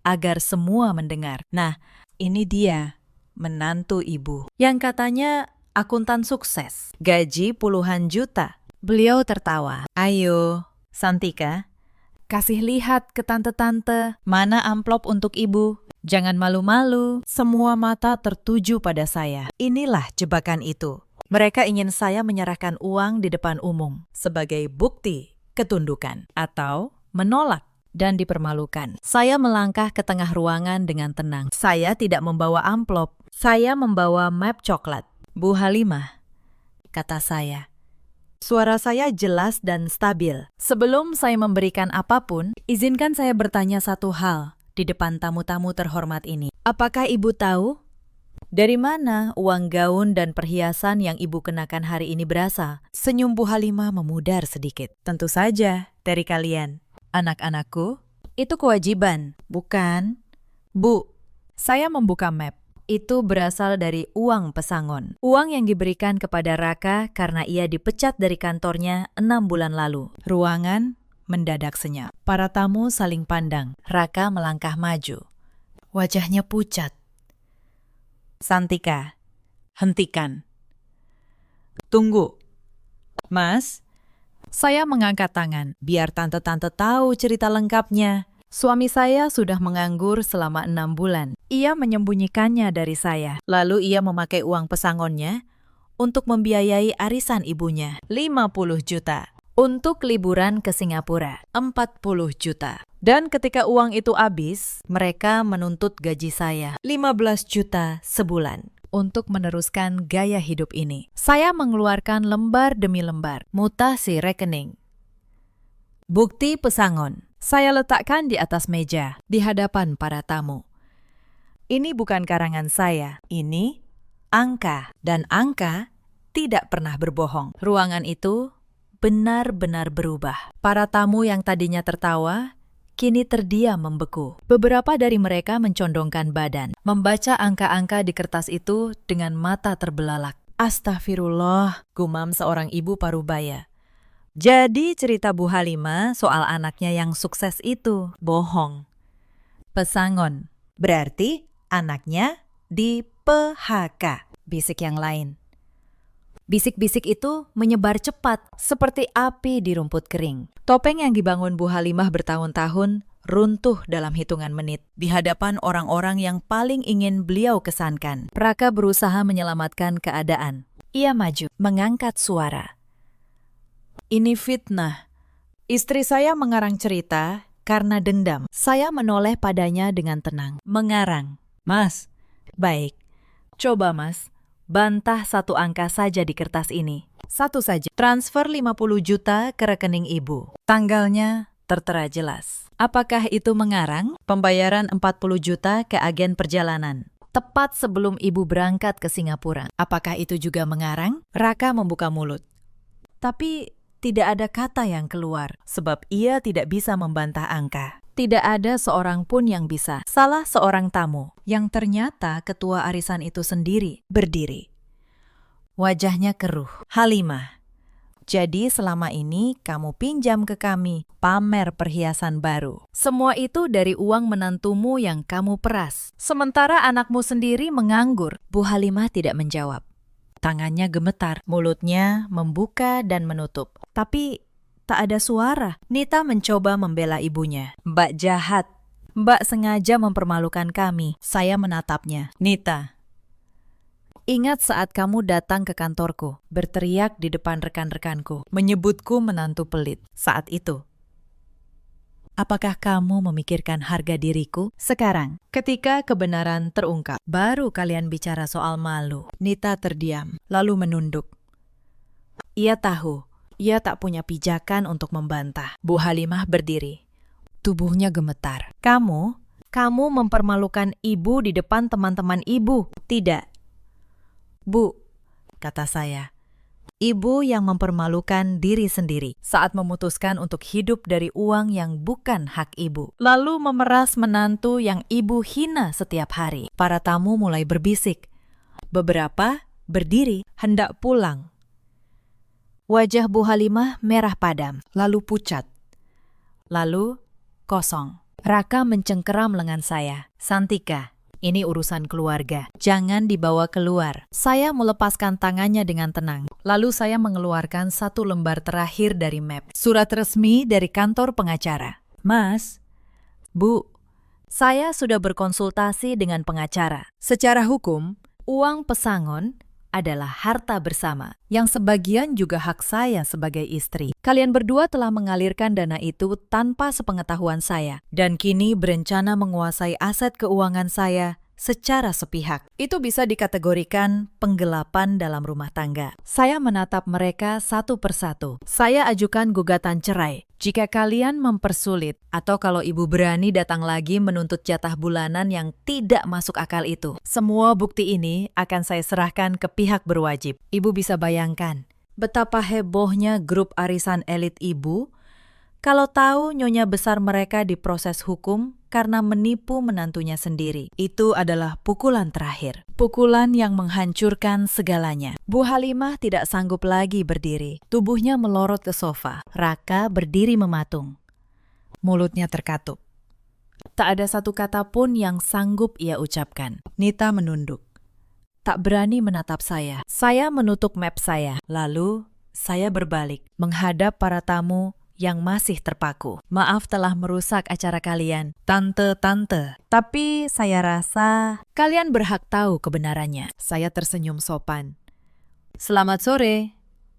agar semua mendengar. Nah, ini dia, menantu ibu, yang katanya akuntan sukses, gaji puluhan juta. Beliau tertawa. Ayo, Santika, kasih lihat ke tante-tante, mana amplop untuk ibu. Jangan malu-malu, semua mata tertuju pada saya. Inilah jebakan itu. Mereka ingin saya menyerahkan uang di depan umum sebagai bukti ketundukan atau menolak dan dipermalukan. Saya melangkah ke tengah ruangan dengan tenang. Saya tidak membawa amplop. Saya membawa map coklat. Bu Halimah, kata saya. Suara saya jelas dan stabil. Sebelum saya memberikan apapun, izinkan saya bertanya satu hal di depan tamu-tamu terhormat ini. Apakah ibu tahu dari mana uang gaun dan perhiasan yang ibu kenakan hari ini berasal? Senyum Bu Halimah memudar sedikit. Tentu saja dari kalian. Anak-anakku, itu kewajiban, bukan? Bu, saya membuka map. Itu berasal dari uang pesangon. Uang yang diberikan kepada Raka karena ia dipecat dari kantornya 6 bulan lalu. Ruangan mendadak senyap. Para tamu saling pandang. Raka melangkah maju. Wajahnya pucat. Santika, hentikan. Tunggu. Mas, saya mengangkat tangan, biar tante-tante tahu cerita lengkapnya. Suami saya sudah menganggur selama 6 bulan. Ia menyembunyikannya dari saya. Lalu ia memakai uang pesangonnya untuk membiayai arisan ibunya. 50 juta. Untuk liburan ke Singapura. 40 juta. Dan ketika uang itu habis, mereka menuntut gaji saya. 15 juta sebulan. Untuk meneruskan gaya hidup ini. Saya mengeluarkan lembar demi lembar, mutasi rekening. Bukti pesangon, saya letakkan di atas meja, di hadapan para tamu. Ini bukan karangan saya, ini angka. Dan angka tidak pernah berbohong. Ruangan itu benar-benar berubah. Para tamu yang tadinya tertawa, kini terdiam membeku. Beberapa dari mereka mencondongkan badan, membaca angka-angka di kertas itu dengan mata terbelalak. Astagfirullah, gumam seorang ibu parubaya. Jadi cerita Bu Halimah soal anaknya yang sukses itu bohong. Pesangon, berarti anaknya di PHK, bisik yang lain. Bisik-bisik itu menyebar cepat, seperti api di rumput kering. Topeng yang dibangun Bu Halimah bertahun-tahun runtuh dalam hitungan menit di hadapan orang-orang yang paling ingin beliau kesankan. Raka berusaha menyelamatkan keadaan. Ia maju, mengangkat suara. Ini fitnah. Istri saya mengarang cerita karena dendam. Saya menoleh padanya dengan tenang. Mengarang. Mas, baik. Coba mas, bantah satu angka saja di kertas ini. Satu saja. Transfer 50 juta ke rekening ibu. Tanggalnya tertera jelas. Apakah itu mengarang? Pembayaran 40 juta ke agen perjalanan. Tepat sebelum ibu berangkat ke Singapura. Apakah itu juga mengarang? Raka membuka mulut. Tapi tidak ada kata yang keluar, sebab ia tidak bisa membantah angka. Tidak ada seorang pun yang bisa. Salah seorang tamu, yang ternyata ketua arisan itu sendiri, berdiri. Wajahnya keruh. Halimah, jadi selama ini kamu pinjam ke kami, pamer perhiasan baru. Semua itu dari uang menantumu yang kamu peras. Sementara anakmu sendiri menganggur. Bu Halimah tidak menjawab. Tangannya gemetar, mulutnya membuka dan menutup. Tapi tak ada suara. Nita mencoba membela ibunya. Mbak jahat. Mbak sengaja mempermalukan kami. Saya menatapnya. Nita, ingat saat kamu datang ke kantorku, berteriak di depan rekan-rekanku, menyebutku menantu pelit. Saat itu, apakah kamu memikirkan harga diriku? Sekarang, ketika kebenaran terungkap, baru kalian bicara soal malu. Nita terdiam, lalu menunduk. Ia tahu, ia tak punya pijakan untuk membantah. Bu Halimah berdiri. Tubuhnya gemetar. Kamu Kamu mempermalukan ibu di depan teman-teman ibu. Tidak. Bu, kata saya. Ibu yang mempermalukan diri sendiri saat memutuskan untuk hidup dari uang yang bukan hak ibu. Lalu memeras menantu yang ibu hina setiap hari. Para tamu mulai berbisik. Beberapa berdiri hendak pulang. Wajah Bu Halimah merah padam, lalu pucat. Lalu kosong. Raka mencengkeram lengan saya. Santika, ini urusan keluarga. Jangan dibawa keluar. Saya melepaskan tangannya dengan tenang. Lalu saya mengeluarkan satu lembar terakhir dari map. Surat resmi dari kantor pengacara. Mas, Bu, saya sudah berkonsultasi dengan pengacara. Secara hukum, uang pesangon adalah harta bersama, yang sebagian juga hak saya sebagai istri. Kalian berdua telah mengalirkan dana itu tanpa sepengetahuan saya, dan kini berencana menguasai aset keuangan saya secara sepihak. Itu bisa dikategorikan penggelapan dalam rumah tangga. Saya menatap mereka satu persatu. Saya ajukan gugatan cerai. Jika kalian mempersulit, atau kalau ibu berani datang lagi menuntut jatah bulanan yang tidak masuk akal itu, semua bukti ini akan saya serahkan ke pihak berwajib. Ibu bisa bayangkan betapa hebohnya grup arisan elit ibu kalau tahu nyonya besar mereka diproses hukum karena menipu menantunya sendiri. Itu adalah pukulan terakhir. Pukulan yang menghancurkan segalanya. Bu Halimah tidak sanggup lagi berdiri. Tubuhnya melorot ke sofa. Raka berdiri mematung. Mulutnya terkatup. Tak ada satu kata pun yang sanggup ia ucapkan. Nita menunduk. Tak berani menatap saya. Saya menutup map saya. Lalu saya berbalik, menghadap para tamu yang masih terpaku. Maaf telah merusak acara kalian, tante-tante. Tapi saya rasa kalian berhak tahu kebenarannya. Saya tersenyum sopan. Selamat sore.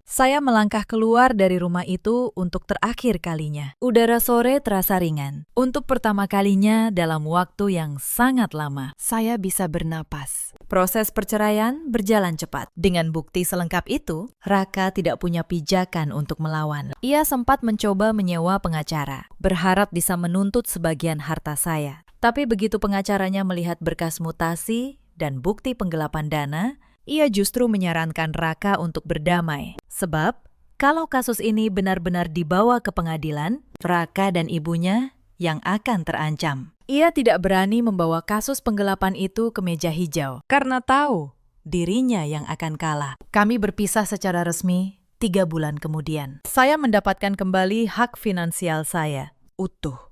Saya melangkah keluar dari rumah itu untuk terakhir kalinya. Udara sore terasa ringan. Untuk pertama kalinya dalam waktu yang sangat lama, saya bisa bernapas. Proses perceraian berjalan cepat. Dengan bukti selengkap itu, Raka tidak punya pijakan untuk melawan. Ia sempat mencoba menyewa pengacara, berharap bisa menuntut sebagian harta saya. Tapi begitu pengacaranya melihat berkas mutasi dan bukti penggelapan dana, ia justru menyarankan Raka untuk berdamai. Sebab, kalau kasus ini benar-benar dibawa ke pengadilan, Raka dan ibunya yang akan terancam. Ia tidak berani membawa kasus penggelapan itu ke meja hijau, karena tahu dirinya yang akan kalah. Kami berpisah secara resmi 3 bulan kemudian. Saya mendapatkan kembali hak finansial saya, utuh.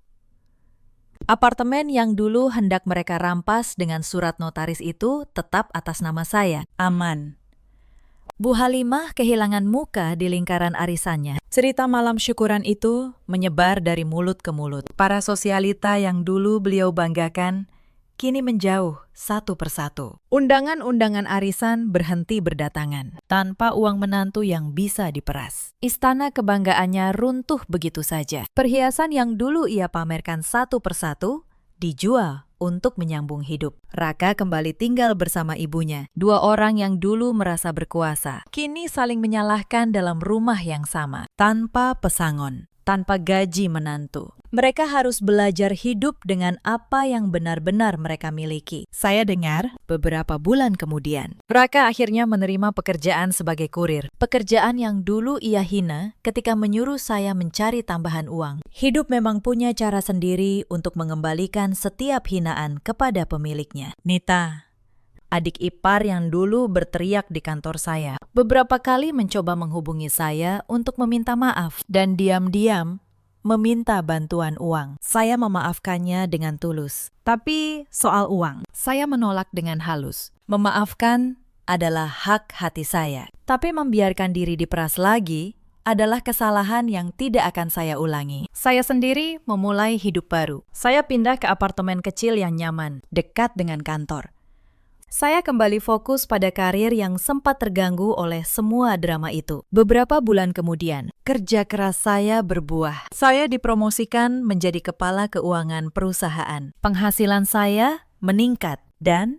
Apartemen yang dulu hendak mereka rampas dengan surat notaris itu tetap atas nama saya, aman. Bu Halimah kehilangan muka di lingkaran arisannya. Cerita malam syukuran itu menyebar dari mulut ke mulut. Para sosialita yang dulu beliau banggakan, kini menjauh satu persatu. Undangan-undangan arisan berhenti berdatangan, tanpa uang menantu yang bisa diperas. Istana kebanggaannya runtuh begitu saja. Perhiasan yang dulu ia pamerkan satu persatu, dijual untuk menyambung hidup. Raka kembali tinggal bersama ibunya. 2 orang yang dulu merasa berkuasa, kini saling menyalahkan dalam rumah yang sama, tanpa pesangon, tanpa gaji menantu. Mereka harus belajar hidup dengan apa yang benar-benar mereka miliki. Saya dengar beberapa bulan kemudian, Raka akhirnya menerima pekerjaan sebagai kurir. Pekerjaan yang dulu ia hina ketika menyuruh saya mencari tambahan uang. Hidup memang punya cara sendiri untuk mengembalikan setiap hinaan kepada pemiliknya. Nita, adik ipar yang dulu berteriak di kantor saya, beberapa kali mencoba menghubungi saya untuk meminta maaf dan diam-diam meminta bantuan uang. Saya memaafkannya dengan tulus. Tapi soal uang, saya menolak dengan halus. Memaafkan adalah hak hati saya. Tapi membiarkan diri diperas lagi adalah kesalahan yang tidak akan saya ulangi. Saya sendiri memulai hidup baru. Saya pindah ke apartemen kecil yang nyaman, dekat dengan kantor. Saya kembali fokus pada karir yang sempat terganggu oleh semua drama itu. Beberapa bulan kemudian, kerja keras saya berbuah. Saya dipromosikan menjadi kepala keuangan perusahaan. Penghasilan saya meningkat dan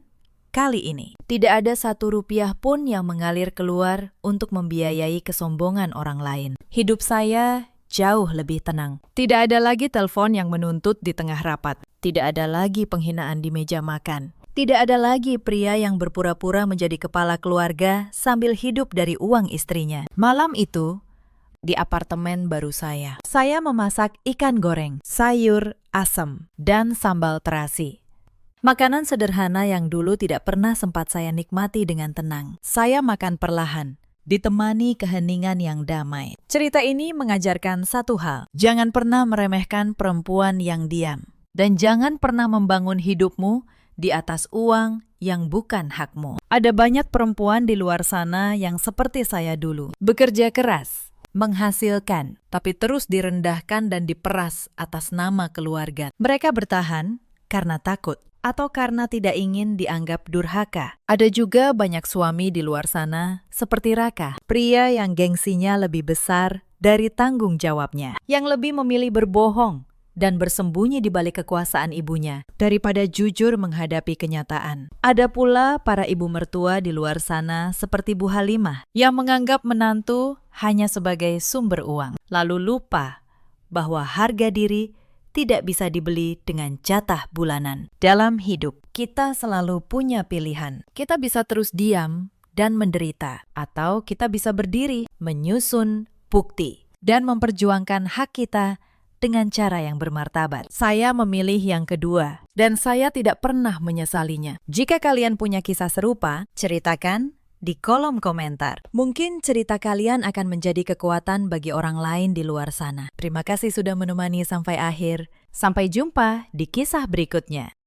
kali ini tidak ada 1 rupiah pun yang mengalir keluar untuk membiayai kesombongan orang lain. Hidup saya jauh lebih tenang. Tidak ada lagi telepon yang menuntut di tengah rapat. Tidak ada lagi penghinaan di meja makan. Tidak ada lagi pria yang berpura-pura menjadi kepala keluarga sambil hidup dari uang istrinya. Malam itu, di apartemen baru saya memasak ikan goreng, sayur asem, dan sambal terasi. Makanan sederhana yang dulu tidak pernah sempat saya nikmati dengan tenang. Saya makan perlahan, ditemani keheningan yang damai. Cerita ini mengajarkan satu hal: jangan pernah meremehkan perempuan yang diam. Dan jangan pernah membangun hidupmu di atas uang yang bukan hakmu. Ada banyak perempuan di luar sana yang seperti saya dulu. Bekerja keras, menghasilkan, tapi terus direndahkan dan diperas atas nama keluarga. Mereka bertahan karena takut atau karena tidak ingin dianggap durhaka. Ada juga banyak suami di luar sana seperti Raka, pria yang gengsinya lebih besar dari tanggung jawabnya, yang lebih memilih berbohong dan bersembunyi di balik kekuasaan ibunya daripada jujur menghadapi kenyataan. Ada pula para ibu mertua di luar sana seperti Bu Halimah yang menganggap menantu hanya sebagai sumber uang, lalu lupa bahwa harga diri tidak bisa dibeli dengan jatah bulanan. Dalam hidup, kita selalu punya pilihan. Kita bisa terus diam dan menderita, atau kita bisa berdiri, menyusun bukti, dan memperjuangkan hak kita dengan cara yang bermartabat. Saya memilih yang kedua, dan saya tidak pernah menyesalinya. Jika kalian punya kisah serupa, ceritakan di kolom komentar. Mungkin cerita kalian akan menjadi kekuatan bagi orang lain di luar sana. Terima kasih sudah menemani sampai akhir. Sampai jumpa di kisah berikutnya.